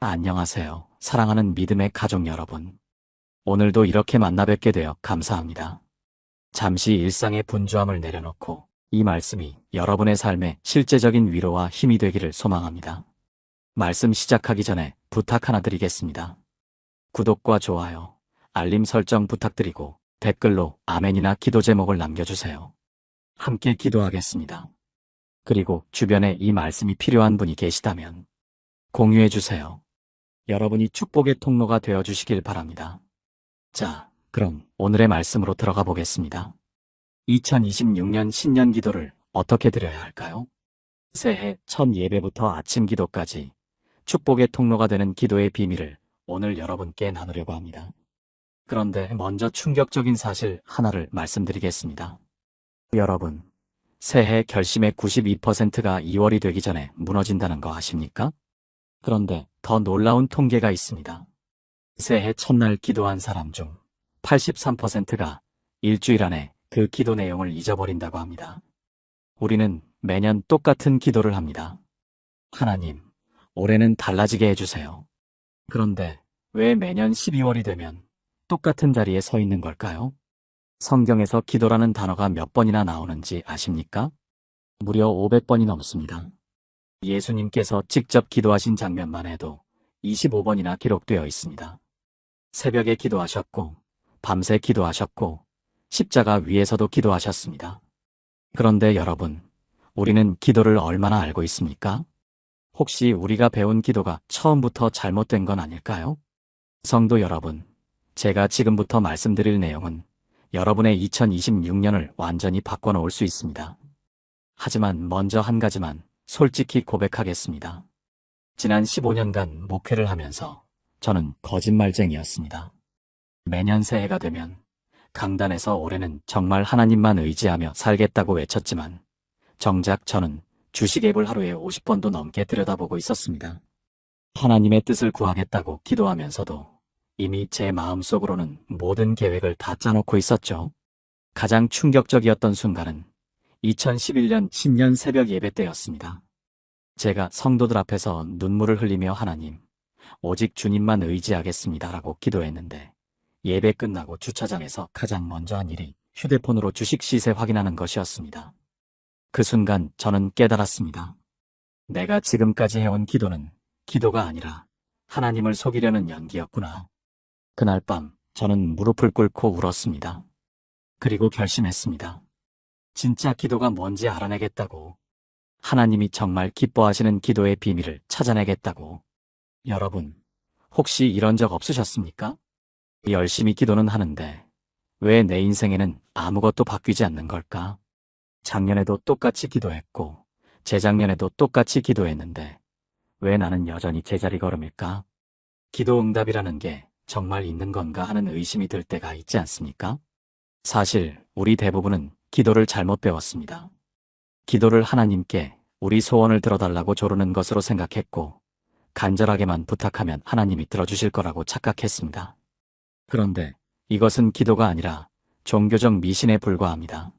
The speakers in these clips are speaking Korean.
안녕하세요. 사랑하는 믿음의 가족 여러분. 오늘도 이렇게 만나 뵙게 되어 감사합니다. 잠시 일상의 분주함을 내려놓고 이 말씀이 여러분의 삶에 실제적인 위로와 힘이 되기를 소망합니다. 말씀 시작하기 전에 부탁 하나 드리겠습니다. 구독과 좋아요, 알림 설정 부탁드리고 댓글로 아멘이나 기도 제목을 남겨주세요. 함께 기도하겠습니다. 그리고 주변에 이 말씀이 필요한 분이 계시다면 공유해주세요. 여러분이 축복의 통로가 되어주시길 바랍니다. 자, 그럼 오늘의 말씀으로 들어가 보겠습니다. 2026년 신년 기도를 어떻게 드려야 할까요? 새해 첫 예배부터 아침 기도까지 축복의 통로가 되는 기도의 비밀을 오늘 여러분께 나누려고 합니다. 그런데 먼저 충격적인 사실 하나를 말씀드리겠습니다. 여러분, 새해 결심의 92%가 2월이 되기 전에 무너진다는 거 아십니까? 그런데 더 놀라운 통계가 있습니다. 새해 첫날 기도한 사람 중 83%가 일주일 안에 그 기도 내용을 잊어버린다고 합니다. 우리는 매년 똑같은 기도를 합니다. 하나님, 올해는 달라지게 해주세요. 그런데 왜 매년 12월이 되면 똑같은 자리에 서 있는 걸까요? 성경에서 기도라는 단어가 몇 번이나 나오는지 아십니까? 무려 500번이 넘습니다. 예수님께서 직접 기도하신 장면만 해도 25번이나 기록되어 있습니다. 새벽에 기도하셨고, 밤새 기도하셨고, 십자가 위에서도 기도하셨습니다. 그런데 여러분, 우리는 기도를 얼마나 알고 있습니까? 혹시 우리가 배운 기도가 처음부터 잘못된 건 아닐까요? 성도 여러분, 제가 지금부터 말씀드릴 내용은 여러분의 2026년을 완전히 바꿔놓을 수 있습니다. 하지만 먼저 한 가지만 솔직히 고백하겠습니다. 지난 15년간 목회를 하면서 저는 거짓말쟁이였습니다. 매년 새해가 되면 강단에서 올해는 정말 하나님만 의지하며 살겠다고 외쳤지만 정작 저는 주식 앱을 하루에 50번도 넘게 들여다보고 있었습니다. 하나님의 뜻을 구하겠다고 기도하면서도 이미 제 마음속으로는 모든 계획을 다 짜놓고 있었죠. 가장 충격적이었던 순간은 2011년 신년 새벽 예배 때였습니다. 제가 성도들 앞에서 눈물을 흘리며 하나님, 오직 주님만 의지하겠습니다라고 기도했는데 예배 끝나고 주차장에서 가장 먼저 한 일이 휴대폰으로 주식 시세 확인하는 것이었습니다. 그 순간 저는 깨달았습니다. 내가 지금까지 해온 기도는 기도가 아니라 하나님을 속이려는 연기였구나. 그날 밤 저는 무릎을 꿇고 울었습니다. 그리고 결심했습니다. 진짜 기도가 뭔지 알아내겠다고. 하나님이 정말 기뻐하시는 기도의 비밀을 찾아내겠다고. 여러분, 혹시 이런 적 없으셨습니까? 열심히 기도는 하는데 왜 내 인생에는 아무것도 바뀌지 않는 걸까? 작년에도 똑같이 기도했고 재작년에도 똑같이 기도했는데 왜 나는 여전히 제자리 걸음일까? 기도 응답이라는 게 정말 있는 건가 하는 의심이 들 때가 있지 않습니까? 사실 우리 대부분은 기도를 잘못 배웠습니다. 기도를 하나님께 우리 소원을 들어달라고 조르는 것으로 생각했고 간절하게만 부탁하면 하나님이 들어주실 거라고 착각했습니다. 그런데 이것은 기도가 아니라 종교적 미신에 불과합니다.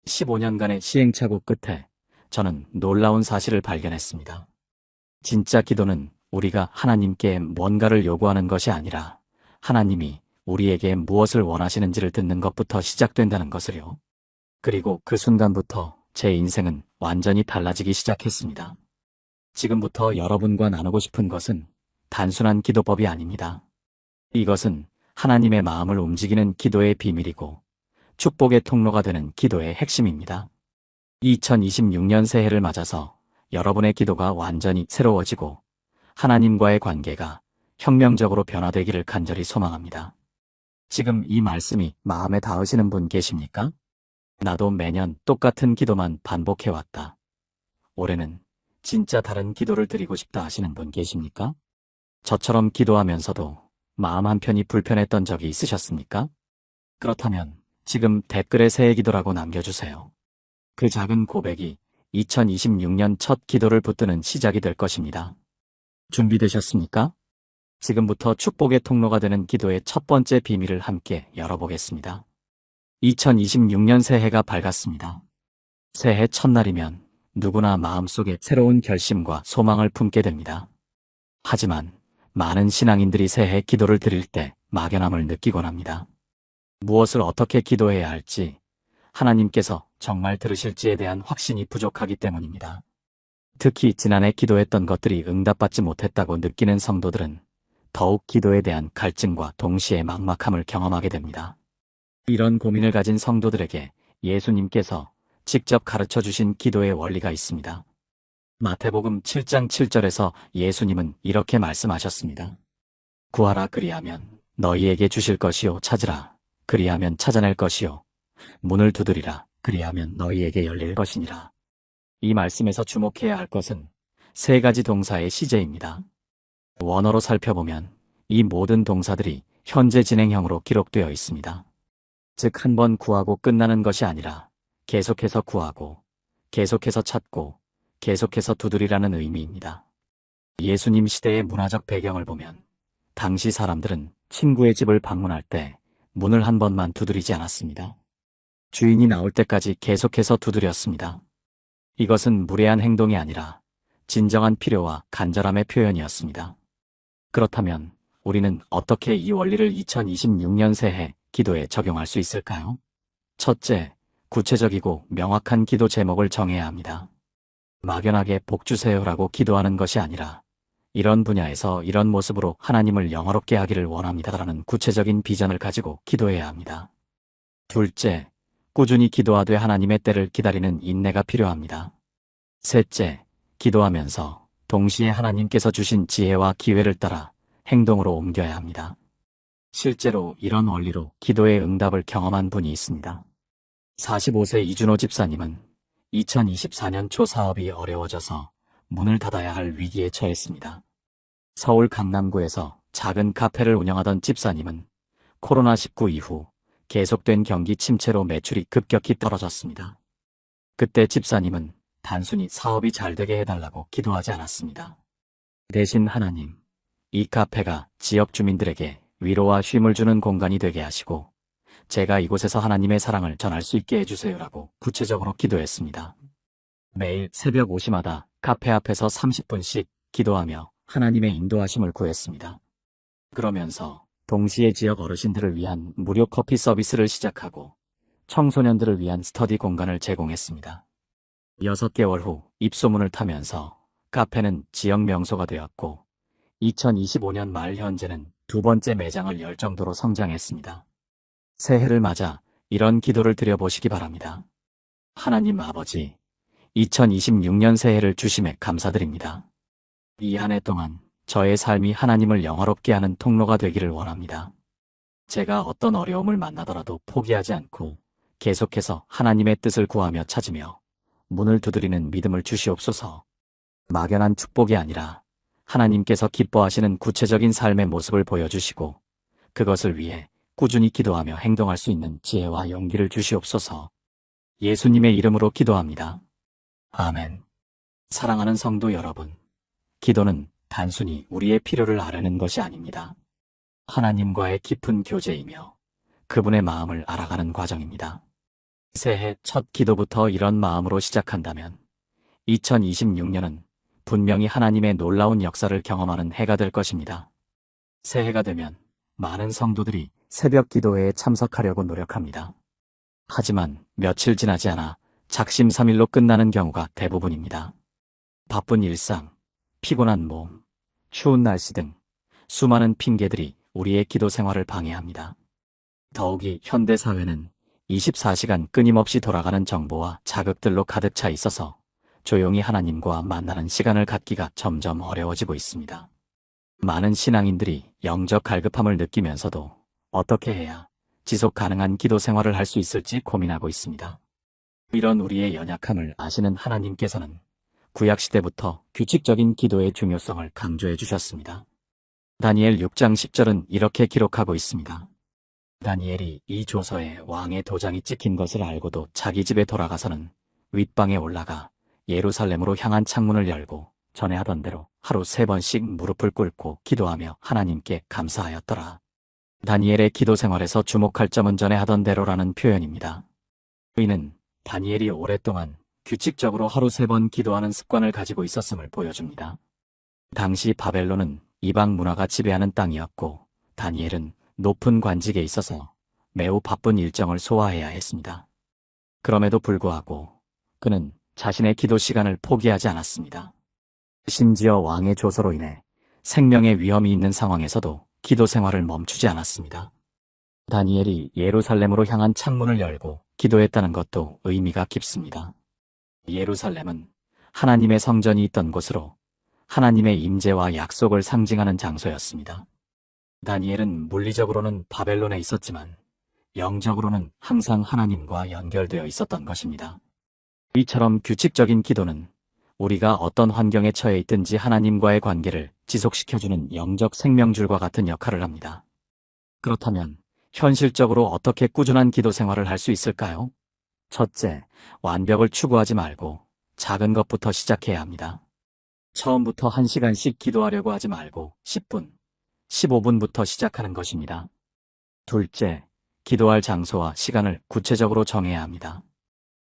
15년간의 시행착오 끝에 저는 놀라운 사실을 발견했습니다. 진짜 기도는 우리가 하나님께 뭔가를 요구하는 것이 아니라 하나님이 우리에게 무엇을 원하시는지를 듣는 것부터 시작된다는 것을요. 그리고 그 순간부터 제 인생은 완전히 달라지기 시작했습니다. 지금부터 여러분과 나누고 싶은 것은 단순한 기도법이 아닙니다. 이것은 하나님의 마음을 움직이는 기도의 비밀이고 축복의 통로가 되는 기도의 핵심입니다. 2026년 새해를 맞아서 여러분의 기도가 완전히 새로워지고 하나님과의 관계가 혁명적으로 변화되기를 간절히 소망합니다. 지금 이 말씀이 마음에 닿으시는 분 계십니까? 나도 매년 똑같은 기도만 반복해왔다. 올해는 진짜 다른 기도를 드리고 싶다 하시는 분 계십니까? 저처럼 기도하면서도 마음 한편이 불편했던 적이 있으셨습니까? 그렇다면 지금 댓글에 새해 기도라고 남겨주세요. 그 작은 고백이 2026년 첫 기도를 붙드는 시작이 될 것입니다. 준비되셨습니까? 지금부터 축복의 통로가 되는 기도의 첫 번째 비밀을 함께 열어보겠습니다. 2026년 새해가 밝았습니다. 새해 첫날이면 누구나 마음속에 새로운 결심과 소망을 품게 됩니다. 하지만 많은 신앙인들이 새해 기도를 드릴 때 막연함을 느끼곤 합니다. 무엇을 어떻게 기도해야 할지, 하나님께서 정말 들으실지에 대한 확신이 부족하기 때문입니다. 특히 지난해 기도했던 것들이 응답받지 못했다고 느끼는 성도들은 더욱 기도에 대한 갈증과 동시에 막막함을 경험하게 됩니다. 이런 고민을 가진 성도들에게 예수님께서 직접 가르쳐 주신 기도의 원리가 있습니다. 마태복음 7장 7절에서 예수님은 이렇게 말씀하셨습니다. 구하라 그리하면 너희에게 주실 것이요 찾으라 그리하면 찾아낼 것이요 문을 두드리라 그리하면 너희에게 열릴 것이니라. 이 말씀에서 주목해야 할 것은 세 가지 동사의 시제입니다. 원어로 살펴보면 이 모든 동사들이 현재 진행형으로 기록되어 있습니다. 즉, 한 번 구하고 끝나는 것이 아니라 계속해서 구하고, 계속해서 찾고, 계속해서 두드리라는 의미입니다. 예수님 시대의 문화적 배경을 보면 당시 사람들은 친구의 집을 방문할 때 문을 한 번만 두드리지 않았습니다. 주인이 나올 때까지 계속해서 두드렸습니다. 이것은 무례한 행동이 아니라 진정한 필요와 간절함의 표현이었습니다. 그렇다면 우리는 어떻게 이 원리를 2026년 새해 기도에 적용할 수 있을까요? 첫째, 구체적이고 명확한 기도 제목을 정해야 합니다. 막연하게 복 주세요라고 기도하는 것이 아니라 이런 분야에서 이런 모습으로 하나님을 영화롭게 하기를 원합니다라는 구체적인 비전을 가지고 기도해야 합니다. 둘째, 꾸준히 기도하되 하나님의 때를 기다리는 인내가 필요합니다. 셋째, 기도하면서 동시에 하나님께서 주신 지혜와 기회를 따라 행동으로 옮겨야 합니다. 실제로 이런 원리로 기도의 응답을 경험한 분이 있습니다. 45세 이준호 집사님은 2024년 초 사업이 어려워져서 문을 닫아야 할 위기에 처했습니다. 서울 강남구에서 작은 카페를 운영하던 집사님은 코로나19 이후 계속된 경기 침체로 매출이 급격히 떨어졌습니다. 그때 집사님은 단순히 사업이 잘 되게 해달라고 기도하지 않았습니다. 대신 하나님, 이 카페가 지역 주민들에게 위로와 쉼을 주는 공간이 되게 하시고 제가 이곳에서 하나님의 사랑을 전할 수 있게 해주세요라고 구체적으로 기도했습니다. 매일 새벽 5시마다 카페 앞에서 30분씩 기도하며 하나님의 인도하심을 구했습니다. 그러면서 동시에 지역 어르신들을 위한 무료 커피 서비스를 시작하고 청소년들을 위한 스터디 공간을 제공했습니다. 6개월 후 입소문을 타면서 카페는 지역 명소가 되었고 2025년 말 현재는 두 번째 매장을 열 정도로 성장했습니다. 새해를 맞아 이런 기도를 드려보시기 바랍니다. 하나님 아버지, 2026년 새해를 주심에 감사드립니다. 이 한 해 동안 저의 삶이 하나님을 영화롭게 하는 통로가 되기를 원합니다. 제가 어떤 어려움을 만나더라도 포기하지 않고 계속해서 하나님의 뜻을 구하며 찾으며 문을 두드리는 믿음을 주시옵소서. 막연한 축복이 아니라 하나님께서 기뻐하시는 구체적인 삶의 모습을 보여주시고 그것을 위해 꾸준히 기도하며 행동할 수 있는 지혜와 용기를 주시옵소서. 예수님의 이름으로 기도합니다. 아멘. 사랑하는 성도 여러분, 기도는 단순히 우리의 필요를 아뢰는 것이 아닙니다. 하나님과의 깊은 교제이며 그분의 마음을 알아가는 과정입니다. 새해 첫 기도부터 이런 마음으로 시작한다면 2026년은 분명히 하나님의 놀라운 역사를 경험하는 해가 될 것입니다. 새해가 되면 많은 성도들이 새벽 기도회에 참석하려고 노력합니다. 하지만 며칠 지나지 않아 작심삼일로 끝나는 경우가 대부분입니다. 바쁜 일상, 피곤한 몸, 추운 날씨 등 수많은 핑계들이 우리의 기도 생활을 방해합니다. 더욱이 현대사회는 24시간 끊임없이 돌아가는 정보와 자극들로 가득 차 있어서 조용히 하나님과 만나는 시간을 갖기가 점점 어려워지고 있습니다. 많은 신앙인들이 영적 갈급함을 느끼면서도 어떻게 해야 지속 가능한 기도 생활을 할 수 있을지 고민하고 있습니다. 이런 우리의 연약함을 아시는 하나님께서는 구약시대부터 규칙적인 기도의 중요성을 강조해 주셨습니다. 다니엘 6장 10절은 이렇게 기록하고 있습니다. 다니엘이 이 조서에 왕의 도장이 찍힌 것을 알고도 자기 집에 돌아가서는 윗방에 올라가 예루살렘으로 향한 창문을 열고 전에 하던 대로 하루 3번씩 무릎을 꿇고 기도하며 하나님께 감사하였더라. 다니엘의 기도 생활에서 주목할 점은 전에 하던 대로라는 표현입니다. 이는 다니엘이 오랫동안 규칙적으로 하루 3번 기도하는 습관을 가지고 있었음을 보여줍니다. 당시 바벨론은 이방 문화가 지배하는 땅이었고 다니엘은 높은 관직에 있어서 매우 바쁜 일정을 소화해야 했습니다. 그럼에도 불구하고 그는 자신의 기도 시간을 포기하지 않았습니다. 심지어 왕의 조서로 인해 생명의 위험이 있는 상황에서도 기도 생활을 멈추지 않았습니다. 다니엘이 예루살렘으로 향한 창문을 열고 기도했다는 것도 의미가 깊습니다. 예루살렘은 하나님의 성전이 있던 곳으로 하나님의 임재와 약속을 상징하는 장소였습니다. 다니엘은 물리적으로는 바벨론에 있었지만 영적으로는 항상 하나님과 연결되어 있었던 것입니다. 이처럼 규칙적인 기도는 우리가 어떤 환경에 처해 있든지 하나님과의 관계를 지속시켜주는 영적 생명줄과 같은 역할을 합니다. 그렇다면 현실적으로 어떻게 꾸준한 기도 생활을 할 수 있을까요? 첫째, 완벽을 추구하지 말고 작은 것부터 시작해야 합니다. 처음부터 1시간씩 기도하려고 하지 말고 10분, 15분부터 시작하는 것입니다. 둘째, 기도할 장소와 시간을 구체적으로 정해야 합니다.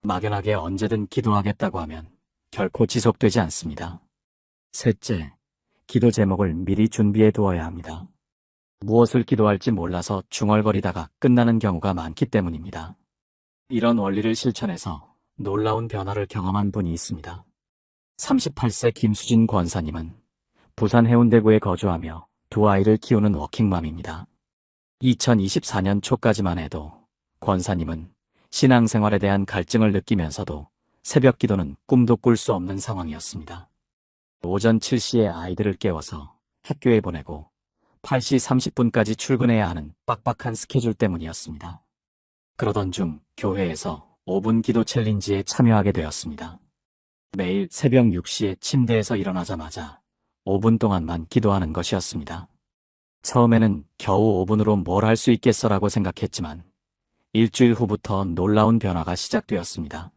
막연하게 언제든 기도하겠다고 하면 결코 지속되지 않습니다. 셋째, 기도 제목을 미리 준비해 두어야 합니다. 무엇을 기도할지 몰라서 중얼거리다가 끝나는 경우가 많기 때문입니다. 이런 원리를 실천해서 놀라운 변화를 경험한 분이 있습니다. 38세 김수진 권사님은 부산 해운대구에 거주하며 두 아이를 키우는 워킹맘입니다. 2024년 초까지만 해도 권사님은 신앙생활에 대한 갈증을 느끼면서도 새벽 기도는 꿈도 꿀 수 없는 상황이었습니다. 오전 7시에 아이들을 깨워서 학교에 보내고 8시 30분까지 출근해야 하는 빡빡한 스케줄 때문이었습니다. 그러던 중 교회에서 5분 기도 챌린지에 참여하게 되었습니다. 매일 새벽 6시에 침대에서 일어나자마자 5분 동안만 기도하는 것이었습니다. 처음에는 겨우 5분으로 뭘 할 수 있겠어라고 생각했지만 일주일 후부터 놀라운 변화가 시작되었습니다.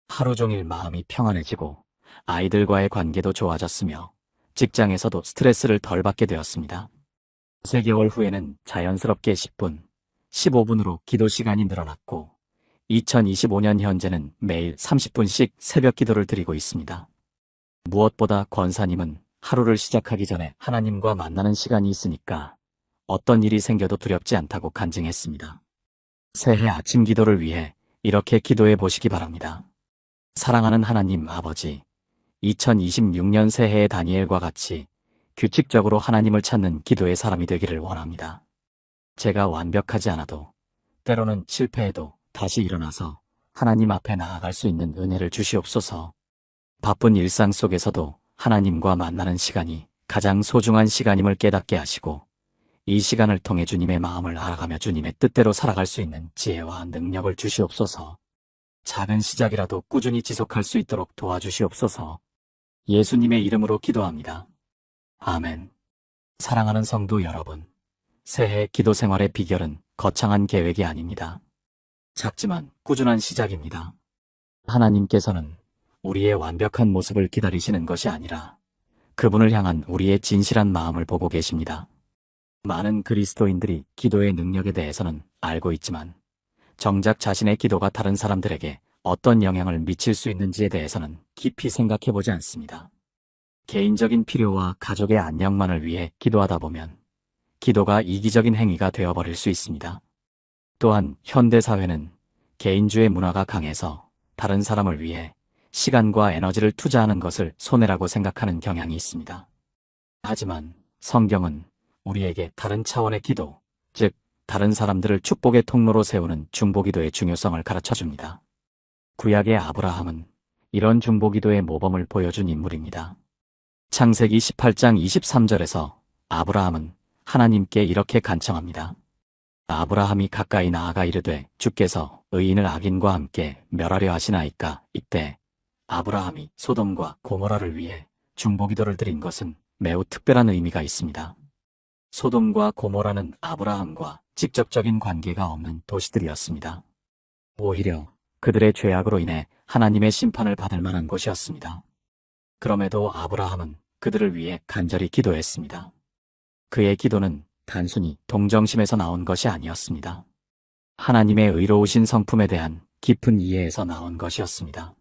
하루 종일 마음이 평안해지고 아이들과의 관계도 좋아졌으며 직장에서도 스트레스를 덜 받게 되었습니다. 3개월 후에는 자연스럽게 10분, 15분으로 기도 시간이 늘어났고 2025년 현재는 매일 30분씩 새벽 기도를 드리고 있습니다. 무엇보다 권사님은 하루를 시작하기 전에 하나님과 만나는 시간이 있으니까 어떤 일이 생겨도 두렵지 않다고 간증했습니다. 새해 아침 기도를 위해 이렇게 기도해 보시기 바랍니다. 사랑하는 하나님 아버지, 2026년 새해의 다니엘과 같이 규칙적으로 하나님을 찾는 기도의 사람이 되기를 원합니다. 제가 완벽하지 않아도 때로는 실패해도 다시 일어나서 하나님 앞에 나아갈 수 있는 은혜를 주시옵소서. 바쁜 일상 속에서도 하나님과 만나는 시간이 가장 소중한 시간임을 깨닫게 하시고 이 시간을 통해 주님의 마음을 알아가며 주님의 뜻대로 살아갈 수 있는 지혜와 능력을 주시옵소서. 작은 시작이라도 꾸준히 지속할 수 있도록 도와주시옵소서. 예수님의 이름으로 기도합니다. 아멘. 사랑하는 성도 여러분, 새해 기도 생활의 비결은 거창한 계획이 아닙니다. 작지만 꾸준한 시작입니다. 하나님께서는 우리의 완벽한 모습을 기다리시는 것이 아니라 그분을 향한 우리의 진실한 마음을 보고 계십니다. 많은 그리스도인들이 기도의 능력에 대해서는 알고 있지만 정작 자신의 기도가 다른 사람들에게 어떤 영향을 미칠 수 있는지에 대해서는 깊이 생각해 보지 않습니다. 개인적인 필요와 가족의 안녕만을 위해 기도하다 보면 기도가 이기적인 행위가 되어버릴 수 있습니다. 또한 현대사회는 개인주의 문화가 강해서 다른 사람을 위해 시간과 에너지를 투자하는 것을 손해라고 생각하는 경향이 있습니다. 하지만 성경은 우리에게 다른 차원의 기도, 즉 다른 사람들을 축복의 통로로 세우는 중보기도의 중요성을 가르쳐줍니다. 구약의 아브라함은 이런 중보기도의 모범을 보여준 인물입니다. 창세기 18장 23절에서 아브라함은 하나님께 이렇게 간청합니다. 아브라함이 가까이 나아가 이르되 주께서 의인을 악인과 함께 멸하려 하시나이까. 이때 아브라함이 소돔과 고모라를 위해 중보기도를 드린 것은 매우 특별한 의미가 있습니다. 소돔과 고모라는 아브라함과 직접적인 관계가 없는 도시들이었습니다. 오히려 그들의 죄악으로 인해 하나님의 심판을 받을 만한 곳이었습니다. 그럼에도 아브라함은 그들을 위해 간절히 기도했습니다. 그의 기도는 단순히 동정심에서 나온 것이 아니었습니다. 하나님의 의로우신 성품에 대한 깊은 이해에서 나온 것이었습니다.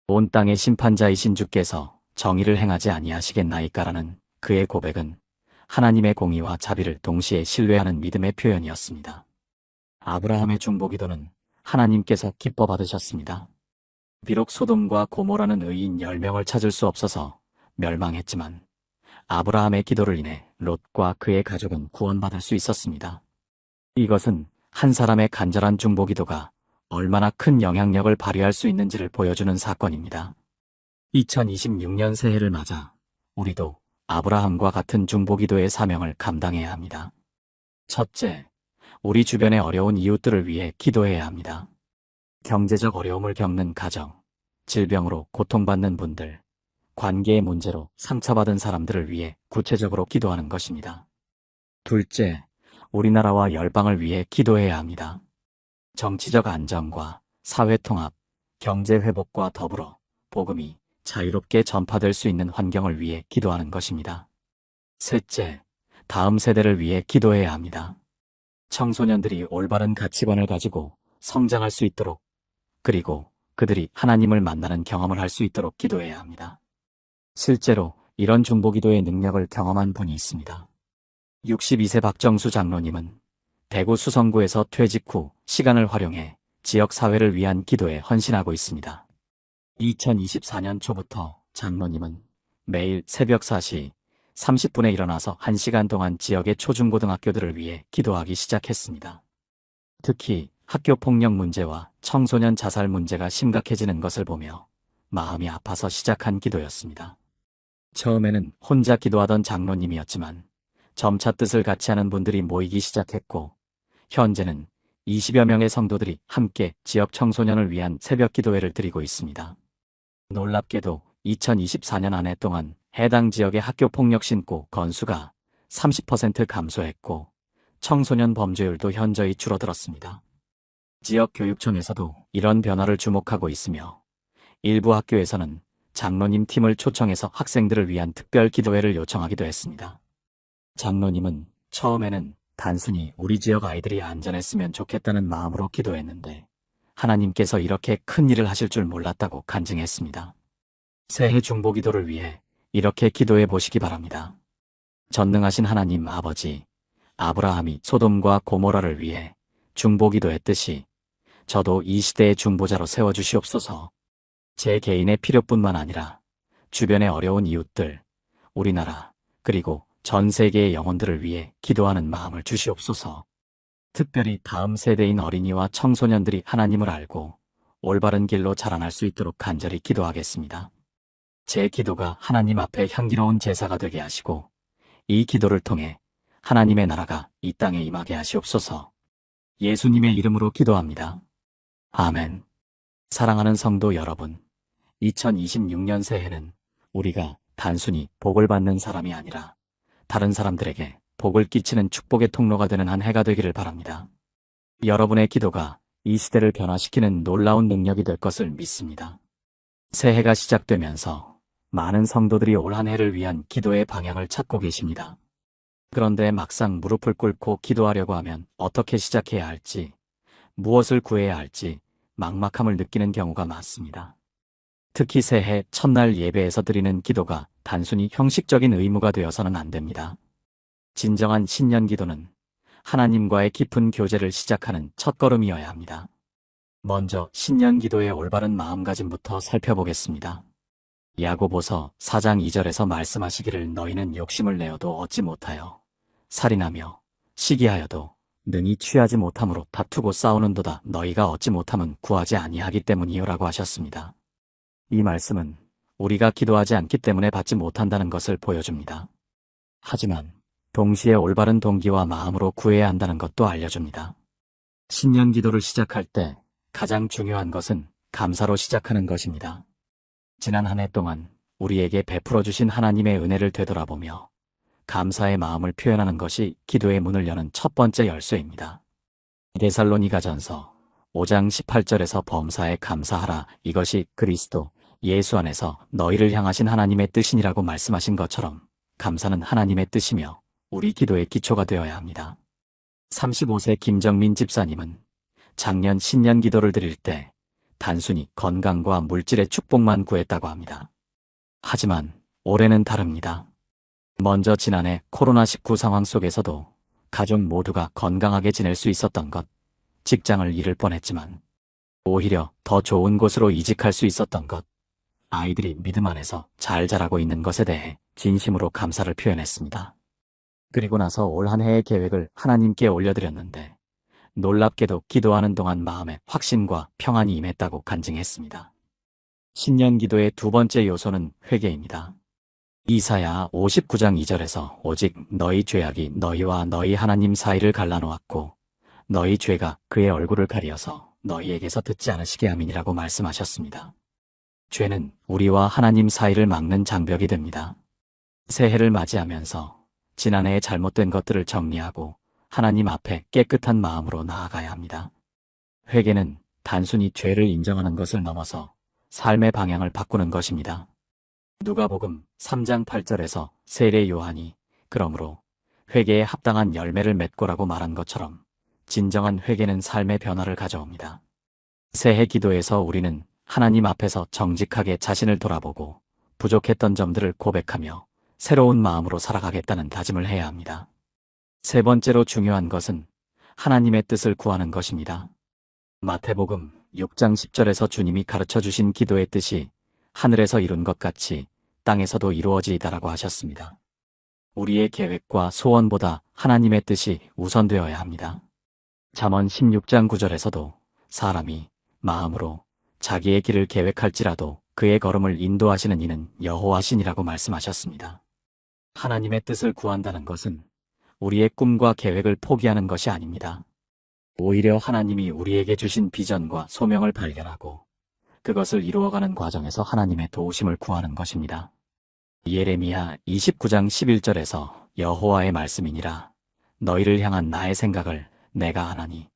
온 땅의 심판자이신 주께서 정의를 행하지 아니하시겠나이까라는 그의 고백은 하나님의 공의와 자비를 동시에 신뢰하는 믿음의 표현이었습니다. 아브라함의 중보기도는 하나님께서 기뻐 받으셨습니다. 비록 소돔과 고모라는 의인 10명을 찾을 수 없어서 멸망했지만 아브라함의 기도를 인해 롯과 그의 가족은 구원받을 수 있었습니다. 이것은 한 사람의 간절한 중보기도가 얼마나 큰 영향력을 발휘할 수 있는지를 보여주는 사건입니다. 2026년 새해를 맞아 우리도 아브라함과 같은 중보기도의 사명을 감당해야 합니다. 첫째, 우리 주변의 어려운 이웃들을 위해 기도해야 합니다. 경제적 어려움을 겪는 가정, 질병으로 고통받는 분들, 관계의 문제로 상처받은 사람들을 위해 구체적으로 기도하는 것입니다. 둘째, 우리나라와 열방을 위해 기도해야 합니다. 정치적 안정과 사회통합, 경제회복과 더불어 복음이 자유롭게 전파될 수 있는 환경을 위해 기도하는 것입니다. 셋째, 다음 세대를 위해 기도해야 합니다. 청소년들이 올바른 가치관을 가지고 성장할 수 있도록, 그리고 그들이 하나님을 만나는 경험을 할 수 있도록 기도해야 합니다. 실제로 이런 중보기도의 능력을 경험한 분이 있습니다. 62세 박정수 장로님은 대구 수성구에서 퇴직 후 시간을 활용해 지역사회를 위한 기도에 헌신하고 있습니다. 2024년 초부터 장로님은 매일 새벽 4시 30분에 일어나서 1시간 동안 지역의 초중고등학교들을 위해 기도하기 시작했습니다. 특히 학교 폭력 문제와 청소년 자살 문제가 심각해지는 것을 보며 마음이 아파서 시작한 기도였습니다. 처음에는 혼자 기도하던 장로님이었지만 점차 뜻을 같이 하는 분들이 모이기 시작했고, 현재는 20여 명의 성도들이 함께 지역 청소년을 위한 새벽 기도회를 드리고 있습니다. 놀랍게도 2024년 한 해 동안 해당 지역의 학교 폭력 신고 건수가 30% 감소했고 청소년 범죄율도 현저히 줄어들었습니다. 지역 교육청에서도 이런 변화를 주목하고 있으며 일부 학교에서는 장로님 팀을 초청해서 학생들을 위한 특별 기도회를 요청하기도 했습니다. 장로님은 처음에는 단순히 우리 지역 아이들이 안전했으면 좋겠다는 마음으로 기도했는데 하나님께서 이렇게 큰 일을 하실 줄 몰랐다고 간증했습니다. 새해 중보기도를 위해 이렇게 기도해 보시기 바랍니다. 전능하신 하나님 아버지, 아브라함이 소돔과 고모라를 위해 중보기도했듯이 저도 이 시대의 중보자로 세워주시옵소서. 제 개인의 필요뿐만 아니라 주변의 어려운 이웃들, 우리나라, 그리고 전 세계의 영혼들을 위해 기도하는 마음을 주시옵소서. 특별히 다음 세대인 어린이와 청소년들이 하나님을 알고 올바른 길로 자라날 수 있도록 간절히 기도하겠습니다. 제 기도가 하나님 앞에 향기로운 제사가 되게 하시고 이 기도를 통해 하나님의 나라가 이 땅에 임하게 하시옵소서. 예수님의 이름으로 기도합니다. 아멘. 사랑하는 성도 여러분, 2026년 새해는 우리가 단순히 복을 받는 사람이 아니라 다른 사람들에게 복을 끼치는 축복의 통로가 되는 한 해가 되기를 바랍니다. 여러분의 기도가 이 시대를 변화시키는 놀라운 능력이 될 것을 믿습니다. 새해가 시작되면서 많은 성도들이 올 한 해를 위한 기도의 방향을 찾고 계십니다. 그런데 막상 무릎을 꿇고 기도하려고 하면 어떻게 시작해야 할지, 무엇을 구해야 할지 막막함을 느끼는 경우가 많습니다. 특히 새해 첫날 예배에서 드리는 기도가 단순히 형식적인 의무가 되어서는 안 됩니다. 진정한 신년 기도는 하나님과의 깊은 교제를 시작하는 첫걸음이어야 합니다. 먼저 신년 기도의 올바른 마음가짐부터 살펴보겠습니다. 야고보서 4장 2절에서 말씀하시기를 너희는 욕심을 내어도 얻지 못하여 살인하며 시기하여도 능히 취하지 못함으로 다투고 싸우는도다 너희가 얻지 못함은 구하지 아니하기 때문이요라고 하셨습니다. 이 말씀은 우리가 기도하지 않기 때문에 받지 못한다는 것을 보여줍니다. 하지만 동시에 올바른 동기와 마음으로 구해야 한다는 것도 알려줍니다. 신년 기도를 시작할 때 가장 중요한 것은 감사로 시작하는 것입니다. 지난 한 해 동안 우리에게 베풀어 주신 하나님의 은혜를 되돌아보며 감사의 마음을 표현하는 것이 기도의 문을 여는 첫 번째 열쇠입니다. 데살로니가전서 5장 18절에서 범사에 감사하라. 이것이 그리스도 예수 안에서 너희를 향하신 하나님의 뜻이니라고 말씀하신 것처럼 감사는 하나님의 뜻이며 우리 기도의 기초가 되어야 합니다. 35세 김정민 집사님은 작년 신년 기도를 드릴 때 단순히 건강과 물질의 축복만 구했다고 합니다. 하지만 올해는 다릅니다. 먼저 지난해 코로나19 상황 속에서도 가족 모두가 건강하게 지낼 수 있었던 것, 직장을 잃을 뻔했지만 오히려 더 좋은 곳으로 이직할 수 있었던 것, 아이들이 믿음 안에서 잘 자라고 있는 것에 대해 진심으로 감사를 표현했습니다. 그리고 나서 올 한 해의 계획을 하나님께 올려드렸는데 놀랍게도 기도하는 동안 마음에 확신과 평안이 임했다고 간증했습니다. 신년 기도의 두 번째 요소는 회개입니다. 이사야 59장 2절에서 오직 너희 죄악이 너희와 너희 하나님 사이를 갈라놓았고 너희 죄가 그의 얼굴을 가리어서 너희에게서 듣지 않으시게 함이니라고 말씀하셨습니다. 죄는 우리와 하나님 사이를 막는 장벽이 됩니다. 새해를 맞이하면서 지난해의 잘못된 것들을 정리하고 하나님 앞에 깨끗한 마음으로 나아가야 합니다. 회개는 단순히 죄를 인정하는 것을 넘어서 삶의 방향을 바꾸는 것입니다. 누가복음 3장 8절에서 세례 요한이 그러므로 회개에 합당한 열매를 맺고라고 말한 것처럼 진정한 회개는 삶의 변화를 가져옵니다. 새해 기도에서 우리는 하나님 앞에서 정직하게 자신을 돌아보고 부족했던 점들을 고백하며 새로운 마음으로 살아가겠다는 다짐을 해야 합니다. 세 번째로 중요한 것은 하나님의 뜻을 구하는 것입니다. 마태복음 6장 10절에서 주님이 가르쳐 주신 기도의 뜻이 하늘에서 이룬 것 같이 땅에서도 이루어지이다라고 하셨습니다. 우리의 계획과 소원보다 하나님의 뜻이 우선되어야 합니다. 잠언 16장 9절에서도 사람이 마음으로 자기의 길을 계획할지라도 그의 걸음을 인도하시는 이는 여호와시니라고 말씀하셨습니다. 하나님의 뜻을 구한다는 것은 우리의 꿈과 계획을 포기하는 것이 아닙니다. 오히려 하나님이 우리에게 주신 비전과 소명을 발견하고 그것을 이루어가는 과정에서 하나님의 도우심을 구하는 것입니다. 예레미야 29장 11절에서 여호와의 말씀이니라 너희를 향한 나의 생각을 내가 아나니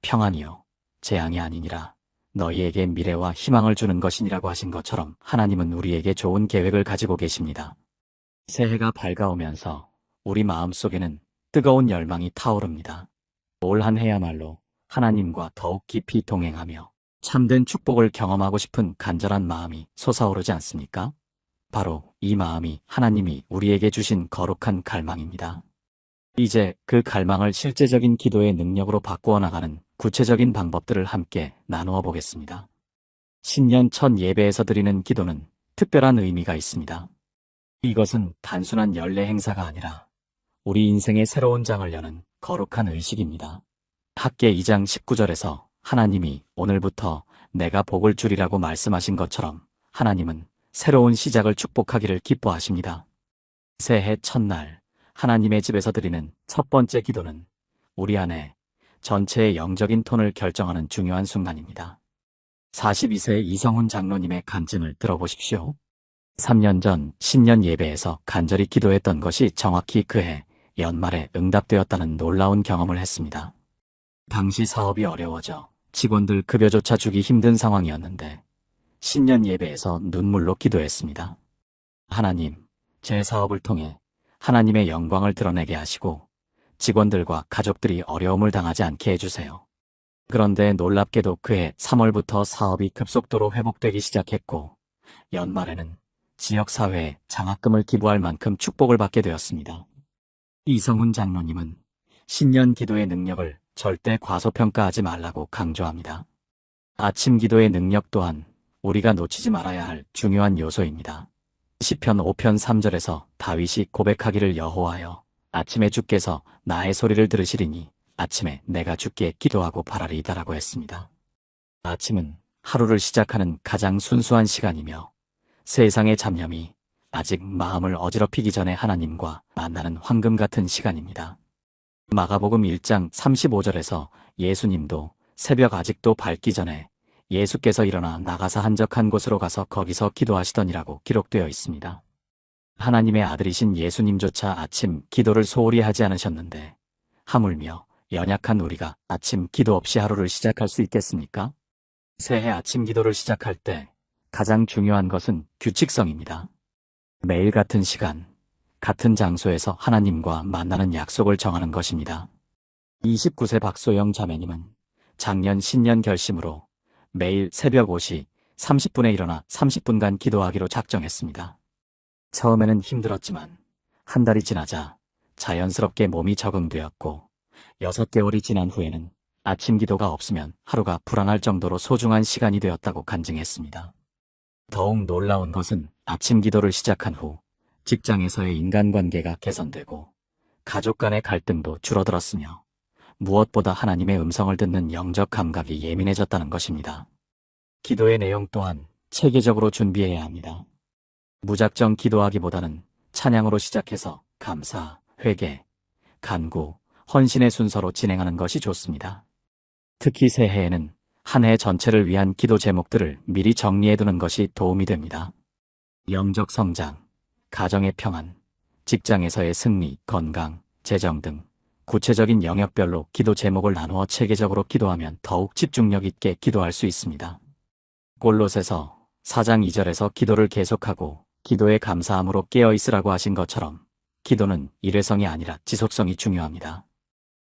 평안이요 재앙이 아니니라 너희에게 미래와 희망을 주는 것이니라고 하신 것처럼 하나님은 우리에게 좋은 계획을 가지고 계십니다. 새해가 밝아오면서 우리 마음속에는 뜨거운 열망이 타오릅니다. 올 한 해야말로 하나님과 더욱 깊이 동행하며 참된 축복을 경험하고 싶은 간절한 마음이 솟아오르지 않습니까? 바로 이 마음이 하나님이 우리에게 주신 거룩한 갈망입니다. 이제 그 갈망을 실제적인 기도의 능력으로 바꾸어 나가는 구체적인 방법들을 함께 나누어 보겠습니다. 신년 첫 예배에서 드리는 기도는 특별한 의미가 있습니다. 이것은 단순한 연례 행사가 아니라 우리 인생의 새로운 장을 여는 거룩한 의식입니다. 학계 2장 19절에서 하나님이 오늘부터 내가 복을 주리라고 말씀하신 것처럼 하나님은 새로운 시작을 축복하기를 기뻐하십니다. 새해 첫날 하나님의 집에서 드리는 첫 번째 기도는 우리 안에 전체의 영적인 톤을 결정하는 중요한 순간입니다. 42세 이성훈 장로님의 간증을 들어보십시오. 3년 전 신년 예배에서 간절히 기도했던 것이 정확히 그해 연말에 응답되었다는 놀라운 경험을 했습니다. 당시 사업이 어려워져 직원들 급여조차 주기 힘든 상황이었는데 신년 예배에서 눈물로 기도했습니다. 하나님, 제 사업을 통해 하나님의 영광을 드러내게 하시고 직원들과 가족들이 어려움을 당하지 않게 해주세요. 그런데 놀랍게도 그해 3월부터 사업이 급속도로 회복되기 시작했고 연말에는 지역사회에 장학금을 기부할 만큼 축복을 받게 되었습니다. 이성훈 장로님은 신년 기도의 능력을 절대 과소평가하지 말라고 강조합니다. 아침 기도의 능력 또한 우리가 놓치지 말아야 할 중요한 요소입니다. 시편 5편 3절에서 다윗이 고백하기를 여호와여 아침에 주께서 나의 소리를 들으시리니 아침에 내가 주께 기도하고 바라리이다라고 했습니다. 아침은 하루를 시작하는 가장 순수한 시간이며 세상의 잡념이 아직 마음을 어지럽히기 전에 하나님과 만나는 황금 같은 시간입니다. 마가복음 1장 35절에서 예수님도 새벽 아직도 밝기 전에 예수께서 일어나 나가사 한적한 곳으로 가서 거기서 기도하시더니라고 기록되어 있습니다. 하나님의 아들이신 예수님조차 아침 기도를 소홀히 하지 않으셨는데 하물며 연약한 우리가 아침 기도 없이 하루를 시작할 수 있겠습니까? 새해 아침 기도를 시작할 때 가장 중요한 것은 규칙성입니다. 매일 같은 시간, 같은 장소에서 하나님과 만나는 약속을 정하는 것입니다. 29세 박소영 자매님은 작년 신년 결심으로 매일 새벽 5시 30분에 일어나 30분간 기도하기로 작정했습니다. 처음에는 힘들었지만 한 달이 지나자 자연스럽게 몸이 적응되었고 6개월이 지난 후에는 아침 기도가 없으면 하루가 불안할 정도로 소중한 시간이 되었다고 간증했습니다. 더욱 놀라운 것은 아침 기도를 시작한 후 직장에서의 인간관계가 개선되고 가족 간의 갈등도 줄어들었으며 무엇보다 하나님의 음성을 듣는 영적 감각이 예민해졌다는 것입니다. 기도의 내용 또한 체계적으로 준비해야 합니다. 무작정 기도하기보다는 찬양으로 시작해서 감사, 회개, 간구, 헌신의 순서로 진행하는 것이 좋습니다. 특히 새해에는 한 해 전체를 위한 기도 제목들을 미리 정리해두는 것이 도움이 됩니다. 영적 성장, 가정의 평안, 직장에서의 승리, 건강, 재정 등 구체적인 영역별로 기도 제목을 나누어 체계적으로 기도하면 더욱 집중력 있게 기도할 수 있습니다. 골로새서 4장 2절에서 기도를 계속하고 기도에 감사함으로 깨어있으라고 하신 것처럼 기도는 일회성이 아니라 지속성이 중요합니다.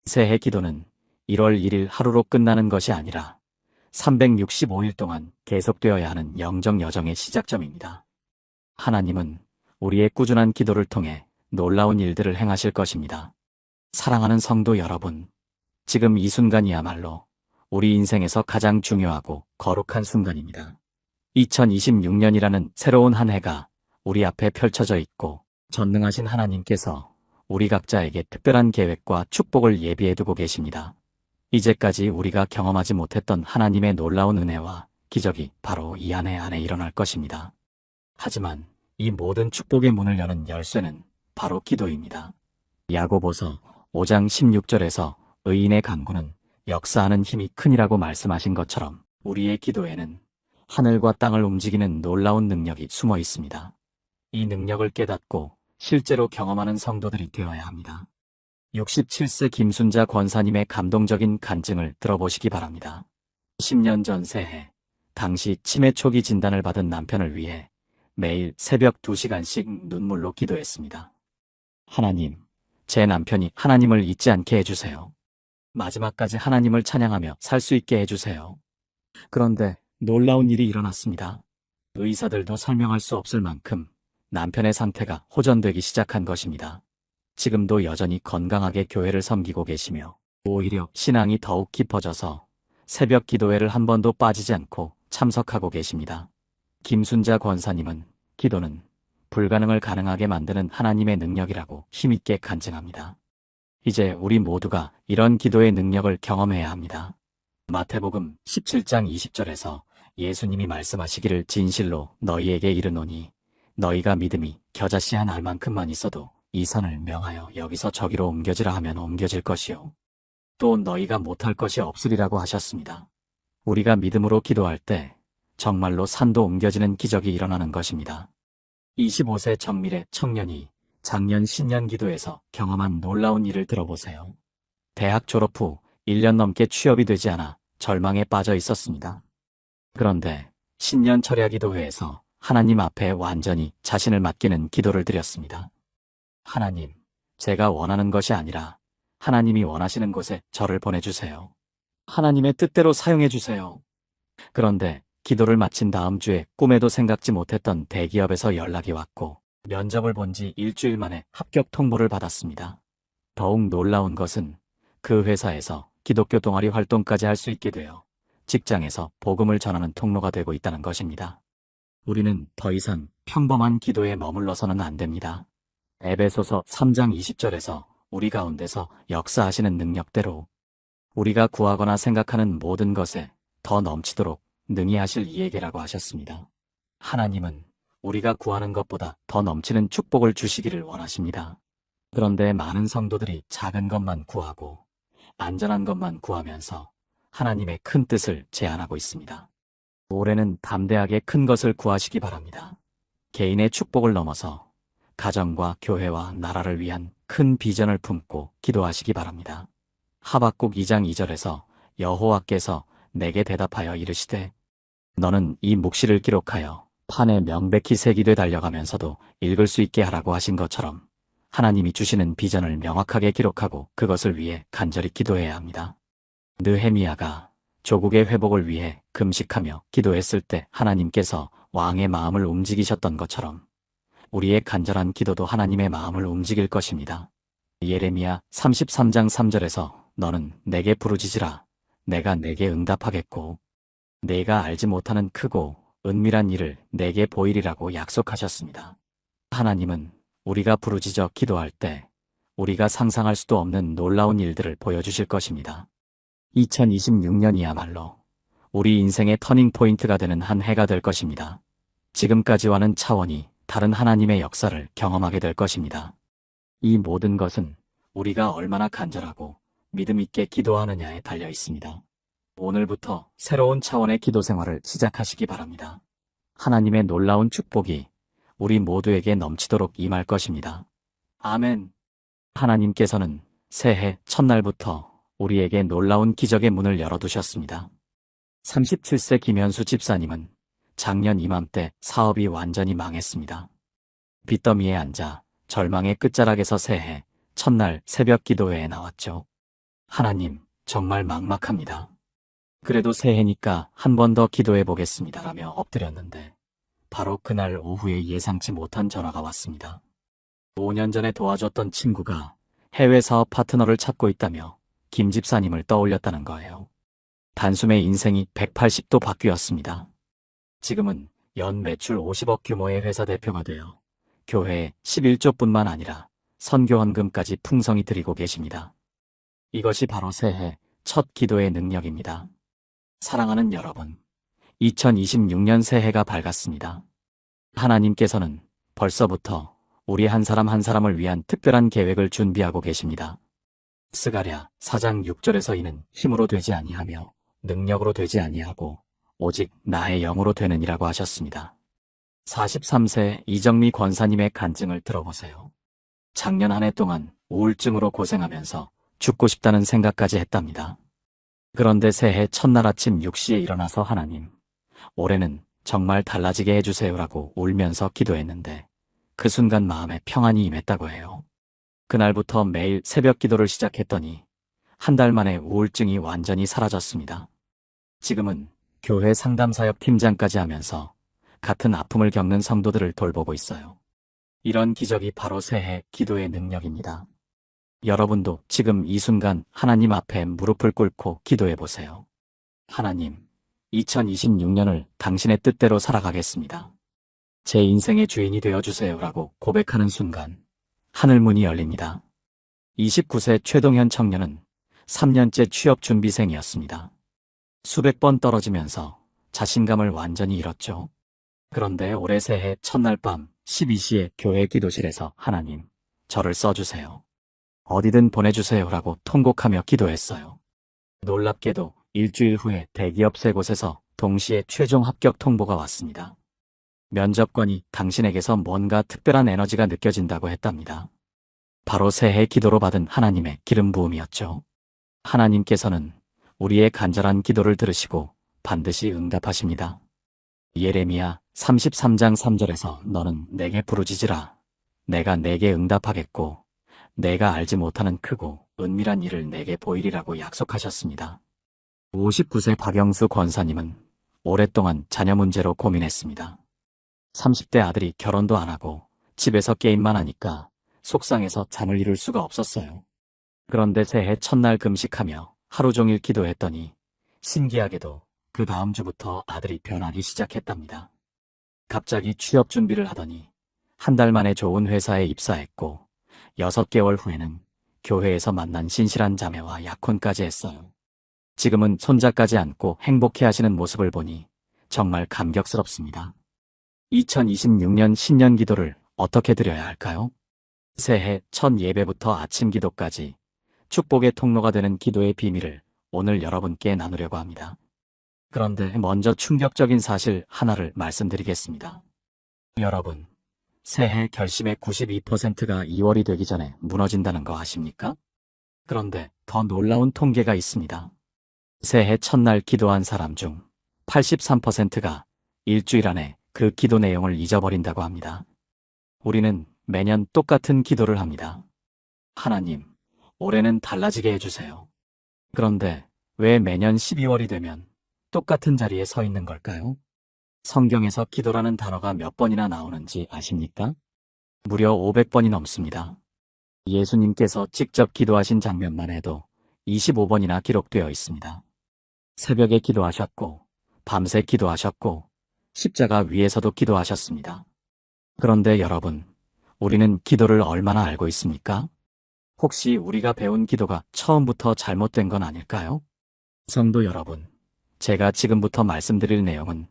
새해 기도는 1월 1일 하루로 끝나는 것이 아니라 365일 동안 계속되어야 하는 영적 여정의 시작점입니다. 하나님은 우리의 꾸준한 기도를 통해 놀라운 일들을 행하실 것입니다. 사랑하는 성도 여러분, 지금 이 순간이야말로 우리 인생에서 가장 중요하고 거룩한 순간입니다. 2026년이라는 새로운 한 해가 우리 앞에 펼쳐져 있고 전능하신 하나님께서 우리 각자에게 특별한 계획과 축복을 예비해두고 계십니다. 이제까지 우리가 경험하지 못했던 하나님의 놀라운 은혜와 기적이 바로 이 한 해 안에 일어날 것입니다. 하지만 이 모든 축복의 문을 여는 열쇠는 바로 기도입니다. 야고보서 5장 16절에서 의인의 간구는 역사하는 힘이 크니라고 말씀하신 것처럼 우리의 기도에는 하늘과 땅을 움직이는 놀라운 능력이 숨어 있습니다. 이 능력을 깨닫고 실제로 경험하는 성도들이 되어야 합니다. 67세 김순자 권사님의 감동적인 간증을 들어보시기 바랍니다. 10년 전 새해, 당시 치매 초기 진단을 받은 남편을 위해 매일 새벽 2시간씩 눈물로 기도했습니다. 하나님, 제 남편이 하나님을 잊지 않게 해주세요. 마지막까지 하나님을 찬양하며 살 수 있게 해주세요. 그런데 놀라운 일이 일어났습니다. 의사들도 설명할 수 없을 만큼 남편의 상태가 호전되기 시작한 것입니다. 지금도 여전히 건강하게 교회를 섬기고 계시며 오히려 신앙이 더욱 깊어져서 새벽 기도회를 한 번도 빠지지 않고 참석하고 계십니다. 김순자 권사님은 기도는 불가능을 가능하게 만드는 하나님의 능력이라고 힘있게 간증합니다. 이제 우리 모두가 이런 기도의 능력을 경험해야 합니다. 마태복음 17장 20절에서 예수님이 말씀하시기를 진실로 너희에게 이르노니 너희가 믿음이 겨자씨 한 알만큼만 있어도 이 산을 명하여 여기서 저기로 옮겨지라 하면 옮겨질 것이요 또 너희가 못할 것이 없으리라고 하셨습니다. 우리가 믿음으로 기도할 때 정말로 산도 옮겨지는 기적이 일어나는 것입니다. 25세 정밀의 청년이 작년 신년 기도에서 경험한 놀라운 일을 들어보세요. 대학 졸업 후 1년 넘게 취업이 되지 않아 절망에 빠져 있었습니다. 그런데 신년 철야 기도회에서 하나님 앞에 완전히 자신을 맡기는 기도를 드렸습니다. 하나님, 제가 원하는 것이 아니라 하나님이 원하시는 곳에 저를 보내주세요. 하나님의 뜻대로 사용해주세요. 그런데 기도를 마친 다음 주에 꿈에도 생각지 못했던 대기업에서 연락이 왔고 면접을 본 지 일주일 만에 합격 통보를 받았습니다. 더욱 놀라운 것은 그 회사에서 기독교 동아리 활동까지 할 수 있게 되어 직장에서 복음을 전하는 통로가 되고 있다는 것입니다. 우리는 더 이상 평범한 기도에 머물러서는 안 됩니다. 에베소서 3장 20절에서 우리 가운데서 역사하시는 능력대로 우리가 구하거나 생각하는 모든 것에 더 넘치도록 능히 하실 이에게라고 하셨습니다. 하나님은 우리가 구하는 것보다 더 넘치는 축복을 주시기를 원하십니다. 그런데 많은 성도들이 작은 것만 구하고 안전한 것만 구하면서 하나님의 큰 뜻을 제한하고 있습니다. 올해는 담대하게 큰 것을 구하시기 바랍니다. 개인의 축복을 넘어서 가정과 교회와 나라를 위한 큰 비전을 품고 기도하시기 바랍니다. 하박국 2장 2절에서 여호와께서 내게 대답하여 이르시되 너는 이 묵시를 기록하여 판에 명백히 새기되 달려가면서도 읽을 수 있게 하라고 하신 것처럼 하나님이 주시는 비전을 명확하게 기록하고 그것을 위해 간절히 기도해야 합니다. 느헤미야가 조국의 회복을 위해 금식하며 기도했을 때 하나님께서 왕의 마음을 움직이셨던 것처럼 우리의 간절한 기도도 하나님의 마음을 움직일 것입니다. 예레미야 33장 3절에서 너는 내게 부르짖으라. 내가 내게 응답하겠고 내가 알지 못하는 크고 은밀한 일을 내게 보이리라고 약속하셨습니다. 하나님은 우리가 부르짖어 기도할 때 우리가 상상할 수도 없는 놀라운 일들을 보여주실 것입니다. 2026년이야말로 우리 인생의 터닝포인트가 되는 한 해가 될 것입니다. 지금까지와는 차원이 다른 하나님의 역사를 경험하게 될 것입니다. 이 모든 것은 우리가 얼마나 간절하고 믿음 있게 기도하느냐에 달려 있습니다. 오늘부터 새로운 차원의 기도 생활을 시작하시기 바랍니다. 하나님의 놀라운 축복이 우리 모두에게 넘치도록 임할 것입니다. 아멘. 하나님께서는 새해 첫날부터 우리에게 놀라운 기적의 문을 열어두셨습니다. 37세 김현수 집사님은 작년 이맘때 사업이 완전히 망했습니다. 빚더미에 앉아 절망의 끝자락에서 새해 첫날 새벽 기도회에 나왔죠. 하나님, 정말 막막합니다. 그래도 새해니까 한 번 더 기도해 보겠습니다라며 엎드렸는데 바로 그날 오후에 예상치 못한 전화가 왔습니다. 5년 전에 도와줬던 친구가 해외 사업 파트너를 찾고 있다며 김 집사님을 떠올렸다는 거예요. 단숨에 인생이 180도 바뀌었습니다. 지금은 연 매출 50억 규모의 회사 대표가 되어 교회에 11조뿐만 아니라 선교헌금까지 풍성히 드리고 계십니다. 이것이 바로 새해 첫 기도의 능력입니다. 사랑하는 여러분, 2026년 새해가 밝았습니다. 하나님께서는 벌써부터 우리 한 사람 한 사람을 위한 특별한 계획을 준비하고 계십니다. 스가랴 4장 6절에서 이는 힘으로 되지 아니하며 능력으로 되지 아니하고 오직 나의 영으로 되느니라고 하셨습니다. 43세 이정미 권사님의 간증을 들어보세요. 작년 한 해 동안 우울증으로 고생하면서 죽고 싶다는 생각까지 했답니다. 그런데 새해 첫날 아침 6시에 일어나서 하나님, 올해는 정말 달라지게 해주세요라고 울면서 기도했는데 그 순간 마음에 평안이 임했다고 해요. 그날부터 매일 새벽 기도를 시작했더니 한 달 만에 우울증이 완전히 사라졌습니다. 지금은 교회 상담사역 팀장까지 하면서 같은 아픔을 겪는 성도들을 돌보고 있어요. 이런 기적이 바로 새해 기도의 능력입니다. 여러분도 지금 이 순간 하나님 앞에 무릎을 꿇고 기도해 보세요. 하나님, 2026년을 당신의 뜻대로 살아가겠습니다. 제 인생의 주인이 되어주세요라고 고백하는 순간 하늘문이 열립니다. 29세 최동현 청년은 3년째 취업준비생이었습니다. 수백 번 떨어지면서 자신감을 완전히 잃었죠. 그런데 올해 새해 첫날 밤 12시에 교회 기도실에서 하나님, 저를 써주세요. 어디든 보내주세요라고 통곡하며 기도했어요. 놀랍게도 일주일 후에 대기업 세 곳에서 동시에 최종 합격 통보가 왔습니다. 면접관이 당신에게서 뭔가 특별한 에너지가 느껴진다고 했답니다. 바로 새해 기도로 받은 하나님의 기름 부음이었죠. 하나님께서는 우리의 간절한 기도를 들으시고 반드시 응답하십니다. 예레미야 33장 3절에서 너는 내게 부르짖으라. 내가 내게 응답하겠고 내가 알지 못하는 크고 은밀한 일을 내게 보이리라고 약속하셨습니다. 59세 박영수 권사님은 오랫동안 자녀 문제로 고민했습니다. 30대 아들이 결혼도 안 하고 집에서 게임만 하니까 속상해서 잠을 이룰 수가 없었어요. 그런데 새해 첫날 금식하며 하루 종일 기도했더니 신기하게도 그 다음 주부터 아들이 변하기 시작했답니다. 갑자기 취업 준비를 하더니 한 달 만에 좋은 회사에 입사했고 6개월 후에는 교회에서 만난 신실한 자매와 약혼까지 했어요. 지금은 손자까지 안고 행복해 하시는 모습을 보니 정말 감격스럽습니다. 2026년 신년 기도를 어떻게 드려야 할까요? 새해 첫 예배부터 아침 기도까지 축복의 통로가 되는 기도의 비밀을 오늘 여러분께 나누려고 합니다. 그런데 먼저 충격적인 사실 하나를 말씀드리겠습니다. 여러분, 새해 결심의 92%가 2월이 되기 전에 무너진다는 거 아십니까? 그런데 더 놀라운 통계가 있습니다. 새해 첫날 기도한 사람 중 83%가 일주일 안에 그 기도 내용을 잊어버린다고 합니다. 우리는 매년 똑같은 기도를 합니다. 하나님, 올해는 달라지게 해주세요. 그런데 왜 매년 12월이 되면 똑같은 자리에 서 있는 걸까요? 성경에서 기도라는 단어가 몇 번이나 나오는지 아십니까? 무려 500번이 넘습니다. 예수님께서 직접 기도하신 장면만 해도 25번이나 기록되어 있습니다. 새벽에 기도하셨고, 밤새 기도하셨고, 십자가 위에서도 기도하셨습니다. 그런데 여러분, 우리는 기도를 얼마나 알고 있습니까? 혹시 우리가 배운 기도가 처음부터 잘못된 건 아닐까요? 성도 여러분, 제가 지금부터 말씀드릴 내용은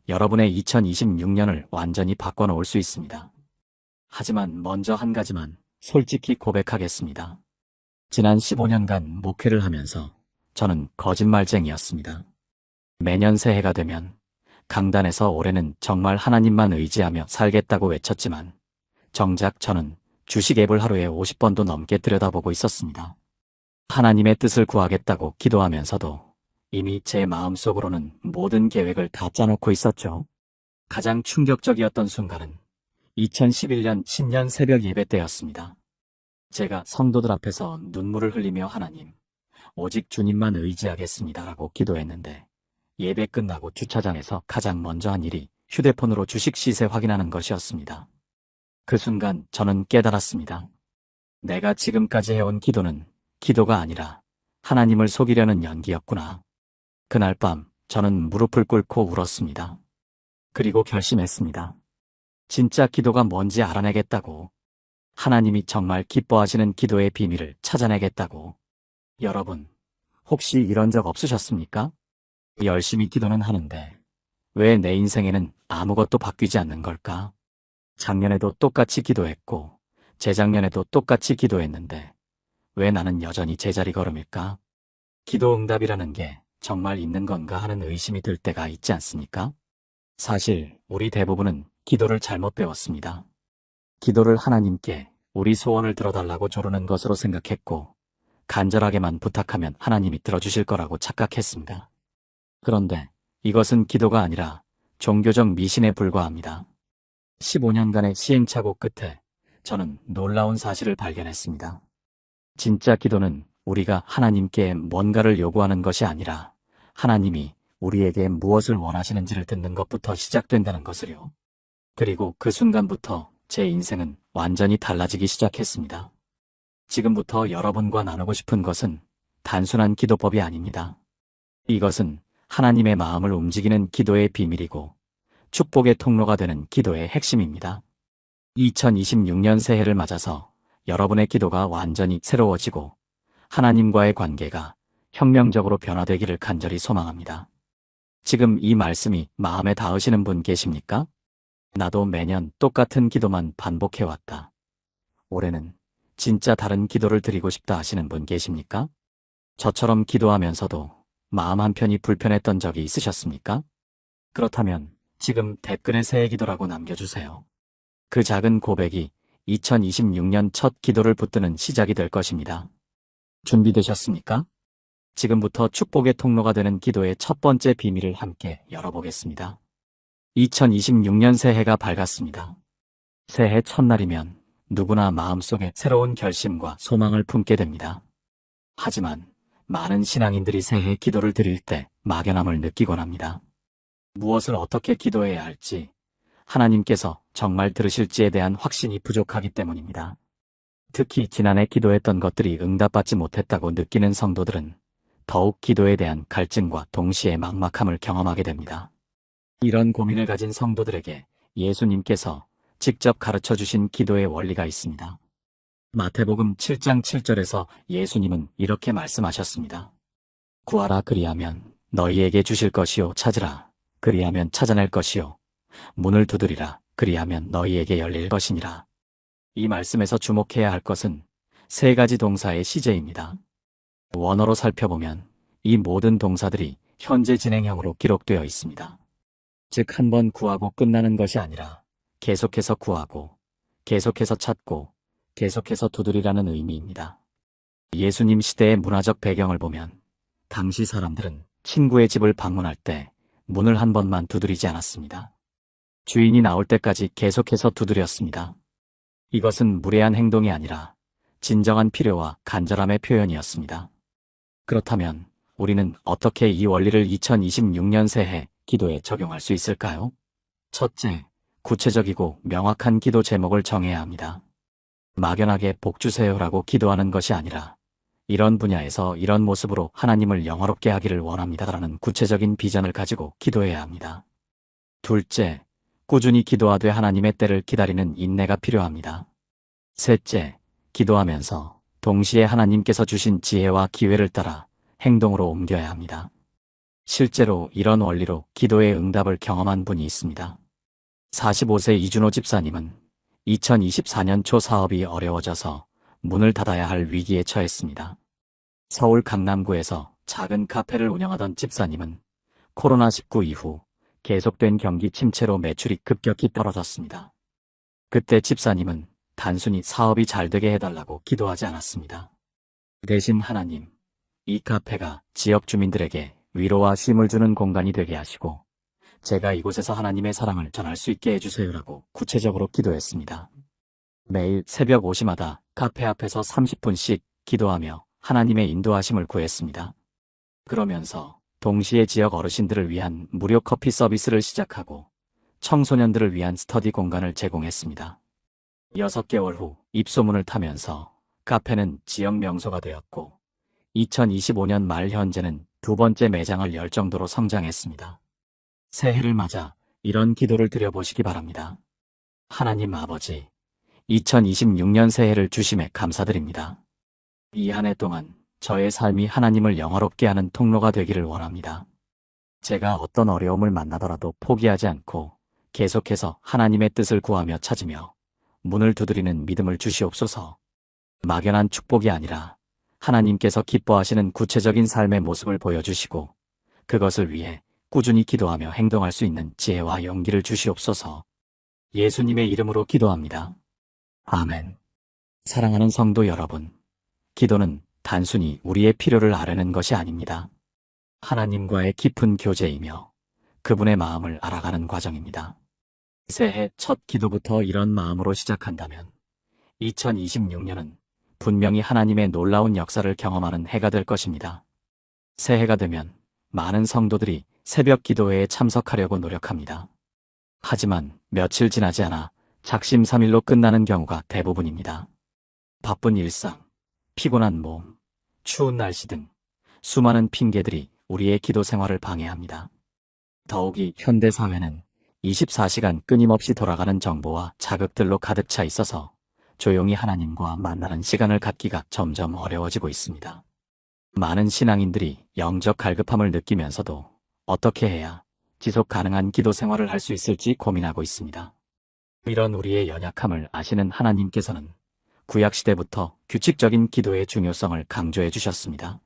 여러분의 2026년을 완전히 바꿔놓을 수 있습니다. 하지만 먼저 한 가지만 솔직히 고백하겠습니다. 지난 15년간 목회를 하면서 저는 거짓말쟁이였습니다. 매년 새해가 되면 강단에서 올해는 정말 하나님만 의지하며 살겠다고 외쳤지만 정작 저는 주식 앱을 하루에 50번도 넘게 들여다보고 있었습니다. 하나님의 뜻을 구하겠다고 기도하면서도 이미 제 마음속으로는 모든 계획을 다 짜놓고 있었죠. 가장 충격적이었던 순간은 2011년 신년 새벽 예배 때였습니다. 제가 성도들 앞에서 눈물을 흘리며 하나님, 오직 주님만 의지하겠습니다라고 기도했는데 예배 끝나고 주차장에서 가장 먼저 한 일이 휴대폰으로 주식 시세 확인하는 것이었습니다. 그 순간 저는 깨달았습니다. 내가 지금까지 해온 기도는 기도가 아니라 하나님을 속이려는 연기였구나. 그날 밤 저는 무릎을 꿇고 울었습니다. 그리고 결심했습니다. 진짜 기도가 뭔지 알아내겠다고. 하나님이 정말 기뻐하시는 기도의 비밀을 찾아내겠다고. 여러분, 혹시 이런 적 없으셨습니까? 열심히 기도는 하는데 왜 내 인생에는 아무것도 바뀌지 않는 걸까? 작년에도 똑같이 기도했고 재작년에도 똑같이 기도했는데 왜 나는 여전히 제자리 걸음일까? 기도 응답이라는 게 정말 있는 건가 하는 의심이 들 때가 있지 않습니까? 사실 우리 대부분은 기도를 잘못 배웠습니다. 기도를 하나님께 우리 소원을 들어달라고 조르는 것으로 생각했고 간절하게만 부탁하면 하나님이 들어주실 거라고 착각했습니다. 그런데 이것은 기도가 아니라 종교적 미신에 불과합니다. 15년간의 시행착오 끝에 저는 놀라운 사실을 발견했습니다. 진짜 기도는 우리가 하나님께 뭔가를 요구하는 것이 아니라 하나님이 우리에게 무엇을 원하시는지를 듣는 것부터 시작된다는 것을요. 그리고 그 순간부터 제 인생은 완전히 달라지기 시작했습니다. 지금부터 여러분과 나누고 싶은 것은 단순한 기도법이 아닙니다. 이것은 하나님의 마음을 움직이는 기도의 비밀이고 축복의 통로가 되는 기도의 핵심입니다. 2026년 새해를 맞아서 여러분의 기도가 완전히 새로워지고 하나님과의 관계가 혁명적으로 변화되기를 간절히 소망합니다. 지금 이 말씀이 마음에 닿으시는 분 계십니까? 나도 매년 똑같은 기도만 반복해왔다. 올해는 진짜 다른 기도를 드리고 싶다 하시는 분 계십니까? 저처럼 기도하면서도 마음 한편이 불편했던 적이 있으셨습니까? 그렇다면 지금 댓글에 새해 기도라고 남겨주세요. 그 작은 고백이 2026년 첫 기도를 붙드는 시작이 될 것입니다. 준비되셨습니까? 지금부터 축복의 통로가 되는 기도의 첫 번째 비밀을 함께 열어보겠습니다. 2026년 새해가 밝았습니다. 새해 첫날이면 누구나 마음속에 새로운 결심과 소망을 품게 됩니다. 하지만 많은 신앙인들이 새해 기도를 드릴 때 막연함을 느끼곤 합니다. 무엇을 어떻게 기도해야 할지, 하나님께서 정말 들으실지에 대한 확신이 부족하기 때문입니다. 특히 지난해 기도했던 것들이 응답받지 못했다고 느끼는 성도들은 더욱 기도에 대한 갈증과 동시에 막막함을 경험하게 됩니다. 이런 고민을 가진 성도들에게 예수님께서 직접 가르쳐 주신 기도의 원리가 있습니다. 마태복음 7장 7절에서 예수님은 이렇게 말씀하셨습니다. 구하라 그리하면 너희에게 주실 것이요 찾으라 그리하면 찾아낼 것이요 문을 두드리라 그리하면 너희에게 열릴 것이니라. 이 말씀에서 주목해야 할 것은 세 가지 동사의 시제입니다. 원어로 살펴보면 이 모든 동사들이 현재 진행형으로 기록되어 있습니다. 즉, 한 번 구하고 끝나는 것이 아니라 계속해서 구하고, 계속해서 찾고, 계속해서 두드리라는 의미입니다. 예수님 시대의 문화적 배경을 보면 당시 사람들은 친구의 집을 방문할 때 문을 한 번만 두드리지 않았습니다. 주인이 나올 때까지 계속해서 두드렸습니다. 이것은 무례한 행동이 아니라 진정한 필요와 간절함의 표현이었습니다. 그렇다면 우리는 어떻게 이 원리를 2026년 새해 기도에 적용할 수 있을까요? 첫째, 구체적이고 명확한 기도 제목을 정해야 합니다. 막연하게 복 주세요라고 기도하는 것이 아니라 이런 분야에서 이런 모습으로 하나님을 영화롭게 하기를 원합니다라는 구체적인 비전을 가지고 기도해야 합니다. 둘째, 꾸준히 기도하되 하나님의 때를 기다리는 인내가 필요합니다. 셋째, 기도하면서 동시에 하나님께서 주신 지혜와 기회를 따라 행동으로 옮겨야 합니다. 실제로 이런 원리로 기도의 응답을 경험한 분이 있습니다. 45세 이준호 집사님은 2024년 초 사업이 어려워져서 문을 닫아야 할 위기에 처했습니다. 서울 강남구에서 작은 카페를 운영하던 집사님은 코로나19 이후 계속된 경기 침체로 매출이 급격히 떨어졌습니다. 그때 집사님은 단순히 사업이 잘 되게 해달라고 기도하지 않았습니다. 대신 하나님, 이 카페가 지역 주민들에게 위로와 쉼을 주는 공간이 되게 하시고 제가 이곳에서 하나님의 사랑을 전할 수 있게 해주세요라고 구체적으로 기도했습니다. 매일 새벽 5시마다 카페 앞에서 30분씩 기도하며 하나님의 인도하심을 구했습니다. 그러면서 동시에 지역 어르신들을 위한 무료 커피 서비스를 시작하고 청소년들을 위한 스터디 공간을 제공했습니다. 6개월 후 입소문을 타면서 카페는 지역 명소가 되었고 2025년 말 현재는 두 번째 매장을 열 정도로 성장했습니다. 새해를 맞아 이런 기도를 드려보시기 바랍니다. 하나님 아버지, 2026년 새해를 주심에 감사드립니다. 이 한 해 동안 저의 삶이 하나님을 영화롭게 하는 통로가 되기를 원합니다. 제가 어떤 어려움을 만나더라도 포기하지 않고 계속해서 하나님의 뜻을 구하며 찾으며 문을 두드리는 믿음을 주시옵소서. 막연한 축복이 아니라 하나님께서 기뻐하시는 구체적인 삶의 모습을 보여주시고 그것을 위해 꾸준히 기도하며 행동할 수 있는 지혜와 용기를 주시옵소서. 예수님의 이름으로 기도합니다. 아멘. 사랑하는 성도 여러분, 기도는 단순히 우리의 필요를 아뢰는 것이 아닙니다. 하나님과의 깊은 교제이며 그분의 마음을 알아가는 과정입니다. 새해 첫 기도부터 이런 마음으로 시작한다면 2026년은 분명히 하나님의 놀라운 역사를 경험하는 해가 될 것입니다. 새해가 되면 많은 성도들이 새벽 기도회에 참석하려고 노력합니다. 하지만 며칠 지나지 않아 작심삼일로 끝나는 경우가 대부분입니다. 바쁜 일상, 피곤한 몸, 추운 날씨 등 수많은 핑계들이 우리의 기도 생활을 방해합니다. 더욱이 현대사회는 24시간 끊임없이 돌아가는 정보와 자극들로 가득 차 있어서 조용히 하나님과 만나는 시간을 갖기가 점점 어려워지고 있습니다. 많은 신앙인들이 영적 갈급함을 느끼면서도 어떻게 해야 지속 가능한 기도 생활을 할 수 있을지 고민하고 있습니다. 이런 우리의 연약함을 아시는 하나님께서는 구약시대부터 규칙적인 기도의 중요성을 강조해 주셨습니다.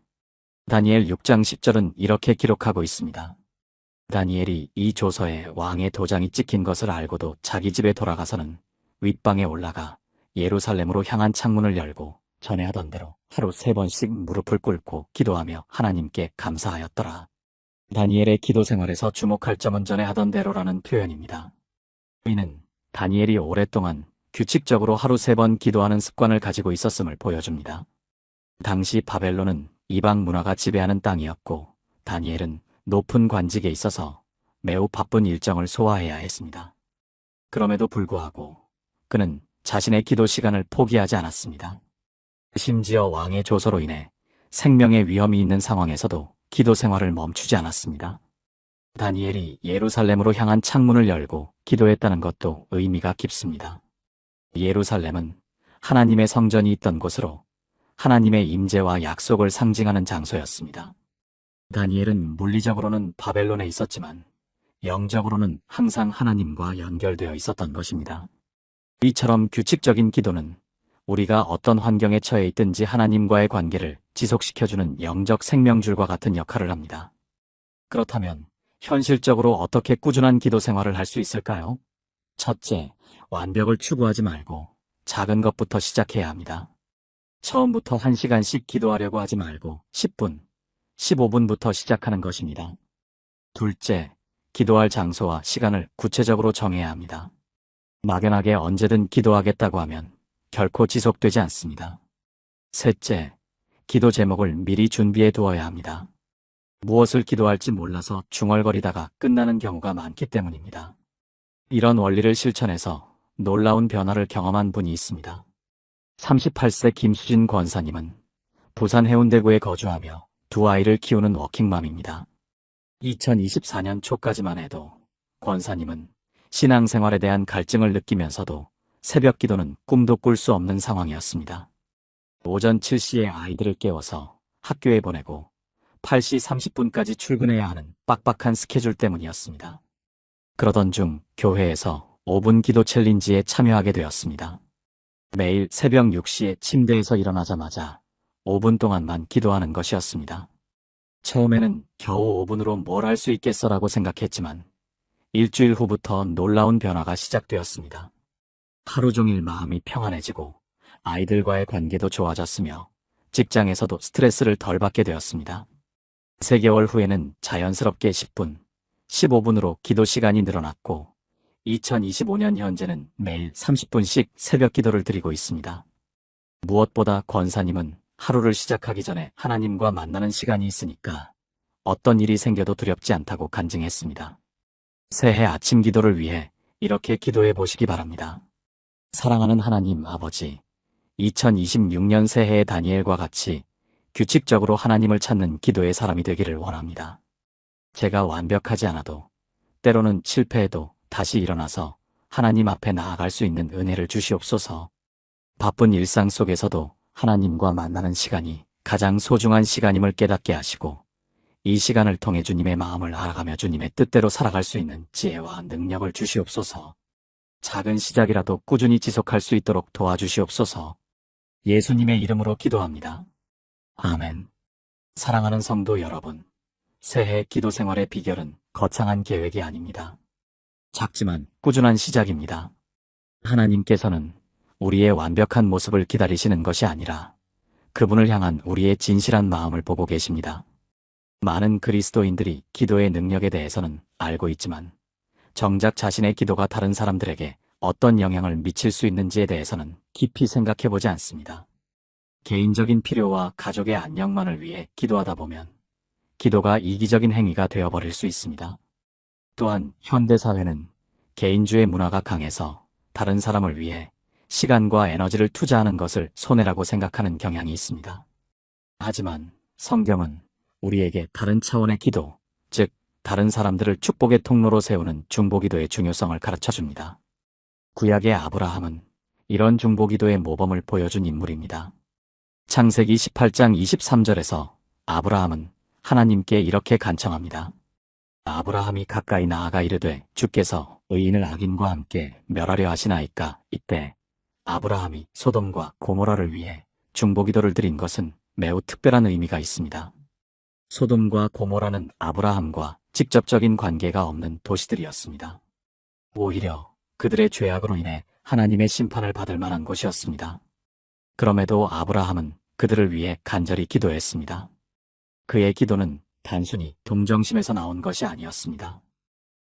다니엘 6장 10절은 이렇게 기록하고 있습니다. 다니엘이 이 조서에 왕의 도장이 찍힌 것을 알고도 자기 집에 돌아가서는 윗방에 올라가 예루살렘으로 향한 창문을 열고 전에 하던 대로 하루 3번씩 무릎을 꿇고 기도하며 하나님께 감사하였더라. 다니엘의 기도 생활에서 주목할 점은 전에 하던 대로라는 표현입니다. 이는 다니엘이 오랫동안 규칙적으로 하루 3번 기도하는 습관을 가지고 있었음을 보여줍니다. 당시 바벨론은 이방 문화가 지배하는 땅이었고 다니엘은 높은 관직에 있어서 매우 바쁜 일정을 소화해야 했습니다. 그럼에도 불구하고 그는 자신의 기도 시간을 포기하지 않았습니다. 심지어 왕의 조서로 인해 생명의 위험이 있는 상황에서도 기도 생활을 멈추지 않았습니다. 다니엘이 예루살렘으로 향한 창문을 열고 기도했다는 것도 의미가 깊습니다. 예루살렘은 하나님의 성전이 있던 곳으로 하나님의 임재와 약속을 상징하는 장소였습니다. 다니엘은 물리적으로는 바벨론에 있었지만 영적으로는 항상 하나님과 연결되어 있었던 것입니다. 이처럼 규칙적인 기도는 우리가 어떤 환경에 처해 있든지 하나님과의 관계를 지속시켜주는 영적 생명줄과 같은 역할을 합니다. 그렇다면 현실적으로 어떻게 꾸준한 기도 생활을 할 수 있을까요? 첫째, 완벽을 추구하지 말고 작은 것부터 시작해야 합니다. 처음부터 1시간씩 기도하려고 하지 말고 10분, 15분부터 시작하는 것입니다. 둘째, 기도할 장소와 시간을 구체적으로 정해야 합니다. 막연하게 언제든 기도하겠다고 하면 결코 지속되지 않습니다. 셋째, 기도 제목을 미리 준비해 두어야 합니다. 무엇을 기도할지 몰라서 중얼거리다가 끝나는 경우가 많기 때문입니다. 이런 원리를 실천해서 놀라운 변화를 경험한 분이 있습니다. 38세 김수진 권사님은 부산 해운대구에 거주하며 두 아이를 키우는 워킹맘입니다. 2024년 초까지만 해도 권사님은 신앙생활에 대한 갈증을 느끼면서도 새벽 기도는 꿈도 꿀 수 없는 상황이었습니다. 오전 7시에 아이들을 깨워서 학교에 보내고 8시 30분까지 출근해야 하는 빡빡한 스케줄 때문이었습니다. 그러던 중 교회에서 5분 기도 챌린지에 참여하게 되었습니다. 매일 새벽 6시에 침대에서 일어나자마자 5분 동안만 기도하는 것이었습니다. 처음에는 겨우 5분으로 뭘 할 수 있겠어라고 생각했지만 일주일 후부터 놀라운 변화가 시작되었습니다. 하루 종일 마음이 평안해지고 아이들과의 관계도 좋아졌으며 직장에서도 스트레스를 덜 받게 되었습니다. 3개월 후에는 자연스럽게 10분, 15분으로 기도 시간이 늘어났고 2025년 현재는 매일 30분씩 새벽 기도를 드리고 있습니다. 무엇보다 권사님은 하루를 시작하기 전에 하나님과 만나는 시간이 있으니까 어떤 일이 생겨도 두렵지 않다고 간증했습니다. 새해 아침 기도를 위해 이렇게 기도해 보시기 바랍니다. 사랑하는 하나님 아버지, 2026년 새해의 다니엘과 같이 규칙적으로 하나님을 찾는 기도의 사람이 되기를 원합니다. 제가 완벽하지 않아도 때로는 실패해도 다시 일어나서 하나님 앞에 나아갈 수 있는 은혜를 주시옵소서. 바쁜 일상 속에서도 하나님과 만나는 시간이 가장 소중한 시간임을 깨닫게 하시고 이 시간을 통해 주님의 마음을 알아가며 주님의 뜻대로 살아갈 수 있는 지혜와 능력을 주시옵소서. 작은 시작이라도 꾸준히 지속할 수 있도록 도와주시옵소서. 예수님의 이름으로 기도합니다. 아멘. 사랑하는 성도 여러분, 새해 기도 생활의 비결은 거창한 계획이 아닙니다. 작지만 꾸준한 시작입니다. 하나님께서는 우리의 완벽한 모습을 기다리시는 것이 아니라 그분을 향한 우리의 진실한 마음을 보고 계십니다. 많은 그리스도인들이 기도의 능력에 대해서는 알고 있지만 정작 자신의 기도가 다른 사람들에게 어떤 영향을 미칠 수 있는지에 대해서는 깊이 생각해보지 않습니다. 개인적인 필요와 가족의 안녕만을 위해 기도하다 보면 기도가 이기적인 행위가 되어버릴 수 있습니다. 또한 현대사회는 개인주의 문화가 강해서 다른 사람을 위해 시간과 에너지를 투자하는 것을 손해라고 생각하는 경향이 있습니다. 하지만 성경은 우리에게 다른 차원의 기도, 즉 다른 사람들을 축복의 통로로 세우는 중보기도의 중요성을 가르쳐줍니다. 구약의 아브라함은 이런 중보기도의 모범을 보여준 인물입니다. 창세기 18장 23절에서 아브라함은 하나님께 이렇게 간청합니다. 아브라함이 가까이 나아가 이르되 주께서 의인을 악인과 함께 멸하려 하시나이까. 이때 아브라함이 소돔과 고모라를 위해 중보기도를 드린 것은 매우 특별한 의미가 있습니다. 소돔과 고모라는 아브라함과 직접적인 관계가 없는 도시들이었습니다. 오히려 그들의 죄악으로 인해 하나님의 심판을 받을 만한 곳이었습니다. 그럼에도 아브라함은 그들을 위해 간절히 기도했습니다. 그의 기도는 단순히 동정심에서 나온 것이 아니었습니다.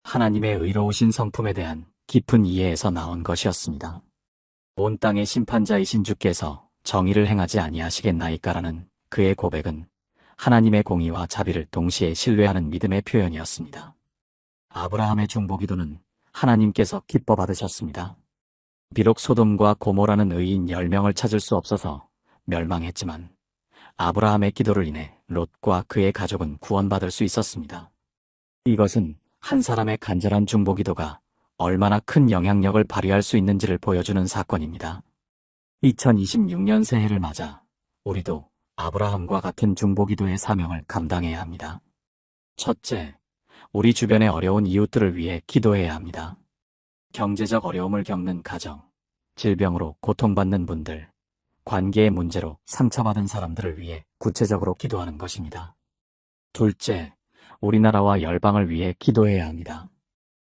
하나님의 의로우신 성품에 대한 깊은 이해에서 나온 것이었습니다. 온 땅의 심판자이신 주께서 정의를 행하지 아니하시겠나이까라는 그의 고백은 하나님의 공의와 자비를 동시에 신뢰하는 믿음의 표현이었습니다. 아브라함의 중보기도는 하나님께서 기뻐 받으셨습니다. 비록 소돔과 고모라는 의인 10명을 찾을 수 없어서 멸망했지만 아브라함의 기도를 인해 롯과 그의 가족은 구원받을 수 있었습니다. 이것은 한 사람의 간절한 중보기도가 얼마나 큰 영향력을 발휘할 수 있는지를 보여주는 사건입니다. 2026년 새해를 맞아 우리도 아브라함과 같은 중보기도의 사명을 감당해야 합니다. 첫째, 우리 주변의 어려운 이웃들을 위해 기도해야 합니다. 경제적 어려움을 겪는 가정, 질병으로 고통받는 분들, 관계의 문제로 상처받은 사람들을 위해 구체적으로 기도하는 것입니다. 둘째, 우리나라와 열방을 위해 기도해야 합니다.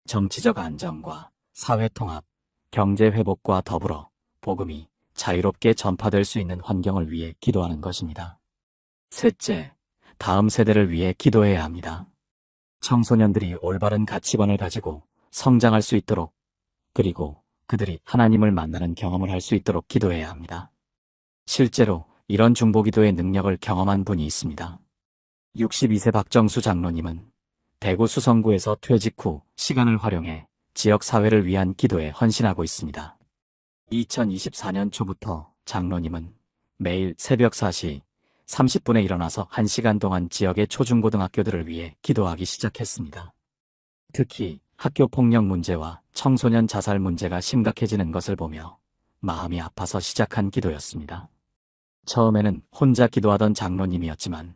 정치적 안정과 사회 통합, 경제 회복과 더불어 복음이 자유롭게 전파될 수 있는 환경을 위해 기도하는 것입니다. 셋째, 다음 세대를 위해 기도해야 합니다. 청소년들이 올바른 가치관을 가지고 성장할 수 있도록, 그리고 그들이 하나님을 만나는 경험을 할 수 있도록 기도해야 합니다. 실제로 이런 중보기도의 능력을 경험한 분이 있습니다. 62세 박정수 장로님은 대구 수성구에서 퇴직 후 시간을 활용해 지역 사회를 위한 기도에 헌신하고 있습니다. 2024년 초부터 장로님은 매일 새벽 4시 30분에 일어나서 1시간 동안 지역의 초중고등학교들을 위해 기도하기 시작했습니다. 특히 학교 폭력 문제와 청소년 자살 문제가 심각해지는 것을 보며 마음이 아파서 시작한 기도였습니다. 처음에는 혼자 기도하던 장로님이었지만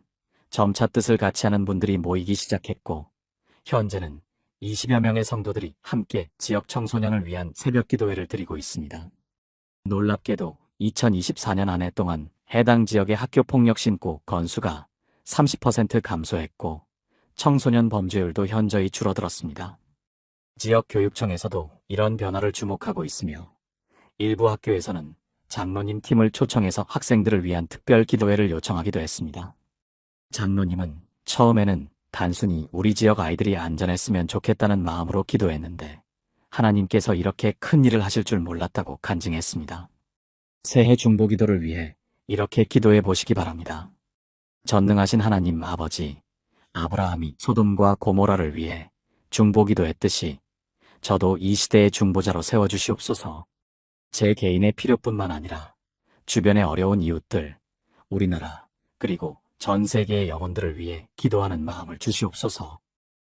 점차 뜻을 같이 하는 분들이 모이기 시작했고, 현재는 20여 명의 성도들이 함께 지역 청소년을 위한 새벽 기도회를 드리고 있습니다. 놀랍게도 2024년 한 해 동안 해당 지역의 학교 폭력 신고 건수가 30% 감소했고, 청소년 범죄율도 현저히 줄어들었습니다. 지역 교육청에서도 이런 변화를 주목하고 있으며, 일부 학교에서는 장로님 팀을 초청해서 학생들을 위한 특별 기도회를 요청하기도 했습니다. 장로님은 처음에는 단순히 우리 지역 아이들이 안전했으면 좋겠다는 마음으로 기도했는데, 하나님께서 이렇게 큰 일을 하실 줄 몰랐다고 간증했습니다. 새해 중보 기도를 위해 이렇게 기도해 보시기 바랍니다. 전능하신 하나님 아버지, 아브라함이 소돔과 고모라를 위해 중보 기도했듯이 저도 이 시대의 중보자로 세워주시옵소서. 제 개인의 필요뿐만 아니라 주변의 어려운 이웃들, 우리나라, 그리고 전 세계의 영혼들을 위해 기도하는 마음을 주시옵소서.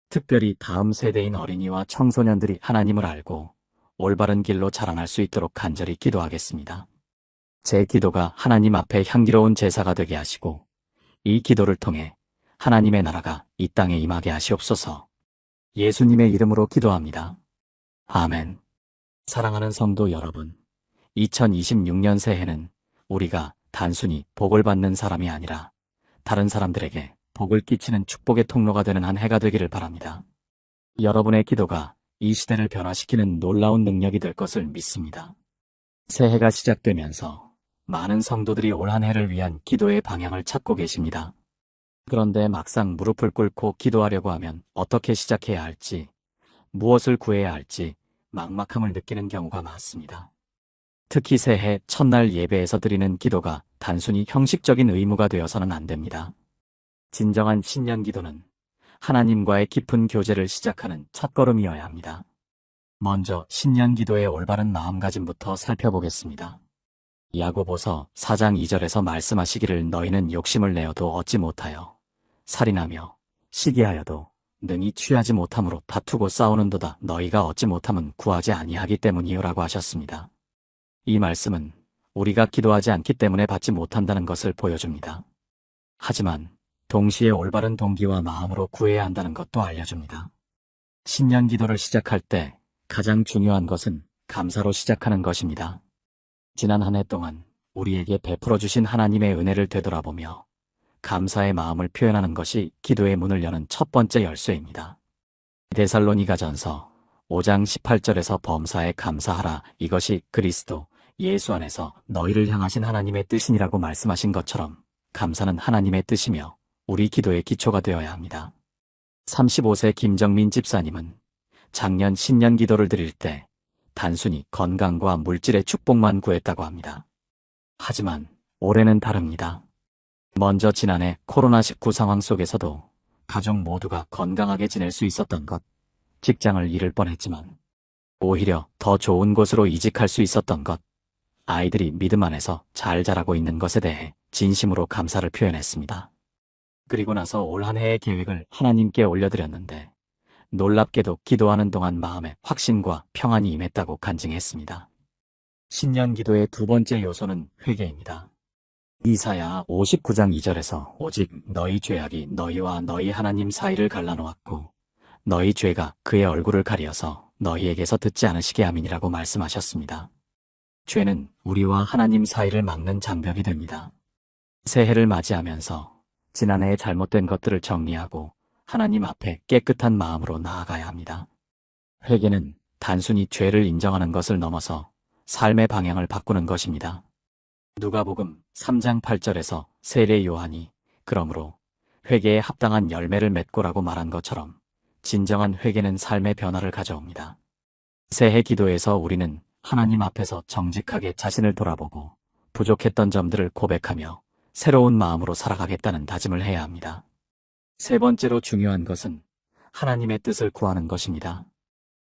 특별히 다음 세대인 어린이와 청소년들이 하나님을 알고 올바른 길로 자라날 수 있도록 간절히 기도하겠습니다. 제 기도가 하나님 앞에 향기로운 제사가 되게 하시고, 이 기도를 통해 하나님의 나라가 이 땅에 임하게 하시옵소서. 예수님의 이름으로 기도합니다. 아멘. 사랑하는 성도 여러분, 2026년 새해는 우리가 단순히 복을 받는 사람이 아니라 다른 사람들에게 복을 끼치는 축복의 통로가 되는 한 해가 되기를 바랍니다. 여러분의 기도가 이 시대를 변화시키는 놀라운 능력이 될 것을 믿습니다. 새해가 시작되면서 많은 성도들이 올 한 해를 위한 기도의 방향을 찾고 계십니다. 그런데 막상 무릎을 꿇고 기도하려고 하면 어떻게 시작해야 할지, 무엇을 구해야 할지 막막함을 느끼는 경우가 많습니다. 특히 새해 첫날 예배에서 드리는 기도가 단순히 형식적인 의무가 되어서는 안 됩니다. 진정한 신년 기도는 하나님과의 깊은 교제를 시작하는 첫걸음이어야 합니다. 먼저 신년 기도의 올바른 마음가짐부터 살펴보겠습니다. 야고보서 4장 2절에서 말씀하시기를 너희는 욕심을 내어도 얻지 못하여 살인하며 시기하여도 능히 취하지 못함으로 다투고 싸우는도다. 너희가 얻지 못함은 구하지 아니하기 때문이요라고 하셨습니다. 이 말씀은 우리가 기도하지 않기 때문에 받지 못한다는 것을 보여줍니다. 하지만 동시에 올바른 동기와 마음으로 구해야 한다는 것도 알려줍니다. 신년 기도를 시작할 때 가장 중요한 것은 감사로 시작하는 것입니다. 지난 한 해 동안 우리에게 베풀어 주신 하나님의 은혜를 되돌아보며 감사의 마음을 표현하는 것이 기도의 문을 여는 첫 번째 열쇠입니다. 데살로니가전서 5장 18절에서 범사에 감사하라. 이것이 그리스도 예수 안에서 너희를 향하신 하나님의 뜻이니라고 말씀하신 것처럼 감사는 하나님의 뜻이며 우리 기도의 기초가 되어야 합니다. 35세 김정민 집사님은 작년 신년 기도를 드릴 때 단순히 건강과 물질의 축복만 구했다고 합니다. 하지만 올해는 다릅니다. 먼저 지난해 코로나19 상황 속에서도 가족 모두가 건강하게 지낼 수 있었던 것, 직장을 잃을 뻔했지만 오히려 더 좋은 곳으로 이직할 수 있었던 것, 아이들이 믿음 안에서 잘 자라고 있는 것에 대해 진심으로 감사를 표현했습니다. 그리고 나서 올 한 해의 계획을 하나님께 올려드렸는데 놀랍게도 기도하는 동안 마음에 확신과 평안이 임했다고 간증했습니다. 신년 기도의 두 번째 요소는 회개입니다. 이사야 59장 2절에서 오직 너희 죄악이 너희와 너희 하나님 사이를 갈라놓았고 너희 죄가 그의 얼굴을 가리어서 너희에게서 듣지 않으시게 함이니라고 말씀하셨습니다. 죄는 우리와 하나님 사이를 막는 장벽이 됩니다. 새해를 맞이하면서 지난해의 잘못된 것들을 정리하고 하나님 앞에 깨끗한 마음으로 나아가야 합니다. 회개는 단순히 죄를 인정하는 것을 넘어서 삶의 방향을 바꾸는 것입니다. 누가복음 3장 8절에서 세례 요한이 그러므로 회개에 합당한 열매를 맺고라고 말한 것처럼 진정한 회개는 삶의 변화를 가져옵니다. 새해 기도에서 우리는 하나님 앞에서 정직하게 자신을 돌아보고 부족했던 점들을 고백하며 새로운 마음으로 살아가겠다는 다짐을 해야 합니다. 세 번째로 중요한 것은 하나님의 뜻을 구하는 것입니다.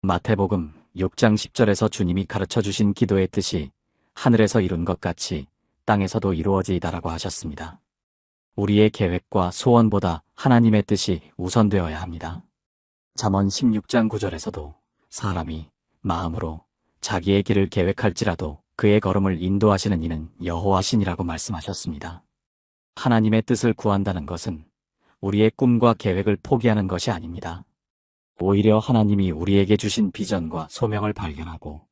마태복음 6장 10절에서 주님이 가르쳐 주신 기도의 뜻이 하늘에서 이룬 것 같이 땅에서도 이루어지이다라고 하셨습니다. 우리의 계획과 소원보다 하나님의 뜻이 우선되어야 합니다. 잠언 16장 9절에서도 사람이 마음으로 자기의 길을 계획할지라도 그의 걸음을 인도하시는 이는 여호와시니라고 말씀하셨습니다. 하나님의 뜻을 구한다는 것은 우리의 꿈과 계획을 포기하는 것이 아닙니다. 오히려 하나님이 우리에게 주신 비전과 소명을 발견하고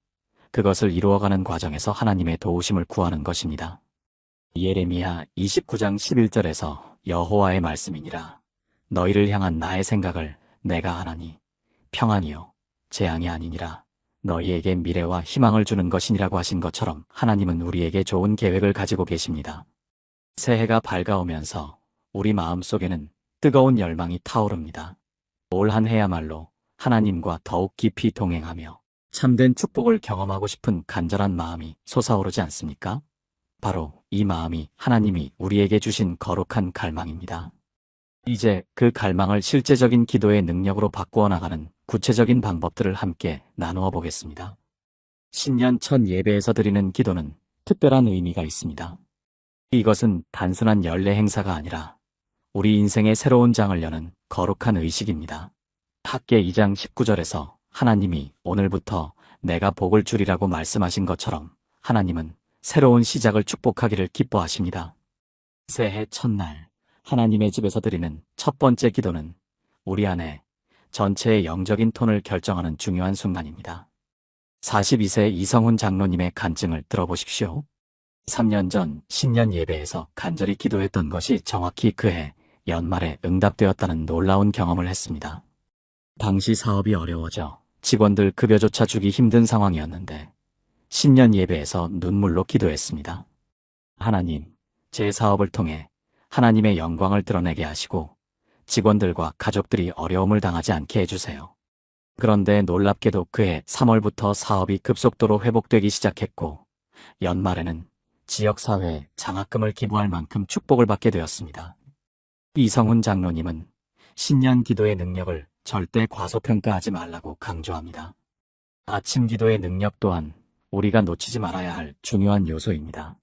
그것을 이루어가는 과정에서 하나님의 도우심을 구하는 것입니다. 예레미야 29장 11절에서 여호와의 말씀이니라. 너희를 향한 나의 생각을 내가 아나니 평안이요 재앙이 아니니라. 너희에게 미래와 희망을 주는 것이니라고 하신 것처럼 하나님은 우리에게 좋은 계획을 가지고 계십니다. 새해가 밝아오면서 우리 마음속에는 뜨거운 열망이 타오릅니다. 올 한 해야말로 하나님과 더욱 깊이 동행하며 참된 축복을 경험하고 싶은 간절한 마음이 솟아오르지 않습니까? 바로 이 마음이 하나님이 우리에게 주신 거룩한 갈망입니다. 이제 그 갈망을 실제적인 기도의 능력으로 바꾸어 나가는 구체적인 방법들을 함께 나누어 보겠습니다. 신년 첫 예배에서 드리는 기도는 특별한 의미가 있습니다. 이것은 단순한 연례 행사가 아니라 우리 인생의 새로운 장을 여는 거룩한 의식입니다. 학계 2장 19절에서 하나님이 오늘부터 내가 복을 주리라고 말씀하신 것처럼 하나님은 새로운 시작을 축복하기를 기뻐하십니다. 새해 첫날 하나님의 집에서 드리는 첫 번째 기도는 우리 안에 전체의 영적인 톤을 결정하는 중요한 순간입니다. 42세 이성훈 장로님의 간증을 들어보십시오. 3년 전 신년 예배에서 간절히 기도했던 것이 정확히 그해 연말에 응답되었다는 놀라운 경험을 했습니다. 당시 사업이 어려워져 직원들 급여조차 주기 힘든 상황이었는데 신년 예배에서 눈물로 기도했습니다. 하나님, 제 사업을 통해 하나님의 영광을 드러내게 하시고 직원들과 가족들이 어려움을 당하지 않게 해주세요. 그런데 놀랍게도 그해 3월부터 사업이 급속도로 회복되기 시작했고 연말에는 지역사회에 장학금을 기부할 만큼 축복을 받게 되었습니다. 이성훈 장로님은 신년 기도의 능력을 절대 과소평가하지 말라고 강조합니다. 아침 기도의 능력 또한 우리가 놓치지 말아야 할 중요한 요소입니다.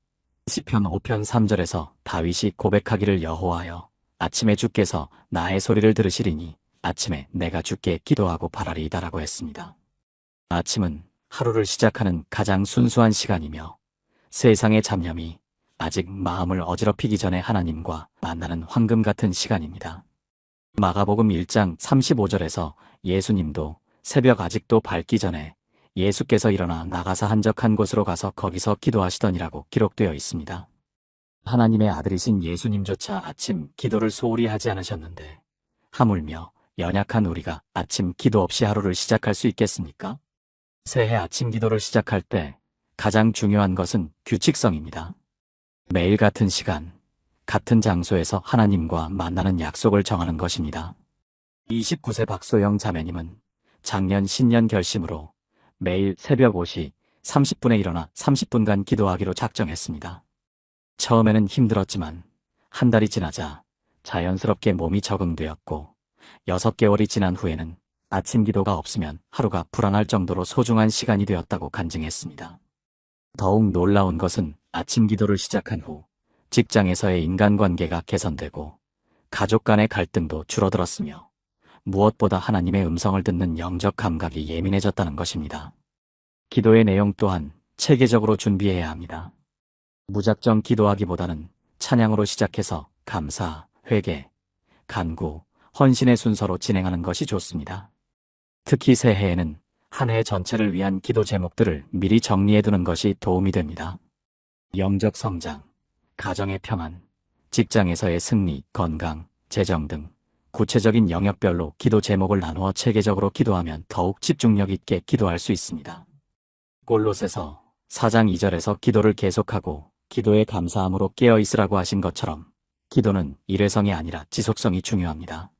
시편 5편 3절에서 다윗이 고백하기를 여호와여 아침에 주께서 나의 소리를 들으시리니 아침에 내가 주께 기도하고 바라리이다라고 했습니다. 아침은 하루를 시작하는 가장 순수한 시간이며 세상의 잡념이 아직 마음을 어지럽히기 전에 하나님과 만나는 황금 같은 시간입니다. 마가복음 1장 35절에서 예수님도 새벽 아직도 밝기 전에 예수께서 일어나 나가사 한적한 곳으로 가서 거기서 기도하시더니라고 기록되어 있습니다. 하나님의 아들이신 예수님조차 아침 기도를 소홀히 하지 않으셨는데 하물며 연약한 우리가 아침 기도 없이 하루를 시작할 수 있겠습니까? 새해 아침 기도를 시작할 때 가장 중요한 것은 규칙성입니다. 매일 같은 시간, 같은 장소에서 하나님과 만나는 약속을 정하는 것입니다. 29세 박소영 자매님은 작년 신년 결심으로 매일 새벽 5시 30분에 일어나 30분간 기도하기로 작정했습니다. 처음에는 힘들었지만 한 달이 지나자 자연스럽게 몸이 적응되었고 6개월이 지난 후에는 아침 기도가 없으면 하루가 불안할 정도로 소중한 시간이 되었다고 간증했습니다. 더욱 놀라운 것은 아침 기도를 시작한 후 직장에서의 인간관계가 개선되고 가족 간의 갈등도 줄어들었으며 무엇보다 하나님의 음성을 듣는 영적 감각이 예민해졌다는 것입니다. 기도의 내용 또한 체계적으로 준비해야 합니다. 무작정 기도하기보다는 찬양으로 시작해서 감사, 회개, 간구, 헌신의 순서로 진행하는 것이 좋습니다. 특히 새해에는 한 해 전체를 위한 기도 제목들을 미리 정리해두는 것이 도움이 됩니다. 영적 성장, 가정의 평안, 직장에서의 승리, 건강, 재정 등 구체적인 영역별로 기도 제목을 나누어 체계적으로 기도하면 더욱 집중력 있게 기도할 수 있습니다. 골로새서 4장 2절에서 기도를 계속하고 기도에 감사함으로 깨어있으라고 하신 것처럼 기도는 일회성이 아니라 지속성이 중요합니다.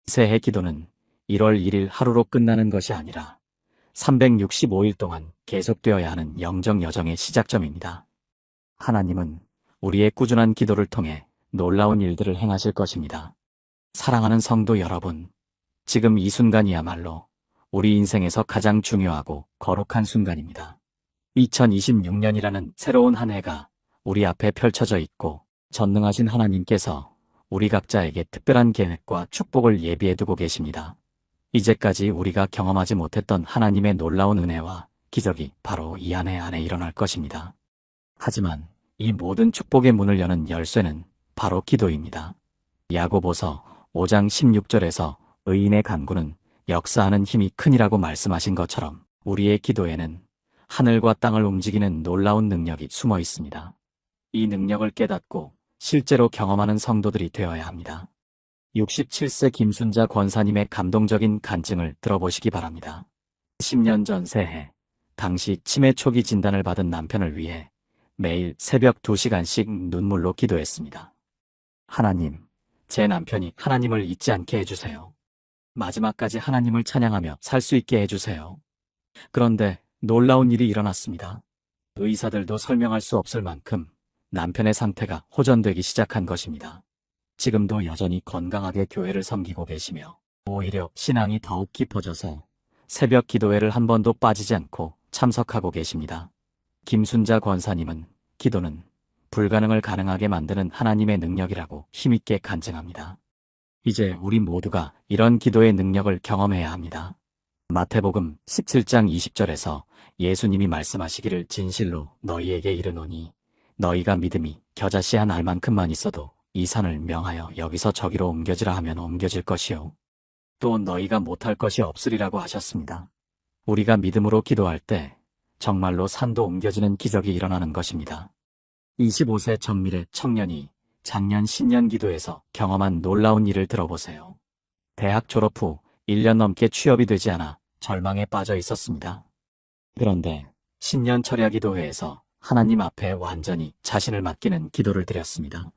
새해 기도는 1월 1일 하루로 끝나는 것이 아니라 365일 동안 계속되어야 하는 영적 여정의 시작점입니다. 하나님은 우리의 꾸준한 기도를 통해 놀라운 일들을 행하실 것입니다. 사랑하는 성도 여러분, 지금 이 순간이야말로 우리 인생에서 가장 중요하고 거룩한 순간입니다. 2026년이라는 새로운 한 해가 우리 앞에 펼쳐져 있고 전능하신 하나님께서 우리 각자에게 특별한 계획과 축복을 예비해 두고 계십니다. 이제까지 우리가 경험하지 못했던 하나님의 놀라운 은혜와 기적이 바로 이 한 해 안에 일어날 것입니다. 하지만 이 모든 축복의 문을 여는 열쇠는 바로 기도입니다. 야고보서 5장 16절에서 의인의 간구는 역사하는 힘이 크니라고 말씀하신 것처럼 우리의 기도에는 하늘과 땅을 움직이는 놀라운 능력이 숨어 있습니다. 이 능력을 깨닫고 실제로 경험하는 성도들이 되어야 합니다. 67세 김순자 권사님의 감동적인 간증을 들어보시기 바랍니다. 10년 전 새해, 당시 치매 초기 진단을 받은 남편을 위해 매일 새벽 2시간씩 눈물로 기도했습니다. 하나님, 제 남편이 하나님을 잊지 않게 해주세요. 마지막까지 하나님을 찬양하며 살 수 있게 해주세요. 그런데 놀라운 일이 일어났습니다. 의사들도 설명할 수 없을 만큼 남편의 상태가 호전되기 시작한 것입니다. 지금도 여전히 건강하게 교회를 섬기고 계시며 오히려 신앙이 더욱 깊어져서 새벽 기도회를 한 번도 빠지지 않고 참석하고 계십니다. 김순자 권사님은 기도는 불가능을 가능하게 만드는 하나님의 능력이라고 힘있게 간증합니다. 이제 우리 모두가 이런 기도의 능력을 경험해야 합니다. 마태복음 17장 20절에서 예수님이 말씀하시기를 진실로 너희에게 이르노니 너희가 믿음이 겨자씨 한 알만큼만 있어도 이 산을 명하여 여기서 저기로 옮겨지라 하면 옮겨질 것이요 또 너희가 못할 것이 없으리라고 하셨습니다. 우리가 믿음으로 기도할 때 정말로 산도 옮겨지는 기적이 일어나는 것입니다. 25세 전미래 청년이 작년 신년 기도에서 경험한 놀라운 일을 들어보세요. 대학 졸업 후 1년 넘게 취업이 되지 않아 절망에 빠져 있었습니다. 그런데 신년 철야 기도회에서 하나님 앞에 완전히 자신을 맡기는 기도를 드렸습니다.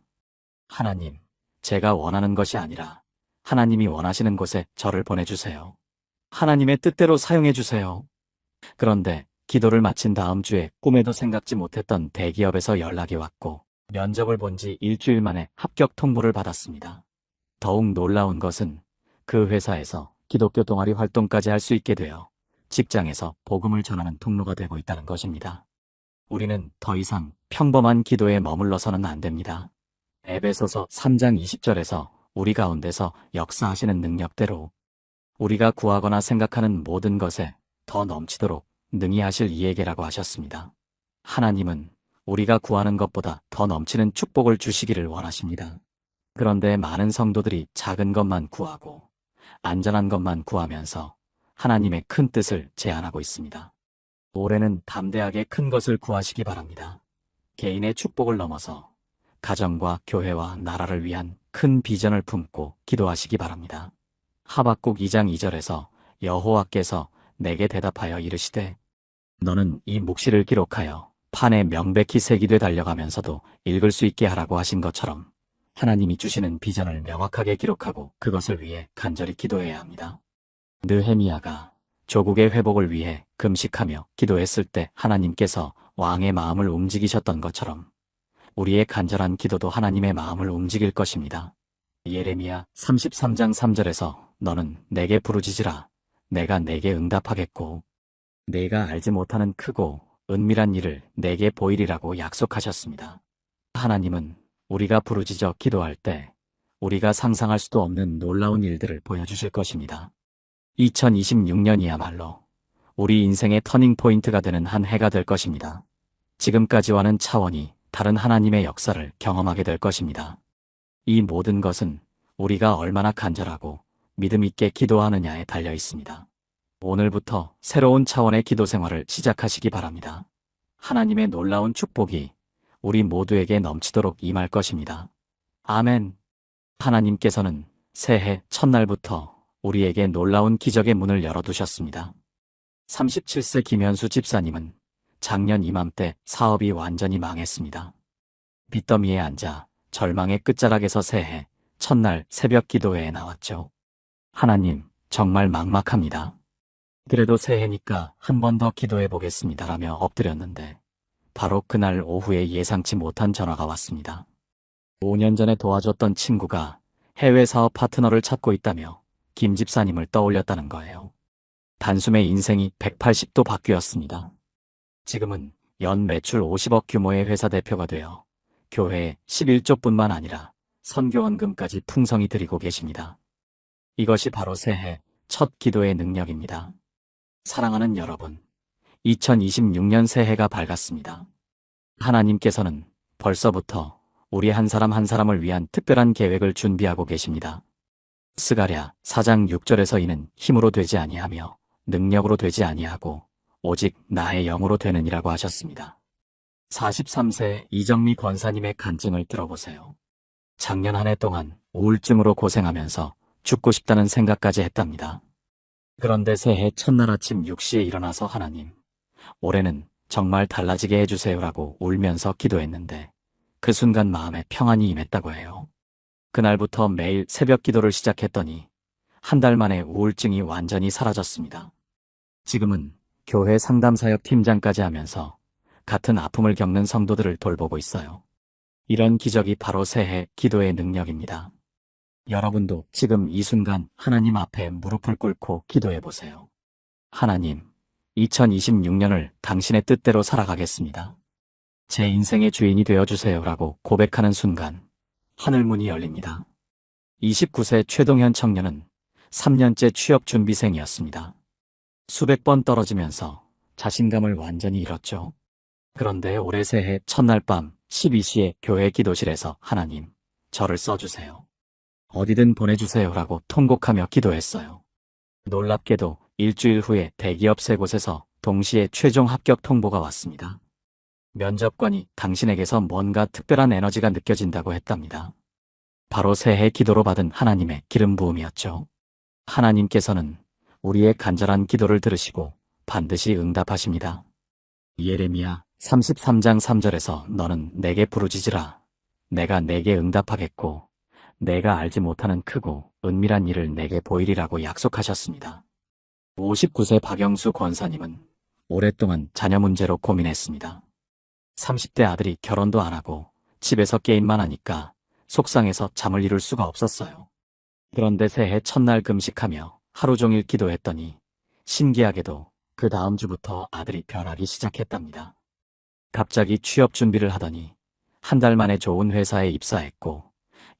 하나님, 제가 원하는 것이 아니라 하나님이 원하시는 곳에 저를 보내주세요. 하나님의 뜻대로 사용해주세요. 그런데 기도를 마친 다음 주에 꿈에도 생각지 못했던 대기업에서 연락이 왔고 면접을 본 지 일주일 만에 합격 통보를 받았습니다. 더욱 놀라운 것은 그 회사에서 기독교 동아리 활동까지 할 수 있게 되어 직장에서 복음을 전하는 통로가 되고 있다는 것입니다. 우리는 더 이상 평범한 기도에 머물러서는 안 됩니다. 에베소서 3장 20절에서 우리 가운데서 역사하시는 능력대로 우리가 구하거나 생각하는 모든 것에 더 넘치도록 능히 하실 이에게라고 하셨습니다. 하나님은 우리가 구하는 것보다 더 넘치는 축복을 주시기를 원하십니다. 그런데 많은 성도들이 작은 것만 구하고 안전한 것만 구하면서 하나님의 큰 뜻을 제한하고 있습니다. 올해는 담대하게 큰 것을 구하시기 바랍니다. 개인의 축복을 넘어서 가정과 교회와 나라를 위한 큰 비전을 품고 기도하시기 바랍니다. 하박국 2장 2절에서 여호와께서 내게 대답하여 이르시되 너는 이 묵시를 기록하여 판에 명백히 새기되 달려가면서도 읽을 수 있게 하라고 하신 것처럼 하나님이 주시는 비전을 명확하게 기록하고 그것을 위해 간절히 기도해야 합니다. 느헤미야가 조국의 회복을 위해 금식하며 기도했을 때 하나님께서 왕의 마음을 움직이셨던 것처럼 우리의 간절한 기도도 하나님의 마음을 움직일 것입니다. 예레미야 33장 3절에서 너는 내게 부르짖으라 내가 내게 응답하겠고 내가 알지 못하는 크고 은밀한 일을 내게 보이리라고 약속하셨습니다. 하나님은 우리가 부르짖어 기도할 때 우리가 상상할 수도 없는 놀라운 일들을 보여주실 것입니다. 2026년이야말로 우리 인생의 터닝포인트가 되는 한 해가 될 것입니다. 지금까지와는 차원이 다른 하나님의 역사를 경험하게 될 것입니다. 이 모든 것은 우리가 얼마나 간절하고 믿음 있게 기도하느냐에 달려 있습니다. 오늘부터 새로운 차원의 기도 생활을 시작하시기 바랍니다. 하나님의 놀라운 축복이 우리 모두에게 넘치도록 임할 것입니다. 아멘. 하나님께서는 새해 첫날부터 우리에게 놀라운 기적의 문을 열어두셨습니다. 37세 김현수 집사님은 작년 이맘때 사업이 완전히 망했습니다. 빚더미에 앉아 절망의 끝자락에서 새해 첫날 새벽 기도회에 나왔죠. 하나님, 정말 막막합니다. 그래도 새해니까 한 번 더 기도해 보겠습니다라며 엎드렸는데 바로 그날 오후에 예상치 못한 전화가 왔습니다. 5년 전에 도와줬던 친구가 해외 사업 파트너를 찾고 있다며 김 집사님을 떠올렸다는 거예요. 단숨에 인생이 180도 바뀌었습니다. 지금은 연 매출 50억 규모의 회사 대표가 되어 교회에 11조뿐만 아니라 선교원금까지 풍성히 드리고 계십니다. 이것이 바로 새해 첫 기도의 능력입니다. 사랑하는 여러분, 2026년 새해가 밝았습니다. 하나님께서는 벌써부터 우리 한 사람 한 사람을 위한 특별한 계획을 준비하고 계십니다. 스가랴 4장 6절에서 이는 힘으로 되지 아니하며 능력으로 되지 아니하고 오직 나의 영으로 되느니라고 하셨습니다. 43세 이정미 권사님의 간증을 들어보세요. 작년 한 해 동안 우울증으로 고생하면서 죽고 싶다는 생각까지 했답니다. 그런데 새해 첫날 아침 6시에 일어나서 하나님, 올해는 정말 달라지게 해주세요라고 울면서 기도했는데 그 순간 마음에 평안이 임했다고 해요. 그날부터 매일 새벽 기도를 시작했더니 한 달 만에 우울증이 완전히 사라졌습니다. 지금은 교회 상담사역 팀장까지 하면서 같은 아픔을 겪는 성도들을 돌보고 있어요. 이런 기적이 바로 새해 기도의 능력입니다. 여러분도 지금 이 순간 하나님 앞에 무릎을 꿇고 기도해 보세요. 하나님, 2026년을 당신의 뜻대로 살아가겠습니다. 제 인생의 주인이 되어주세요라고 고백하는 순간 하늘문이 열립니다. 29세 최동현 청년은 3년째 취업준비생이었습니다. 수백 번 떨어지면서 자신감을 완전히 잃었죠. 그런데 올해 새해 첫날 밤 12시에 교회 기도실에서 하나님, 저를 써주세요. 어디든 보내주세요라고 통곡하며 기도했어요. 놀랍게도 일주일 후에 대기업 세 곳에서 동시에 최종 합격 통보가 왔습니다. 면접관이 당신에게서 뭔가 특별한 에너지가 느껴진다고 했답니다. 바로 새해 기도로 받은 하나님의 기름 부음이었죠. 하나님께서는 우리의 간절한 기도를 들으시고 반드시 응답하십니다. 예레미야 33장 3절에서 너는 내게 부르짖으라. 내가 내게 응답하겠고 내가 알지 못하는 크고 은밀한 일을 내게 보이리라고 약속하셨습니다. 59세 박영수 권사님은 오랫동안 자녀 문제로 고민했습니다. 30대 아들이 결혼도 안 하고 집에서 게임만 하니까 속상해서 잠을 이룰 수가 없었어요. 그런데 새해 첫날 금식하며 하루 종일 기도했더니 신기하게도 그 다음 주부터 아들이 변하기 시작했답니다. 갑자기 취업 준비를 하더니 한 달 만에 좋은 회사에 입사했고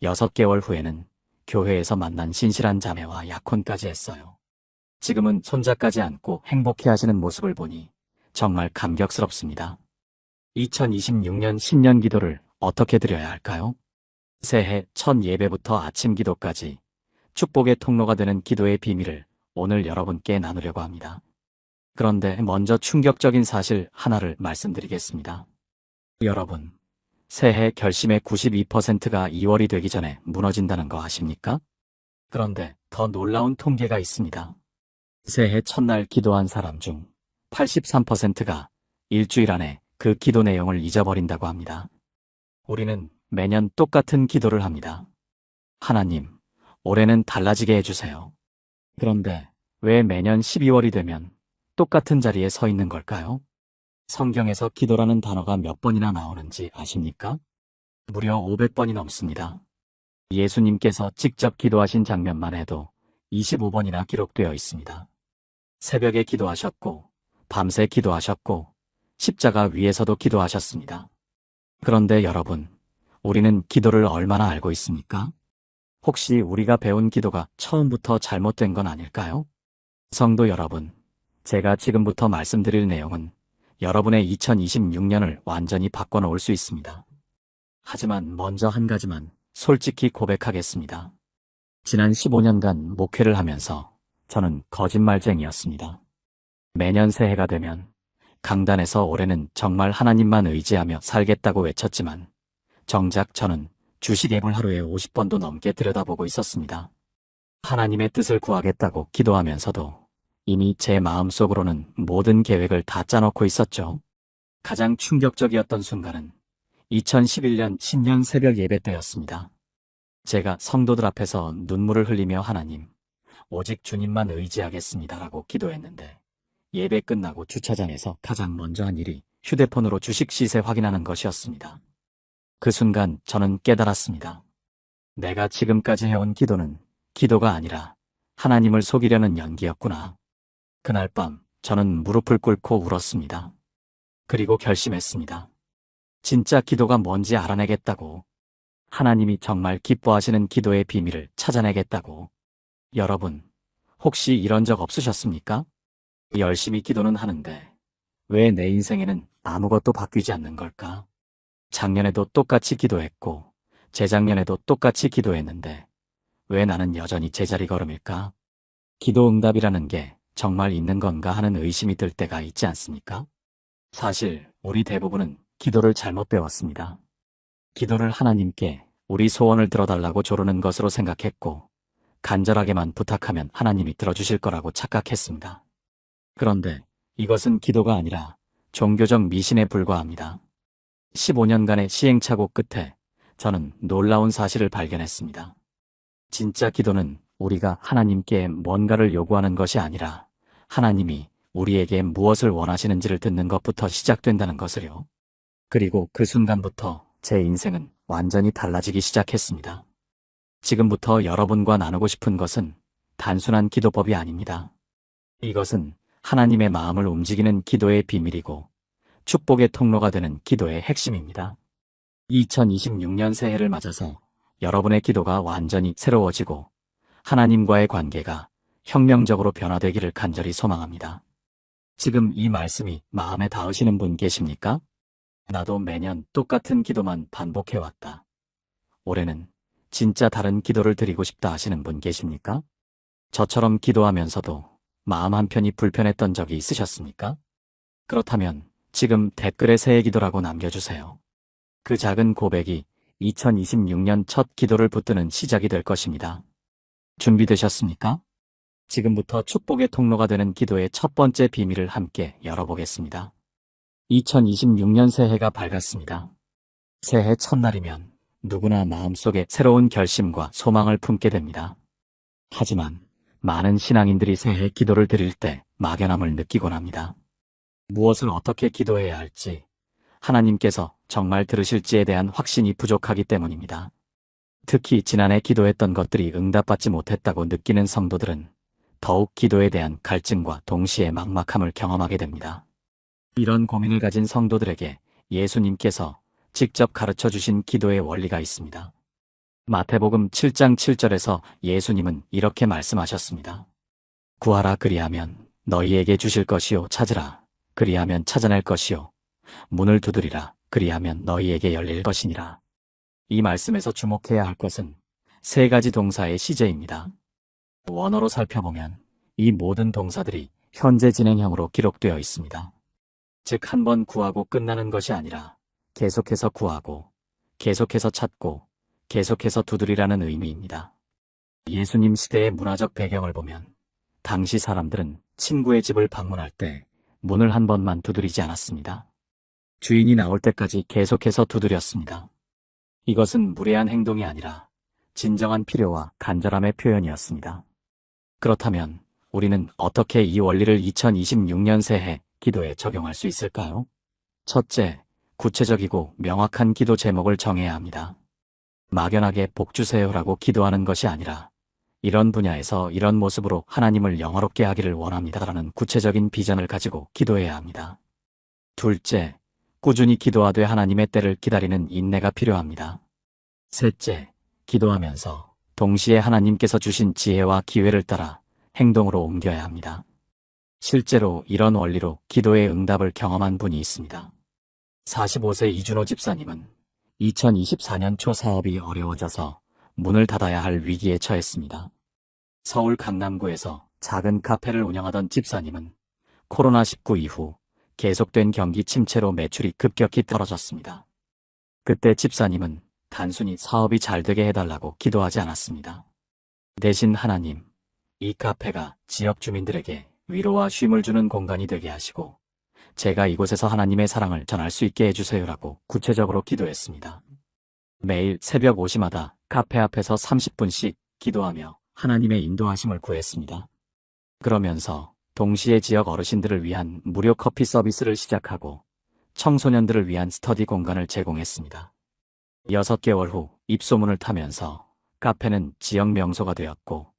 6개월 후에는 교회에서 만난 신실한 자매와 약혼까지 했어요. 지금은 손자까지 안고 행복해하시는 모습을 보니 정말 감격스럽습니다. 2026년 신년 기도를 어떻게 드려야 할까요? 새해 첫 예배부터 아침 기도까지 축복의 통로가 되는 기도의 비밀을 오늘 여러분께 나누려고 합니다. 그런데 먼저 충격적인 사실 하나를 말씀드리겠습니다. 여러분, 새해 결심의 92%가 2월이 되기 전에 무너진다는 거 아십니까? 그런데 더 놀라운 통계가 있습니다. 새해 첫날 기도한 사람 중 83%가 일주일 안에 그 기도 내용을 잊어버린다고 합니다. 우리는 매년 똑같은 기도를 합니다. 하나님, 올해는 달라지게 해주세요. 그런데 왜 매년 12월이 되면 똑같은 자리에 서 있는 걸까요? 성경에서 기도라는 단어가 몇 번이나 나오는지 아십니까? 무려 500번이 넘습니다. 예수님께서 직접 기도하신 장면만 해도 25번이나 기록되어 있습니다. 새벽에 기도하셨고, 밤새 기도하셨고, 십자가 위에서도 기도하셨습니다. 그런데 여러분, 우리는 기도를 얼마나 알고 있습니까? 혹시 우리가 배운 기도가 처음부터 잘못된 건 아닐까요? 성도 여러분, 제가 지금부터 말씀드릴 내용은 여러분의 2026년을 완전히 바꿔놓을 수 있습니다. 하지만 먼저 한 가지만 솔직히 고백하겠습니다. 지난 15년간 목회를 하면서 저는 거짓말쟁이였습니다. 매년 새해가 되면 강단에서 올해는 정말 하나님만 의지하며 살겠다고 외쳤지만 정작 저는 주식 앱을 하루에 50번도 넘게 들여다보고 있었습니다. 하나님의 뜻을 구하겠다고 기도하면서도 이미 제 마음속으로는 모든 계획을 다 짜놓고 있었죠. 가장 충격적이었던 순간은 2011년 신년 새벽 예배 때였습니다. 제가 성도들 앞에서 눈물을 흘리며 하나님, 오직 주님만 의지하겠습니다라고 기도했는데 예배 끝나고 주차장에서 가장 먼저 한 일이 휴대폰으로 주식 시세 확인하는 것이었습니다. 그 순간 저는 깨달았습니다. 내가 지금까지 해온 기도는 기도가 아니라 하나님을 속이려는 연기였구나. 그날 밤 저는 무릎을 꿇고 울었습니다. 그리고 결심했습니다. 진짜 기도가 뭔지 알아내겠다고. 하나님이 정말 기뻐하시는 기도의 비밀을 찾아내겠다고. 여러분, 혹시 이런 적 없으셨습니까? 열심히 기도는 하는데 왜 내 인생에는 아무것도 바뀌지 않는 걸까? 작년에도 똑같이 기도했고 재작년에도 똑같이 기도했는데 왜 나는 여전히 제자리 걸음일까? 기도 응답이라는 게 정말 있는 건가 하는 의심이 들 때가 있지 않습니까? 사실 우리 대부분은 기도를 잘못 배웠습니다. 기도를 하나님께 우리 소원을 들어달라고 조르는 것으로 생각했고 간절하게만 부탁하면 하나님이 들어주실 거라고 착각했습니다. 그런데 이것은 기도가 아니라 종교적 미신에 불과합니다. 15년간의 시행착오 끝에 저는 놀라운 사실을 발견했습니다. 진짜 기도는 우리가 하나님께 뭔가를 요구하는 것이 아니라 하나님이 우리에게 무엇을 원하시는지를 듣는 것부터 시작된다는 것을요. 그리고 그 순간부터 제 인생은 완전히 달라지기 시작했습니다. 지금부터 여러분과 나누고 싶은 것은 단순한 기도법이 아닙니다. 이것은 하나님의 마음을 움직이는 기도의 비밀이고 축복의 통로가 되는 기도의 핵심입니다. 2026년 새해를 맞아서 여러분의 기도가 완전히 새로워지고 하나님과의 관계가 혁명적으로 변화되기를 간절히 소망합니다. 지금 이 말씀이 마음에 닿으시는 분 계십니까? 나도 매년 똑같은 기도만 반복해왔다. 올해는 진짜 다른 기도를 드리고 싶다 하시는 분 계십니까? 저처럼 기도하면서도 마음 한편이 불편했던 적이 있으셨습니까? 그렇다면 지금 댓글에 새해 기도라고 남겨주세요. 그 작은 고백이 2026년 첫 기도를 붙드는 시작이 될 것입니다. 준비되셨습니까? 지금부터 축복의 통로가 되는 기도의 첫 번째 비밀을 함께 열어보겠습니다. 2026년 새해가 밝았습니다. 새해 첫날이면 누구나 마음속에 새로운 결심과 소망을 품게 됩니다. 하지만 많은 신앙인들이 새해 기도를 드릴 때 막연함을 느끼곤 합니다. 무엇을 어떻게 기도해야 할지, 하나님께서 정말 들으실지에 대한 확신이 부족하기 때문입니다. 특히 지난해 기도했던 것들이 응답받지 못했다고 느끼는 성도들은 더욱 기도에 대한 갈증과 동시에 막막함을 경험하게 됩니다. 이런 고민을 가진 성도들에게 예수님께서 직접 가르쳐 주신 기도의 원리가 있습니다. 마태복음 7장 7절에서 예수님은 이렇게 말씀하셨습니다. 구하라 그리하면 너희에게 주실 것이요 찾으라 그리하면 찾아낼 것이요 문을 두드리라 그리하면 너희에게 열릴 것이니라. 이 말씀에서 주목해야 할 것은 세 가지 동사의 시제입니다. 원어로 살펴보면 이 모든 동사들이 현재 진행형으로 기록되어 있습니다. 즉, 한 번 구하고 끝나는 것이 아니라 계속해서 구하고, 계속해서 찾고, 계속해서 두드리라는 의미입니다. 예수님 시대의 문화적 배경을 보면 당시 사람들은 친구의 집을 방문할 때 문을 한 번만 두드리지 않았습니다. 주인이 나올 때까지 계속해서 두드렸습니다. 이것은 무례한 행동이 아니라 진정한 필요와 간절함의 표현이었습니다. 그렇다면 우리는 어떻게 이 원리를 2026년 새해 기도에 적용할 수 있을까요? 첫째, 구체적이고 명확한 기도 제목을 정해야 합니다. 막연하게 복 주세요라고 기도하는 것이 아니라 이런 분야에서 이런 모습으로 하나님을 영화롭게 하기를 원합니다라는 구체적인 비전을 가지고 기도해야 합니다. 둘째, 꾸준히 기도하되 하나님의 때를 기다리는 인내가 필요합니다. 셋째, 기도하면서 동시에 하나님께서 주신 지혜와 기회를 따라 행동으로 옮겨야 합니다. 실제로 이런 원리로 기도의 응답을 경험한 분이 있습니다. 45세 이준호 집사님은 2024년 초 사업이 어려워져서 문을 닫아야 할 위기에 처했습니다. 서울 강남구에서 작은 카페를 운영하던 집사님은 코로나19 이후 계속된 경기 침체로 매출이 급격히 떨어졌습니다. 그때 집사님은 단순히 사업이 잘 되게 해달라고 기도하지 않았습니다. 대신 하나님, 이 카페가 지역 주민들에게 위로와 쉼을 주는 공간이 되게 하시고 제가 이곳에서 하나님의 사랑을 전할 수 있게 해주세요라고 구체적으로 기도했습니다. 매일 새벽 5시마다 카페 앞에서 30분씩 기도하며 하나님의 인도하심을 구했습니다. 그러면서 동시에 지역 어르신들을 위한 무료 커피 서비스를 시작하고 청소년들을 위한 스터디 공간을 제공했습니다. 6개월 후 입소문을 타면서 카페는 지역 명소가 되었고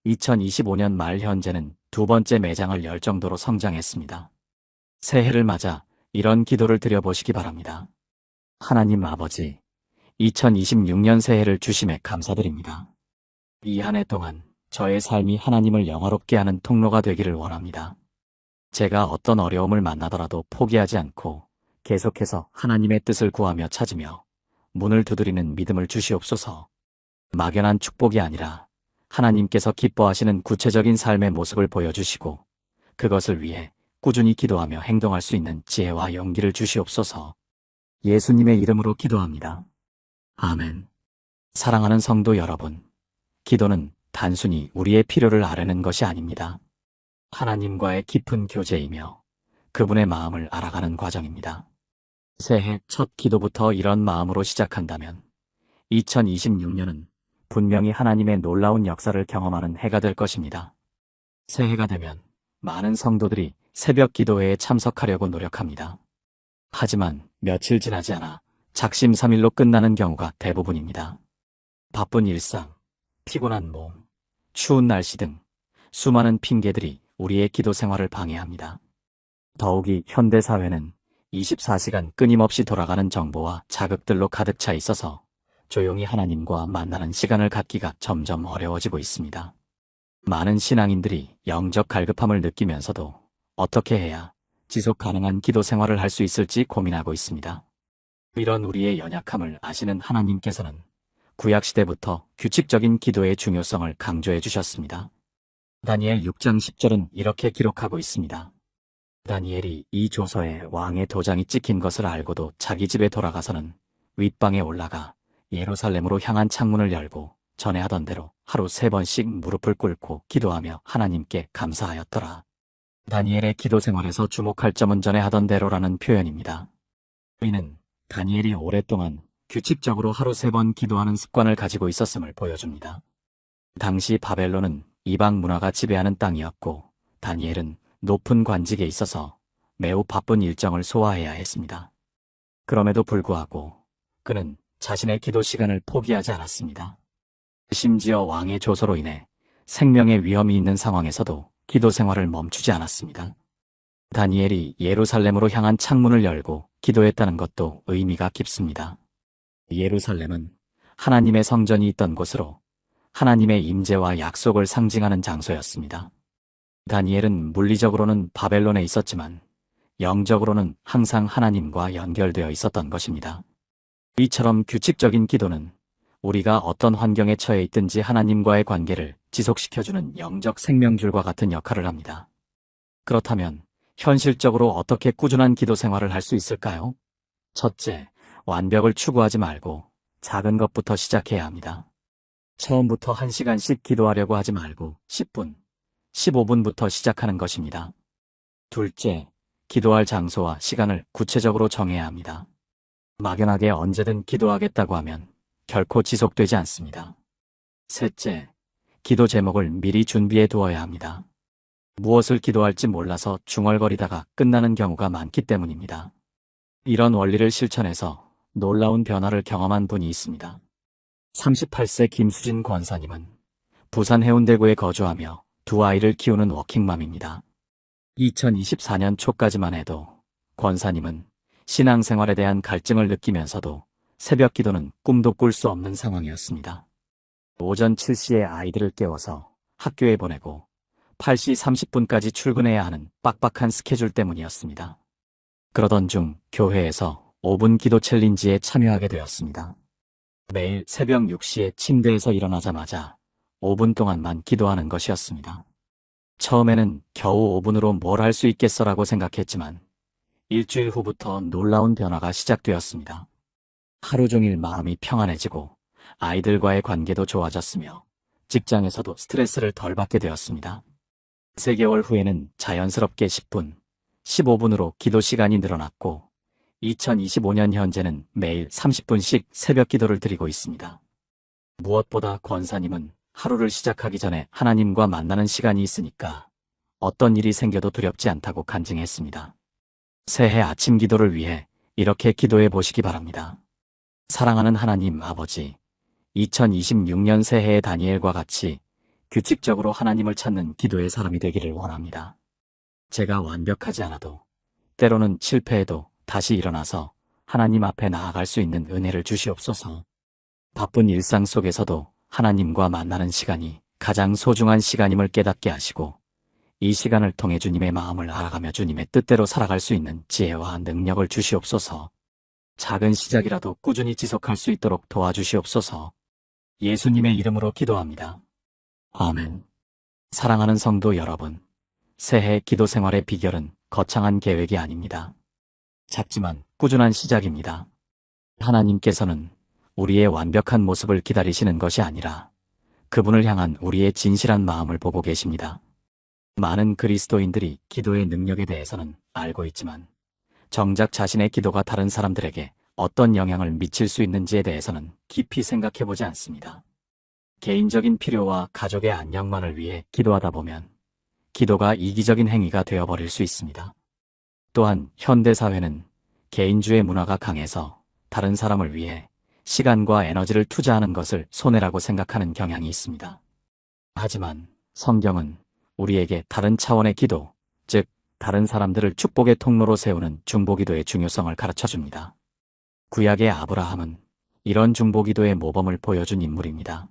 2025년 말 현재는 두 번째 매장을 열 정도로 성장했습니다. 새해를 맞아 이런 기도를 드려보시기 바랍니다. 하나님 아버지, 2026년 새해를 주심에 감사드립니다. 이 한 해 동안 저의 삶이 하나님을 영화롭게 하는 통로가 되기를 원합니다. 제가 어떤 어려움을 만나더라도 포기하지 않고 계속해서 하나님의 뜻을 구하며 찾으며 문을 두드리는 믿음을 주시옵소서. 막연한 축복이 아니라 하나님께서 기뻐하시는 구체적인 삶의 모습을 보여주시고 그것을 위해 꾸준히 기도하며 행동할 수 있는 지혜와 용기를 주시옵소서. 예수님의 이름으로 기도합니다. 아멘. 사랑하는 성도 여러분, 기도는 단순히 우리의 필요를 아뢰는 것이 아닙니다. 하나님과의 깊은 교제이며 그분의 마음을 알아가는 과정입니다. 새해 첫 기도부터 이런 마음으로 시작한다면 2026년은 분명히 하나님의 놀라운 역사를 경험하는 해가 될 것입니다. 새해가 되면 많은 성도들이 새벽 기도회에 참석하려고 노력합니다. 하지만 며칠 지나지 않아 작심삼일로 끝나는 경우가 대부분입니다. 바쁜 일상, 피곤한 몸, 추운 날씨 등 수많은 핑계들이 우리의 기도 생활을 방해합니다. 더욱이 현대사회는 24시간 끊임없이 돌아가는 정보와 자극들로 가득 차 있어서 조용히 하나님과 만나는 시간을 갖기가 점점 어려워지고 있습니다. 많은 신앙인들이 영적 갈급함을 느끼면서도 어떻게 해야 지속 가능한 기도 생활을 할 수 있을지 고민하고 있습니다. 이런 우리의 연약함을 아시는 하나님께서는 구약시대부터 규칙적인 기도의 중요성을 강조해 주셨습니다. 다니엘 6장 10절은 이렇게 기록하고 있습니다. 다니엘이 이 조서에 왕의 도장이 찍힌 것을 알고도 자기 집에 돌아가서는 윗방에 올라가 예루살렘으로 향한 창문을 열고 전에 하던 대로 하루 3번씩 무릎을 꿇고 기도하며 하나님께 감사하였더라. 다니엘의 기도 생활에서 주목할 점은 전에 하던 대로라는 표현입니다. 이는 다니엘이 오랫동안 규칙적으로 하루 3번 기도하는 습관을 가지고 있었음을 보여줍니다. 당시 바벨론은 이방 문화가 지배하는 땅이었고 다니엘은 높은 관직에 있어서 매우 바쁜 일정을 소화해야 했습니다. 그럼에도 불구하고 그는 자신의 기도 시간을 포기하지 않았습니다. 심지어 왕의 조서로 인해 생명의 위험이 있는 상황에서도 기도 생활을 멈추지 않았습니다. 다니엘이 예루살렘으로 향한 창문을 열고 기도했다는 것도 의미가 깊습니다. 예루살렘은 하나님의 성전이 있던 곳으로 하나님의 임재와 약속을 상징하는 장소였습니다. 다니엘은 물리적으로는 바벨론에 있었지만 영적으로는 항상 하나님과 연결되어 있었던 것입니다. 이처럼 규칙적인 기도는 우리가 어떤 환경에 처해 있든지 하나님과의 관계를 지속시켜주는 영적 생명줄과 같은 역할을 합니다. 그렇다면 현실적으로 어떻게 꾸준한 기도 생활을 할 수 있을까요? 첫째, 완벽을 추구하지 말고 작은 것부터 시작해야 합니다. 처음부터 1시간씩 기도하려고 하지 말고 10분, 15분부터 시작하는 것입니다. 둘째, 기도할 장소와 시간을 구체적으로 정해야 합니다. 막연하게 언제든 기도하겠다고 하면 결코 지속되지 않습니다. 셋째, 기도 제목을 미리 준비해 두어야 합니다. 무엇을 기도할지 몰라서 중얼거리다가 끝나는 경우가 많기 때문입니다. 이런 원리를 실천해서 놀라운 변화를 경험한 분이 있습니다. 38세 김수진 권사님은 부산 해운대구에 거주하며 2아이를 키우는 워킹맘입니다. 2024년 초까지만 해도 권사님은 신앙생활에 대한 갈증을 느끼면서도 새벽 기도는 꿈도 꿀 수 없는 상황이었습니다. 오전 7시에 아이들을 깨워서 학교에 보내고 8시 30분까지 출근해야 하는 빡빡한 스케줄 때문이었습니다. 그러던 중 교회에서 5분 기도 챌린지에 참여하게 되었습니다. 매일 새벽 6시에 침대에서 일어나자마자 5분 동안만 기도하는 것이었습니다. 처음에는 겨우 5분으로 뭘 할 수 있겠어라고 생각했지만 일주일 후부터 놀라운 변화가 시작되었습니다. 하루 종일 마음이 평안해지고 아이들과의 관계도 좋아졌으며 직장에서도 스트레스를 덜 받게 되었습니다. 3개월 후에는 자연스럽게 10분, 15분으로 기도 시간이 늘어났고 2025년 현재는 매일 30분씩 새벽 기도를 드리고 있습니다. 무엇보다 권사님은 하루를 시작하기 전에 하나님과 만나는 시간이 있으니까 어떤 일이 생겨도 두렵지 않다고 간증했습니다. 새해 아침 기도를 위해 이렇게 기도해 보시기 바랍니다. 사랑하는 하나님 아버지, 2026년 새해의 다니엘과 같이 규칙적으로 하나님을 찾는 기도의 사람이 되기를 원합니다. 제가 완벽하지 않아도, 때로는 실패해도 다시 일어나서 하나님 앞에 나아갈 수 있는 은혜를 주시옵소서. 바쁜 일상 속에서도 하나님과 만나는 시간이 가장 소중한 시간임을 깨닫게 하시고, 이 시간을 통해 주님의 마음을 알아가며 주님의 뜻대로 살아갈 수 있는 지혜와 능력을 주시옵소서. 작은 시작이라도 꾸준히 지속할 수 있도록 도와주시옵소서. 예수님의 이름으로 기도합니다. 아멘. 사랑하는 성도 여러분, 새해 기도 생활의 비결은 거창한 계획이 아닙니다. 작지만 꾸준한 시작입니다. 하나님께서는 우리의 완벽한 모습을 기다리시는 것이 아니라 그분을 향한 우리의 진실한 마음을 보고 계십니다. 많은 그리스도인들이 기도의 능력에 대해서는 알고 있지만 정작 자신의 기도가 다른 사람들에게 어떤 영향을 미칠 수 있는지에 대해서는 깊이 생각해보지 않습니다. 개인적인 필요와 가족의 안녕만을 위해 기도하다 보면 기도가 이기적인 행위가 되어버릴 수 있습니다. 또한 현대사회는 개인주의 문화가 강해서 다른 사람을 위해 시간과 에너지를 투자하는 것을 손해라고 생각하는 경향이 있습니다. 하지만 성경은 우리에게 다른 차원의 기도, 즉 다른 사람들을 축복의 통로로 세우는 중보기도의 중요성을 가르쳐줍니다. 구약의 아브라함은 이런 중보기도의 모범을 보여준 인물입니다.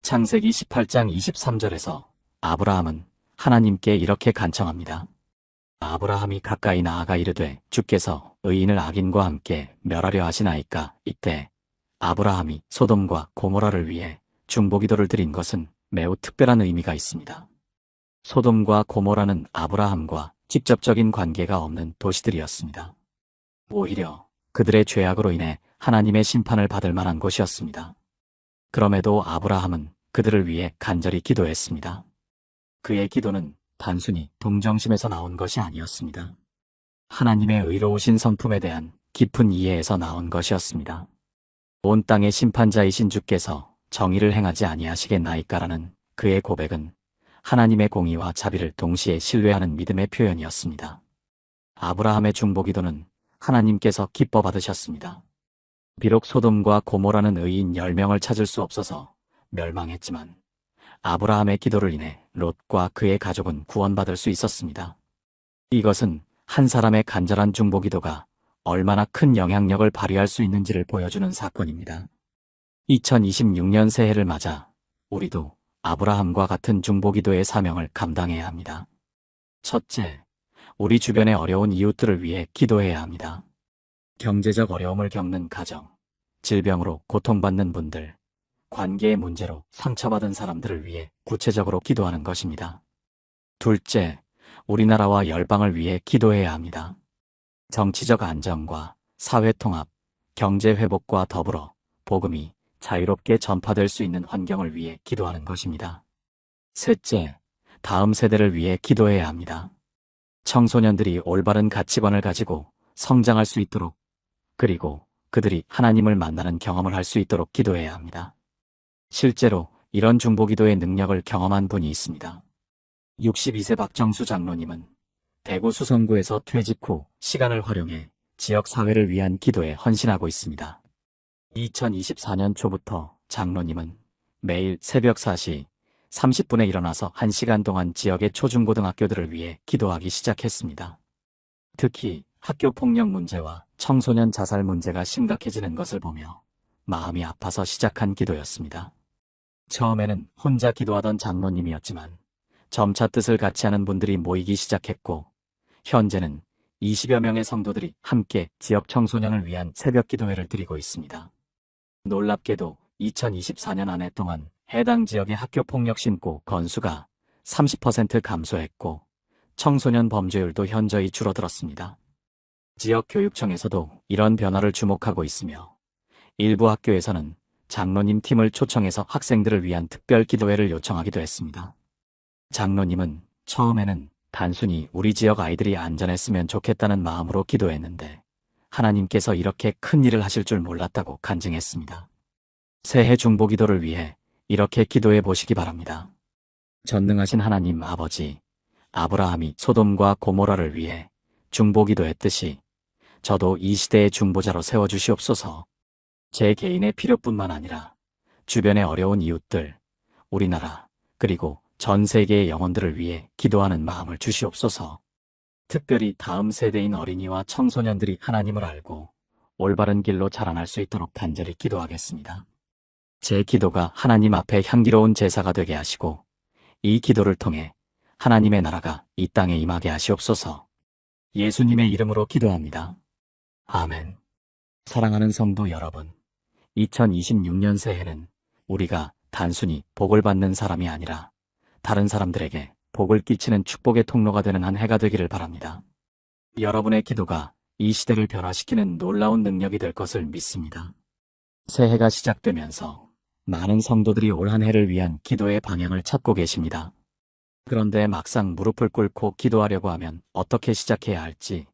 창세기 18장 23절에서 아브라함은 하나님께 이렇게 간청합니다. 아브라함이 가까이 나아가 이르되 주께서 의인을 악인과 함께 멸하려 하시나이까. 이때 아브라함이 소돔과 고모라를 위해 중보기도를 드린 것은 매우 특별한 의미가 있습니다. 소돔과 고모라는 아브라함과 직접적인 관계가 없는 도시들이었습니다. 오히려 그들의 죄악으로 인해 하나님의 심판을 받을 만한 곳이었습니다. 그럼에도 아브라함은 그들을 위해 간절히 기도했습니다. 그의 기도는 단순히 동정심에서 나온 것이 아니었습니다. 하나님의 의로우신 성품에 대한 깊은 이해에서 나온 것이었습니다. 온 땅의 심판자이신 주께서 정의를 행하지 아니하시겠나이까라는 그의 고백은 하나님의 공의와 자비를 동시에 신뢰하는 믿음의 표현이었습니다. 아브라함의 중보기도는 하나님께서 기뻐 받으셨습니다. 비록 소돔과 고모라는 의인 10명을 찾을 수 없어서 멸망했지만 아브라함의 기도를 인해 롯과 그의 가족은 구원받을 수 있었습니다. 이것은 한 사람의 간절한 중보기도가 얼마나 큰 영향력을 발휘할 수 있는지를 보여주는 사건입니다. 2026년 새해를 맞아 우리도 아브라함과 같은 중보기도의 사명을 감당해야 합니다. 첫째, 우리 주변의 어려운 이웃들을 위해 기도해야 합니다. 경제적 어려움을 겪는 가정, 질병으로 고통받는 분들, 관계의 문제로 상처받은 사람들을 위해 구체적으로 기도하는 것입니다. 둘째, 우리나라와 열방을 위해 기도해야 합니다. 정치적 안정과 사회통합, 경제회복과 더불어 복음이 자유롭게 전파될 수 있는 환경을 위해 기도하는 것입니다. 셋째, 다음 세대를 위해 기도해야 합니다. 청소년들이 올바른 가치관을 가지고 성장할 수 있도록, 그리고 그들이 하나님을 만나는 경험을 할 수 있도록 기도해야 합니다. 실제로 이런 중보기도의 능력을 경험한 분이 있습니다. 62세 박정수 장로님은 대구 수성구에서 퇴직 후 시간을 활용해 지역사회를 위한 기도에 헌신하고 있습니다. 2024년 초부터 장로님은 매일 새벽 4시 30분에 일어나서 1시간 동안 지역의 초중고등학교들을 위해 기도하기 시작했습니다. 특히 학교 폭력 문제와 청소년 자살 문제가 심각해지는 것을 보며 마음이 아파서 시작한 기도였습니다. 처음에는 혼자 기도하던 장로님이었지만 점차 뜻을 같이 하는 분들이 모이기 시작했고, 현재는 20여 명의 성도들이 함께 지역 청소년을 위한 새벽 기도회를 드리고 있습니다. 놀랍게도 2024년 한 해 동안 해당 지역의 학교 폭력 신고 건수가 30% 감소했고 청소년 범죄율도 현저히 줄어들었습니다. 지역 교육청에서도 이런 변화를 주목하고 있으며 일부 학교에서는 장로님 팀을 초청해서 학생들을 위한 특별 기도회를 요청하기도 했습니다. 장로님은 처음에는 단순히 우리 지역 아이들이 안전했으면 좋겠다는 마음으로 기도했는데 하나님께서 이렇게 큰 일을 하실 줄 몰랐다고 간증했습니다. 새해 중보기도를 위해 이렇게 기도해 보시기 바랍니다. 전능하신 하나님 아버지, 아브라함이 소돔과 고모라를 위해 중보기도했듯이 저도 이 시대의 중보자로 세워주시옵소서. 제 개인의 필요뿐만 아니라 주변의 어려운 이웃들, 우리나라, 그리고 전 세계의 영혼들을 위해 기도하는 마음을 주시옵소서. 특별히 다음 세대인 어린이와 청소년들이 하나님을 알고 올바른 길로 자라날 수 있도록 간절히 기도하겠습니다. 제 기도가 하나님 앞에 향기로운 제사가 되게 하시고 이 기도를 통해 하나님의 나라가 이 땅에 임하게 하시옵소서. 예수님의 이름으로 기도합니다. 아멘. 사랑하는 성도 여러분, 2026년 새해는 우리가 단순히 복을 받는 사람이 아니라 다른 사람들에게 복을 끼치는 축복의 통로가 되는 한 해가 되기를 바랍니다. 여러분의 기도가 이 시대를 변화시키는 놀라운 능력이 될 것을 믿습니다. 새해가 시작되면서 많은 성도들이 올 한 해를 위한 기도의 방향을 찾고 계십니다. 그런데 막상 무릎을 꿇고 기도하려고 하면 어떻게 시작해야 할지,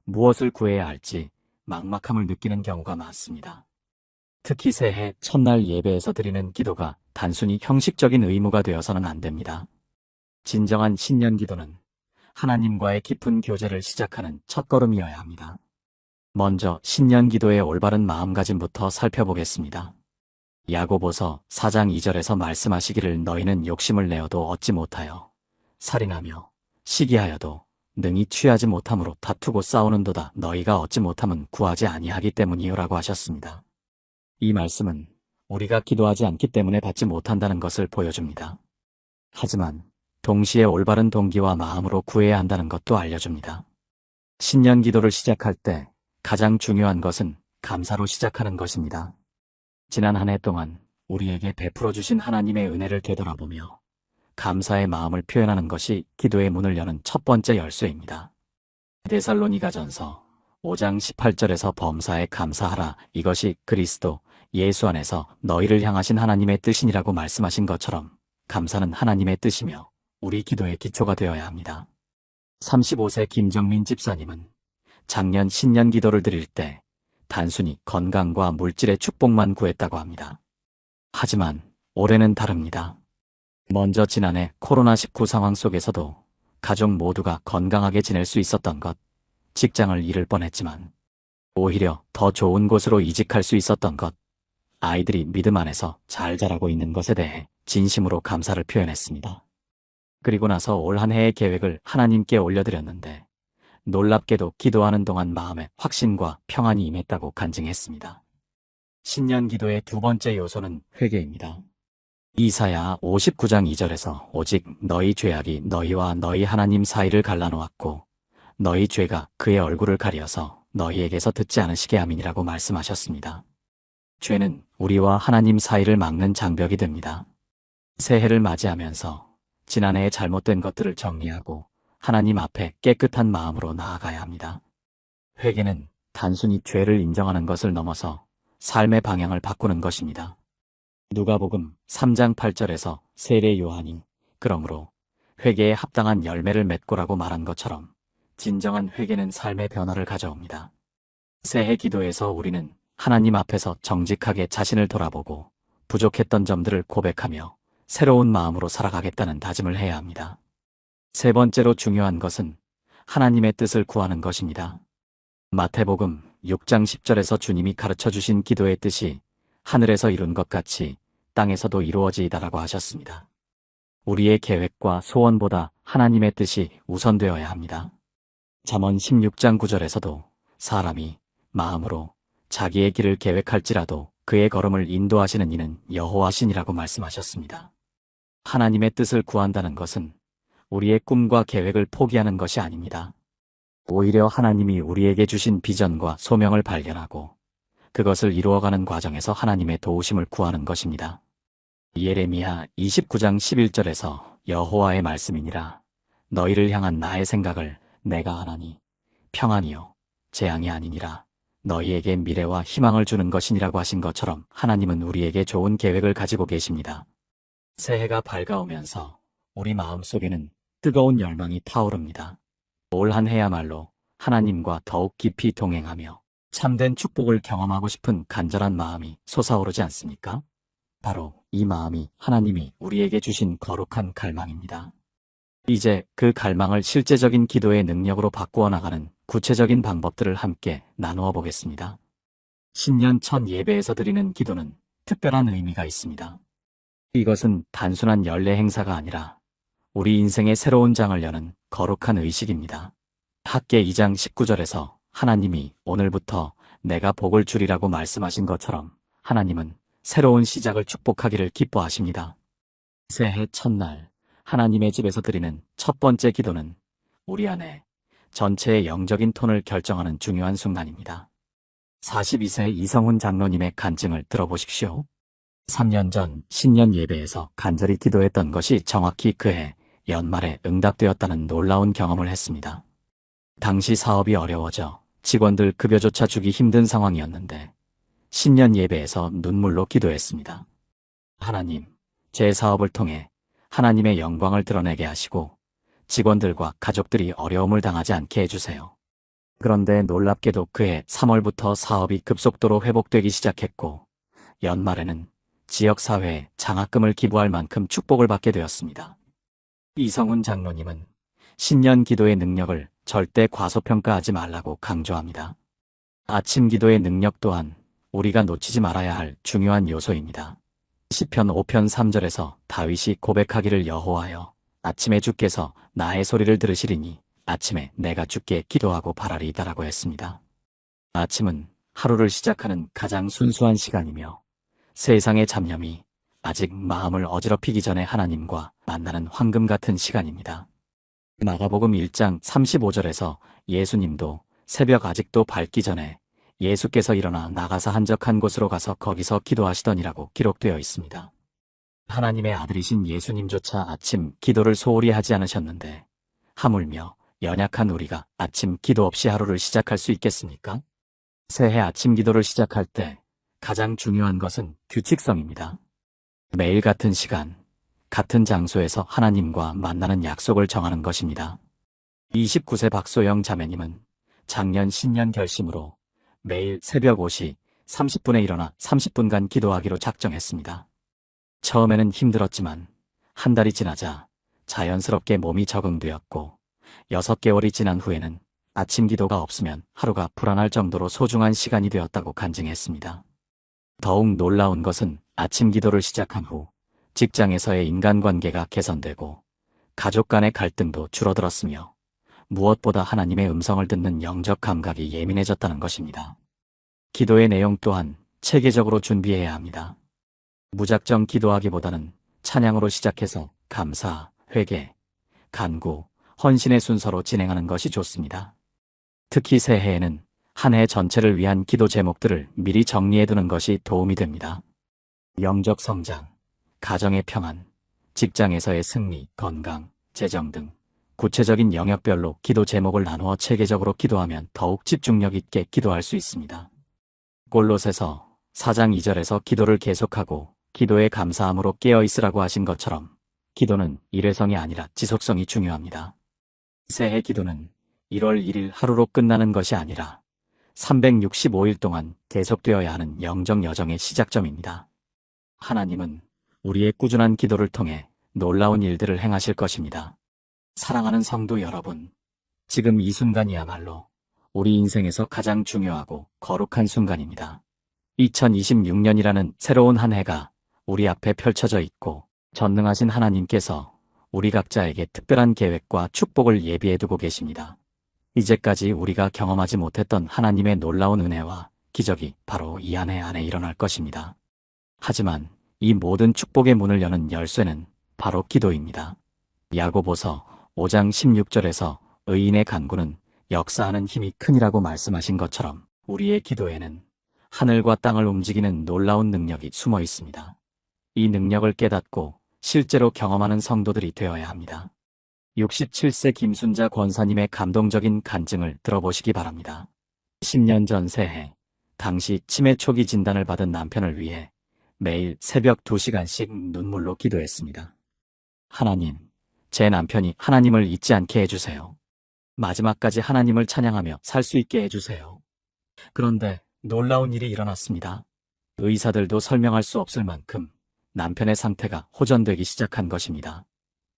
무엇을 구해야 할지 막막함을 느끼는 경우가 많습니다. 특히 새해 첫날 예배에서 드리는 기도가 단순히 형식적인 의무가 되어서는 안 됩니다. 진정한 신년 기도는 하나님과의 깊은 교제를 시작하는 첫걸음이어야 합니다. 먼저 신년 기도의 올바른 마음가짐부터 살펴보겠습니다. 야고보서 4장 2절에서 말씀하시기를 너희는 욕심을 내어도 얻지 못하여 살인하며 시기하여도 능히 취하지 못함으로 다투고 싸우는도다 너희가 얻지 못함은 구하지 아니하기 때문이요라고 하셨습니다. 이 말씀은 우리가 기도하지 않기 때문에 받지 못한다는 것을 보여줍니다. 하지만 동시에 올바른 동기와 마음으로 구해야 한다는 것도 알려줍니다. 신년 기도를 시작할 때 가장 중요한 것은 감사로 시작하는 것입니다. 지난 한 해 동안 우리에게 베풀어 주신 하나님의 은혜를 되돌아보며 감사의 마음을 표현하는 것이 기도의 문을 여는 첫 번째 열쇠입니다. 데살로니가전서 5장 18절에서 범사에 감사하라. 이것이 그리스도 예수 안에서 너희를 향하신 하나님의 뜻이니라고 말씀하신 것처럼 감사는 하나님의 뜻이며 우리 기도의 기초가 되어야 합니다. 35세 김정민 집사님은 작년 신년 기도를 드릴 때 단순히 건강과 물질의 축복만 구했다고 합니다. 하지만 올해는 다릅니다. 먼저 지난해 코로나19 상황 속에서도 가족 모두가 건강하게 지낼 수 있었던 것, 직장을 잃을 뻔했지만 오히려 더 좋은 곳으로 이직할 수 있었던 것, 아이들이 믿음 안에서 잘 자라고 있는 것에 대해 진심으로 감사를 표현했습니다. 그리고 나서 올 한 해의 계획을 하나님께 올려드렸는데 놀랍게도 기도하는 동안 마음에 확신과 평안이 임했다고 간증했습니다. 신년 기도의 두 번째 요소는 회개입니다. 이사야 59장 2절에서 오직 너희 죄악이 너희와 너희 하나님 사이를 갈라놓았고 너희 죄가 그의 얼굴을 가려서 너희에게서 듣지 않으시게 함이니라고 말씀하셨습니다. 죄는 우리와 하나님 사이를 막는 장벽이 됩니다. 새해를 맞이하면서 지난해의 잘못된 것들을 정리하고 하나님 앞에 깨끗한 마음으로 나아가야 합니다. 회개는 단순히 죄를 인정하는 것을 넘어서 삶의 방향을 바꾸는 것입니다. 누가복음 3장 8절에서 세례 요한이 그러므로 회개에 합당한 열매를 맺고라고 말한 것처럼 진정한 회개는 삶의 변화를 가져옵니다. 새해 기도에서 우리는 하나님 앞에서 정직하게 자신을 돌아보고 부족했던 점들을 고백하며 새로운 마음으로 살아가겠다는 다짐을 해야 합니다. 세 번째로 중요한 것은 하나님의 뜻을 구하는 것입니다. 마태복음 6장 10절에서 주님이 가르쳐 주신 기도의 뜻이 하늘에서 이룬 것 같이 땅에서도 이루어지이다라고 하셨습니다. 우리의 계획과 소원보다 하나님의 뜻이 우선되어야 합니다. 잠언 16장 9절에서도 사람이 마음으로 자기의 길을 계획할지라도 그의 걸음을 인도하시는 이는 여호와시니라고 말씀하셨습니다. 하나님의 뜻을 구한다는 것은 우리의 꿈과 계획을 포기하는 것이 아닙니다. 오히려 하나님이 우리에게 주신 비전과 소명을 발견하고 그것을 이루어가는 과정에서 하나님의 도우심을 구하는 것입니다. 예레미야 29장 11절에서 여호와의 말씀이니라 너희를 향한 나의 생각을 내가 아나니 평안이요 재앙이 아니니라 너희에게 미래와 희망을 주는 것이니라고 하신 것처럼 하나님은 우리에게 좋은 계획을 가지고 계십니다. 새해가 밝아오면서 우리 마음속에는 뜨거운 열망이 타오릅니다. 올 한 해야말로 하나님과 더욱 깊이 동행하며 참된 축복을 경험하고 싶은 간절한 마음이 솟아오르지 않습니까? 바로 이 마음이 하나님이 우리에게 주신 거룩한 갈망입니다. 이제 그 갈망을 실제적인 기도의 능력으로 바꾸어 나가는 구체적인 방법들을 함께 나누어 보겠습니다. 신년 첫 예배에서 드리는 기도는 특별한 의미가 있습니다. 이것은 단순한 연례 행사가 아니라 우리 인생의 새로운 장을 여는 거룩한 의식입니다. 학계 2장 19절에서 하나님이 오늘부터 내가 복을 주리라고 말씀하신 것처럼 하나님은 새로운 시작을 축복하기를 기뻐하십니다. 새해 첫날 하나님의 집에서 드리는 첫 번째 기도는 우리 안에 전체의 영적인 톤을 결정하는 중요한 순간입니다. 42세 이성훈 장로님의 간증을 들어보십시오. 3년 전 신년 예배에서 간절히 기도했던 것이 정확히 그해 연말에 응답되었다는 놀라운 경험을 했습니다. 당시 사업이 어려워져 직원들 급여조차 주기 힘든 상황이었는데 신년 예배에서 눈물로 기도했습니다. 하나님, 제 사업을 통해 하나님의 영광을 드러내게 하시고 직원들과 가족들이 어려움을 당하지 않게 해주세요. 그런데 놀랍게도 그해 3월부터 사업이 급속도로 회복되기 시작했고 연말에는 지역사회에 장학금을 기부할 만큼 축복을 받게 되었습니다. 이성훈 장로님은 신년 기도의 능력을 절대 과소평가하지 말라고 강조합니다. 아침 기도의 능력 또한 우리가 놓치지 말아야 할 중요한 요소입니다. 시편 5편 3절에서 다윗이 고백하기를 여호와여 아침에 주께서 나의 소리를 들으시리니 아침에 내가 주께 기도하고 바라리이다라고 했습니다. 아침은 하루를 시작하는 가장 순수한 시간이며 세상의 잡념이 아직 마음을 어지럽히기 전에 하나님과 만나는 황금 같은 시간입니다. 마가복음 1장 35절에서 예수님도 새벽 아직도 밝기 전에 예수께서 일어나 나가서 한적한 곳으로 가서 거기서 기도하시더니라고 기록되어 있습니다. 하나님의 아들이신 예수님조차 아침 기도를 소홀히 하지 않으셨는데 하물며 연약한 우리가 아침 기도 없이 하루를 시작할 수 있겠습니까? 새해 아침 기도를 시작할 때 가장 중요한 것은 규칙성입니다. 매일 같은 시간, 같은 장소에서 하나님과 만나는 약속을 정하는 것입니다. 29세 박소영 자매님은 작년 신년 결심으로 매일 새벽 5시 30분에 일어나 30분간 기도하기로 작정했습니다. 처음에는 힘들었지만 한 달이 지나자 자연스럽게 몸이 적응되었고 6개월이 지난 후에는 아침 기도가 없으면 하루가 불안할 정도로 소중한 시간이 되었다고 간증했습니다. 더욱 놀라운 것은 아침 기도를 시작한 후 직장에서의 인간관계가 개선되고 가족 간의 갈등도 줄어들었으며 무엇보다 하나님의 음성을 듣는 영적 감각이 예민해졌다는 것입니다. 기도의 내용 또한 체계적으로 준비해야 합니다. 무작정 기도하기보다는 찬양으로 시작해서 감사, 회개, 간구, 헌신의 순서로 진행하는 것이 좋습니다. 특히 새해에는 한 해 전체를 위한 기도 제목들을 미리 정리해두는 것이 도움이 됩니다. 영적 성장, 가정의 평안, 직장에서의 승리, 건강, 재정 등 구체적인 영역별로 기도 제목을 나누어 체계적으로 기도하면 더욱 집중력 있게 기도할 수 있습니다. 골로새서 4장 2절에서 기도를 계속하고 기도에 감사함으로 깨어있으라고 하신 것처럼 기도는 일회성이 아니라 지속성이 중요합니다. 새해 기도는 1월 1일 하루로 끝나는 것이 아니라 365일 동안 계속되어야 하는 영적 여정의 시작점입니다. 하나님은 우리의 꾸준한 기도를 통해 놀라운 일들을 행하실 것입니다. 사랑하는 성도 여러분, 지금 이 순간이야말로 우리 인생에서 가장 중요하고 거룩한 순간입니다. 2026년이라는 새로운 한 해가 우리 앞에 펼쳐져 있고 전능하신 하나님께서 우리 각자에게 특별한 계획과 축복을 예비해두고 계십니다. 이제까지 우리가 경험하지 못했던 하나님의 놀라운 은혜와 기적이 바로 이 한 해 안에 일어날 것입니다. 하지만 이 모든 축복의 문을 여는 열쇠는 바로 기도입니다. 야고보서 5장 16절에서 의인의 간구는 역사하는 힘이 크니라고 말씀하신 것처럼 우리의 기도에는 하늘과 땅을 움직이는 놀라운 능력이 숨어 있습니다. 이 능력을 깨닫고 실제로 경험하는 성도들이 되어야 합니다. 67세 김순자 권사님의 감동적인 간증을 들어보시기 바랍니다. 10년 전 새해, 당시 치매 초기 진단을 받은 남편을 위해 매일 새벽 2시간씩 눈물로 기도했습니다. 하나님, 제 남편이 하나님을 잊지 않게 해주세요. 마지막까지 하나님을 찬양하며 살 수 있게 해주세요. 그런데 놀라운 일이 일어났습니다. 의사들도 설명할 수 없을 만큼 남편의 상태가 호전되기 시작한 것입니다.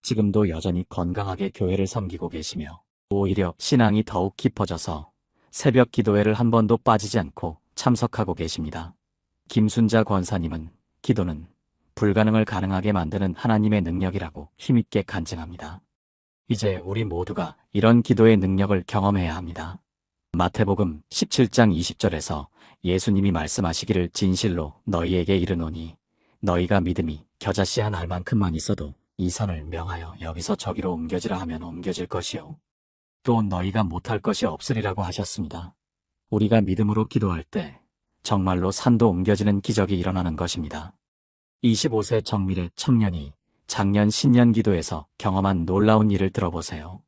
지금도 여전히 건강하게 교회를 섬기고 계시며 오히려 신앙이 더욱 깊어져서 새벽 기도회를 한 번도 빠지지 않고 참석하고 계십니다. 김순자 권사님은 기도는 불가능을 가능하게 만드는 하나님의 능력이라고 힘있게 간증합니다. 이제 우리 모두가 이런 기도의 능력을 경험해야 합니다. 마태복음 17장 20절에서 예수님이 말씀하시기를 진실로 너희에게 이르노니 너희가 믿음이 겨자씨 한 알만큼만 있어도 이 산을 명하여 여기서 저기로 옮겨지라 하면 옮겨질 것이요 또 너희가 못할 것이 없으리라고 하셨습니다. 우리가 믿음으로 기도할 때 정말로 산도 옮겨지는 기적이 일어나는 것입니다. 25세 정밀의 청년이 작년 신년 기도에서 경험한 놀라운 일을 들어보세요.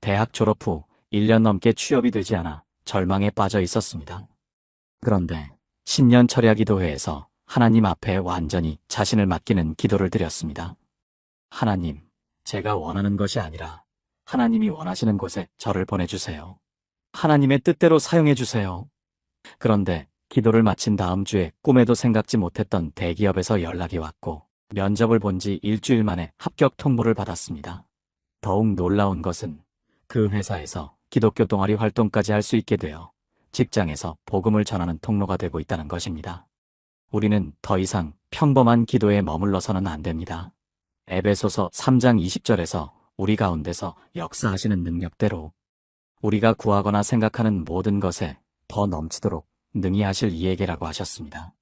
대학 졸업 후 1년 넘게 취업이 되지 않아 절망에 빠져 있었습니다. 그런데 신년 철야 기도회에서 하나님 앞에 완전히 자신을 맡기는 기도를 드렸습니다. 하나님, 제가 원하는 것이 아니라 하나님이 원하시는 곳에 저를 보내주세요. 하나님의 뜻대로 사용해주세요. 그런데 기도를 마친 다음 주에 꿈에도 생각지 못했던 대기업에서 연락이 왔고 면접을 본 지 일주일 만에 합격 통보를 받았습니다. 더욱 놀라운 것은 그 회사에서 기독교 동아리 활동까지 할 수 있게 되어 직장에서 복음을 전하는 통로가 되고 있다는 것입니다. 우리는 더 이상 평범한 기도에 머물러서는 안 됩니다. 에베소서 3장 20절에서 우리 가운데서 역사하시는 능력대로 우리가 구하거나 생각하는 모든 것에 더 넘치도록 능히 하실 이에게라고 하셨습니다.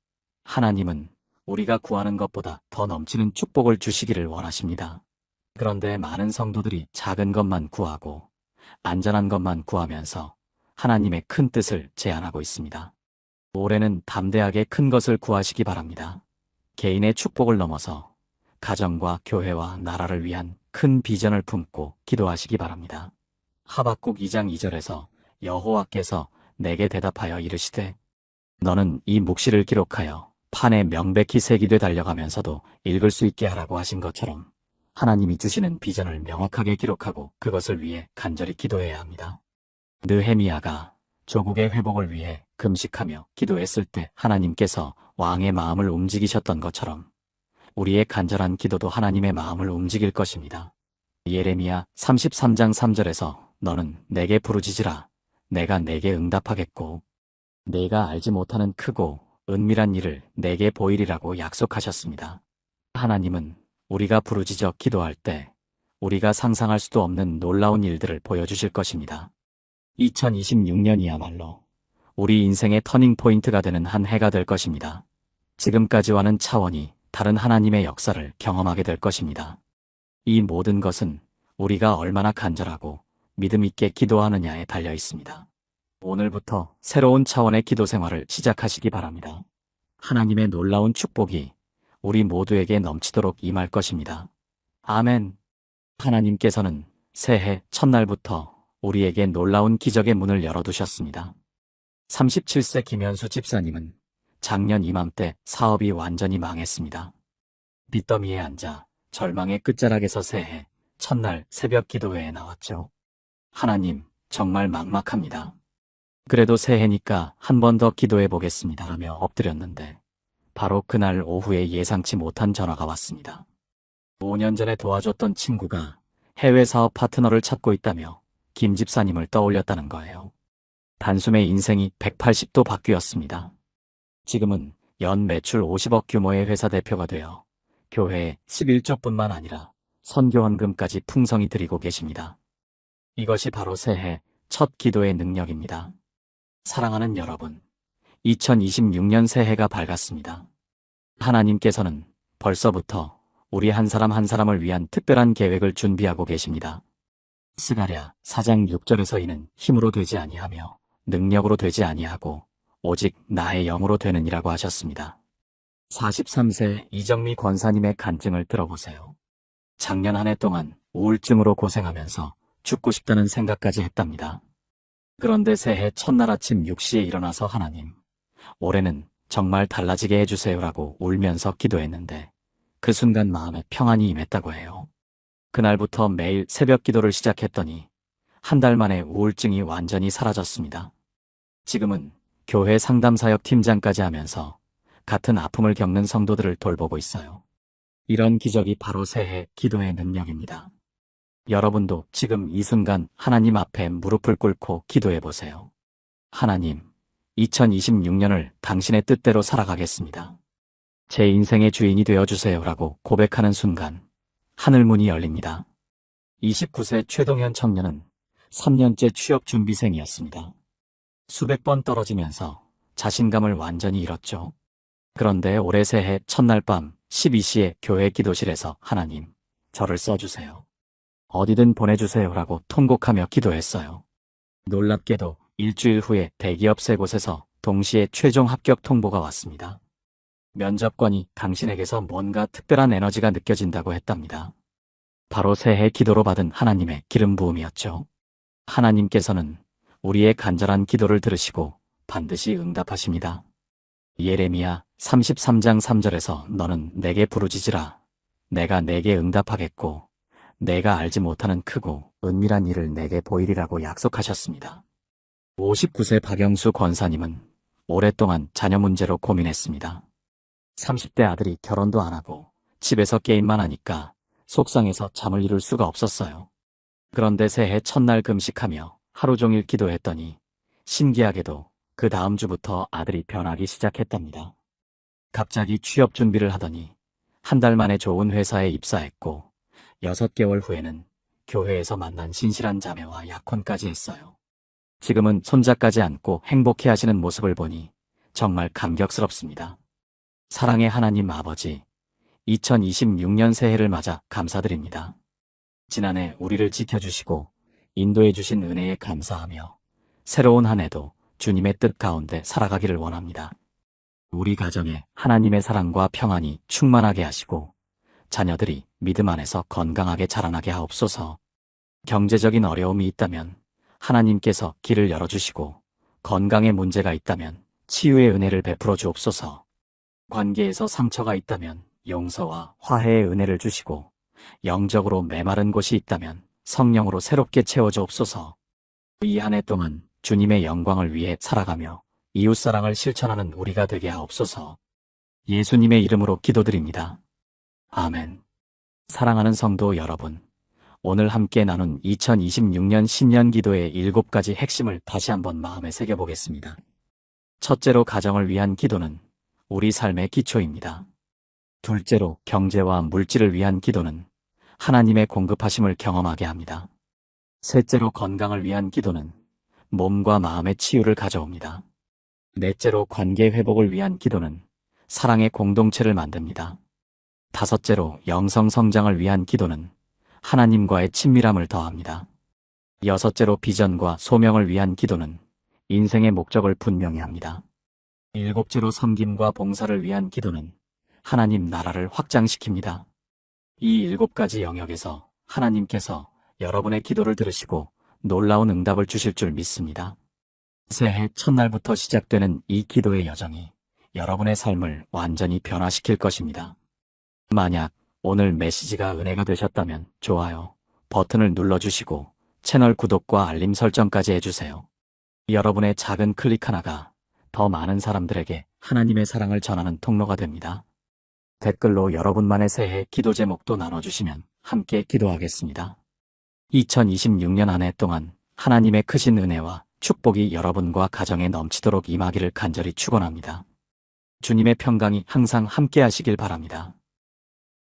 하나님은 우리가 구하는 것보다 더 넘치는 축복을 주시기를 원하십니다. 그런데 많은 성도들이 작은 것만 구하고 안전한 것만 구하면서 하나님의 큰 뜻을 제한하고 있습니다. 올해는 담대하게 큰 것을 구하시기 바랍니다. 개인의 축복을 넘어서 가정과 교회와 나라를 위한 큰 비전을 품고 기도하시기 바랍니다. 하박국 2장 2절에서 여호와께서 내게 대답하여 이르시되 너는 이 묵시를 기록하여 판에 명백히 새기되 달려가면서도 읽을 수 있게 하라고 하신 것처럼 하나님이 주시는 비전을 명확하게 기록하고 그것을 위해 간절히 기도해야 합니다. 느헤미야가 조국의 회복을 위해 금식하며 기도했을 때 하나님께서 왕의 마음을 움직이셨던 것처럼 우리의 간절한 기도도 하나님의 마음을 움직일 것입니다. 예레미야 33장 3절에서 너는 내게 부르짖으라 내가 내게 응답하겠고 내가 알지 못하는 크고 은밀한 일을 내게 보이리라고 약속하셨습니다. 하나님은 우리가 부르짖어 기도할 때 우리가 상상할 수도 없는 놀라운 일들을 보여주실 것입니다. 2026년이야말로 우리 인생의 터닝포인트가 되는 한 해가 될 것입니다. 지금까지와는 차원이 다른 하나님의 역사를 경험하게 될 것입니다. 이 모든 것은 우리가 얼마나 간절하고 믿음 있게 기도하느냐에 달려 있습니다. 오늘부터 새로운 차원의 기도 생활을 시작하시기 바랍니다. 하나님의 놀라운 축복이 우리 모두에게 넘치도록 임할 것입니다. 아멘. 하나님께서는 새해 첫날부터 우리에게 놀라운 기적의 문을 열어두셨습니다. 37세 김현수 집사님은 작년 이맘때 사업이 완전히 망했습니다. 빚더미에 앉아 절망의 끝자락에서 새해 첫날 새벽 기도회에 나왔죠. 하나님, 정말 막막합니다. 그래도 새해니까 한 번 더 기도해 보겠습니다 하며 엎드렸는데 바로 그날 오후에 예상치 못한 전화가 왔습니다. 5년 전에 도와줬던 친구가 해외 사업 파트너를 찾고 있다며 김 집사님을 떠올렸다는 거예요. 단숨에 인생이 180도 바뀌었습니다. 지금은 연 매출 50억 규모의 회사 대표가 되어 교회에 11조뿐만 아니라 선교헌금까지 풍성히 드리고 계십니다. 이것이 바로 새해 첫 기도의 능력입니다. 사랑하는 여러분, 2026년 새해가 밝았습니다. 하나님께서는 벌써부터 우리 한 사람 한 사람을 위한 특별한 계획을 준비하고 계십니다. 스가랴 4장 6절에서 이는 힘으로 되지 아니하며 능력으로 되지 아니하고 오직 나의 영으로 되느니라고 하셨습니다. 43세 이정미 권사님의 간증을 들어보세요. 작년 한 해 동안 우울증으로 고생하면서 죽고 싶다는 생각까지 했답니다. 그런데 새해 첫날 아침 6시에 일어나서 하나님, 올해는 정말 달라지게 해주세요라고 울면서 기도했는데 그 순간 마음에 평안이 임했다고 해요. 그날부터 매일 새벽 기도를 시작했더니 한 달 만에 우울증이 완전히 사라졌습니다. 지금은 교회 상담사역 팀장까지 하면서 같은 아픔을 겪는 성도들을 돌보고 있어요. 이런 기적이 바로 새해 기도의 능력입니다. 여러분도 지금 이 순간 하나님 앞에 무릎을 꿇고 기도해 보세요. 하나님, 2026년을 당신의 뜻대로 살아가겠습니다. 제 인생의 주인이 되어주세요라고 고백하는 순간 하늘문이 열립니다. 29세 최동현 청년은 3년째 취업준비생이었습니다. 수백 번 떨어지면서 자신감을 완전히 잃었죠. 그런데 올해 새해 첫날 밤 12시에 교회 기도실에서 하나님, 저를 써주세요. 어디든 보내주세요라고 통곡하며 기도했어요. 놀랍게도 일주일 후에 대기업 3곳에서 동시에 최종 합격 통보가 왔습니다. 면접관이 당신에게서 뭔가 특별한 에너지가 느껴진다고 했답니다. 바로 새해 기도로 받은 하나님의 기름 부음이었죠. 하나님께서는 우리의 간절한 기도를 들으시고 반드시 응답하십니다. 예레미야 33장 3절에서 너는 내게 부르짖으라. 내가 내게 응답하겠고 내가 알지 못하는 크고 은밀한 일을 내게 보이리라고 약속하셨습니다. 59세 박영수 권사님은 오랫동안 자녀 문제로 고민했습니다. 30대 아들이 결혼도 안 하고 집에서 게임만 하니까 속상해서 잠을 이룰 수가 없었어요. 그런데 새해 첫날 금식하며 하루 종일 기도했더니 신기하게도 그 다음 주부터 아들이 변하기 시작했답니다. 갑자기 취업 준비를 하더니 한 달 만에 좋은 회사에 입사했고 6개월 후에는 교회에서 만난 신실한 자매와 약혼까지 했어요. 지금은 손자까지 안고 행복해 하시는 모습을 보니 정말 감격스럽습니다. 사랑의 하나님 아버지, 2026년 새해를 맞아 감사드립니다. 지난해 우리를 지켜주시고 인도해 주신 은혜에 감사하며 새로운 한 해도 주님의 뜻 가운데 살아가기를 원합니다. 우리 가정에 하나님의 사랑과 평안이 충만하게 하시고 자녀들이 믿음 안에서 건강하게 자라나게 하옵소서. 경제적인 어려움이 있다면 하나님께서 길을 열어주시고 건강에 문제가 있다면 치유의 은혜를 베풀어 주옵소서. 관계에서 상처가 있다면 용서와 화해의 은혜를 주시고 영적으로 메마른 곳이 있다면 성령으로 새롭게 채워주옵소서. 이 한 해 동안 주님의 영광을 위해 살아가며 이웃사랑을 실천하는 우리가 되게 하옵소서. 예수님의 이름으로 기도드립니다. 아멘. 사랑하는 성도 여러분, 오늘 함께 나눈 2026년 신년 기도의 7가지 핵심을 다시 한번 마음에 새겨보겠습니다. 첫째로 가정을 위한 기도는 우리 삶의 기초입니다. 둘째로 경제와 물질을 위한 기도는 하나님의 공급하심을 경험하게 합니다. 셋째로 건강을 위한 기도는 몸과 마음의 치유를 가져옵니다. 넷째로 관계 회복을 위한 기도는 사랑의 공동체를 만듭니다. 다섯째로 영성 성장을 위한 기도는 하나님과의 친밀함을 더합니다. 여섯째로 비전과 소명을 위한 기도는 인생의 목적을 분명히 합니다. 일곱째로 섬김과 봉사를 위한 기도는 하나님 나라를 확장시킵니다. 이 7가지 영역에서 하나님께서 여러분의 기도를 들으시고 놀라운 응답을 주실 줄 믿습니다. 새해 첫날부터 시작되는 이 기도의 여정이 여러분의 삶을 완전히 변화시킬 것입니다. 만약 오늘 메시지가 은혜가 되셨다면 좋아요 버튼을 눌러주시고 채널 구독과 알림 설정까지 해주세요. 여러분의 작은 클릭 하나가 더 많은 사람들에게 하나님의 사랑을 전하는 통로가 됩니다. 댓글로 여러분만의 새해 기도 제목도 나눠주시면 함께 기도하겠습니다. 2026년 한 해 동안 하나님의 크신 은혜와 축복이 여러분과 가정에 넘치도록 임하기를 간절히 축원합니다. 주님의 평강이 항상 함께 하시길 바랍니다.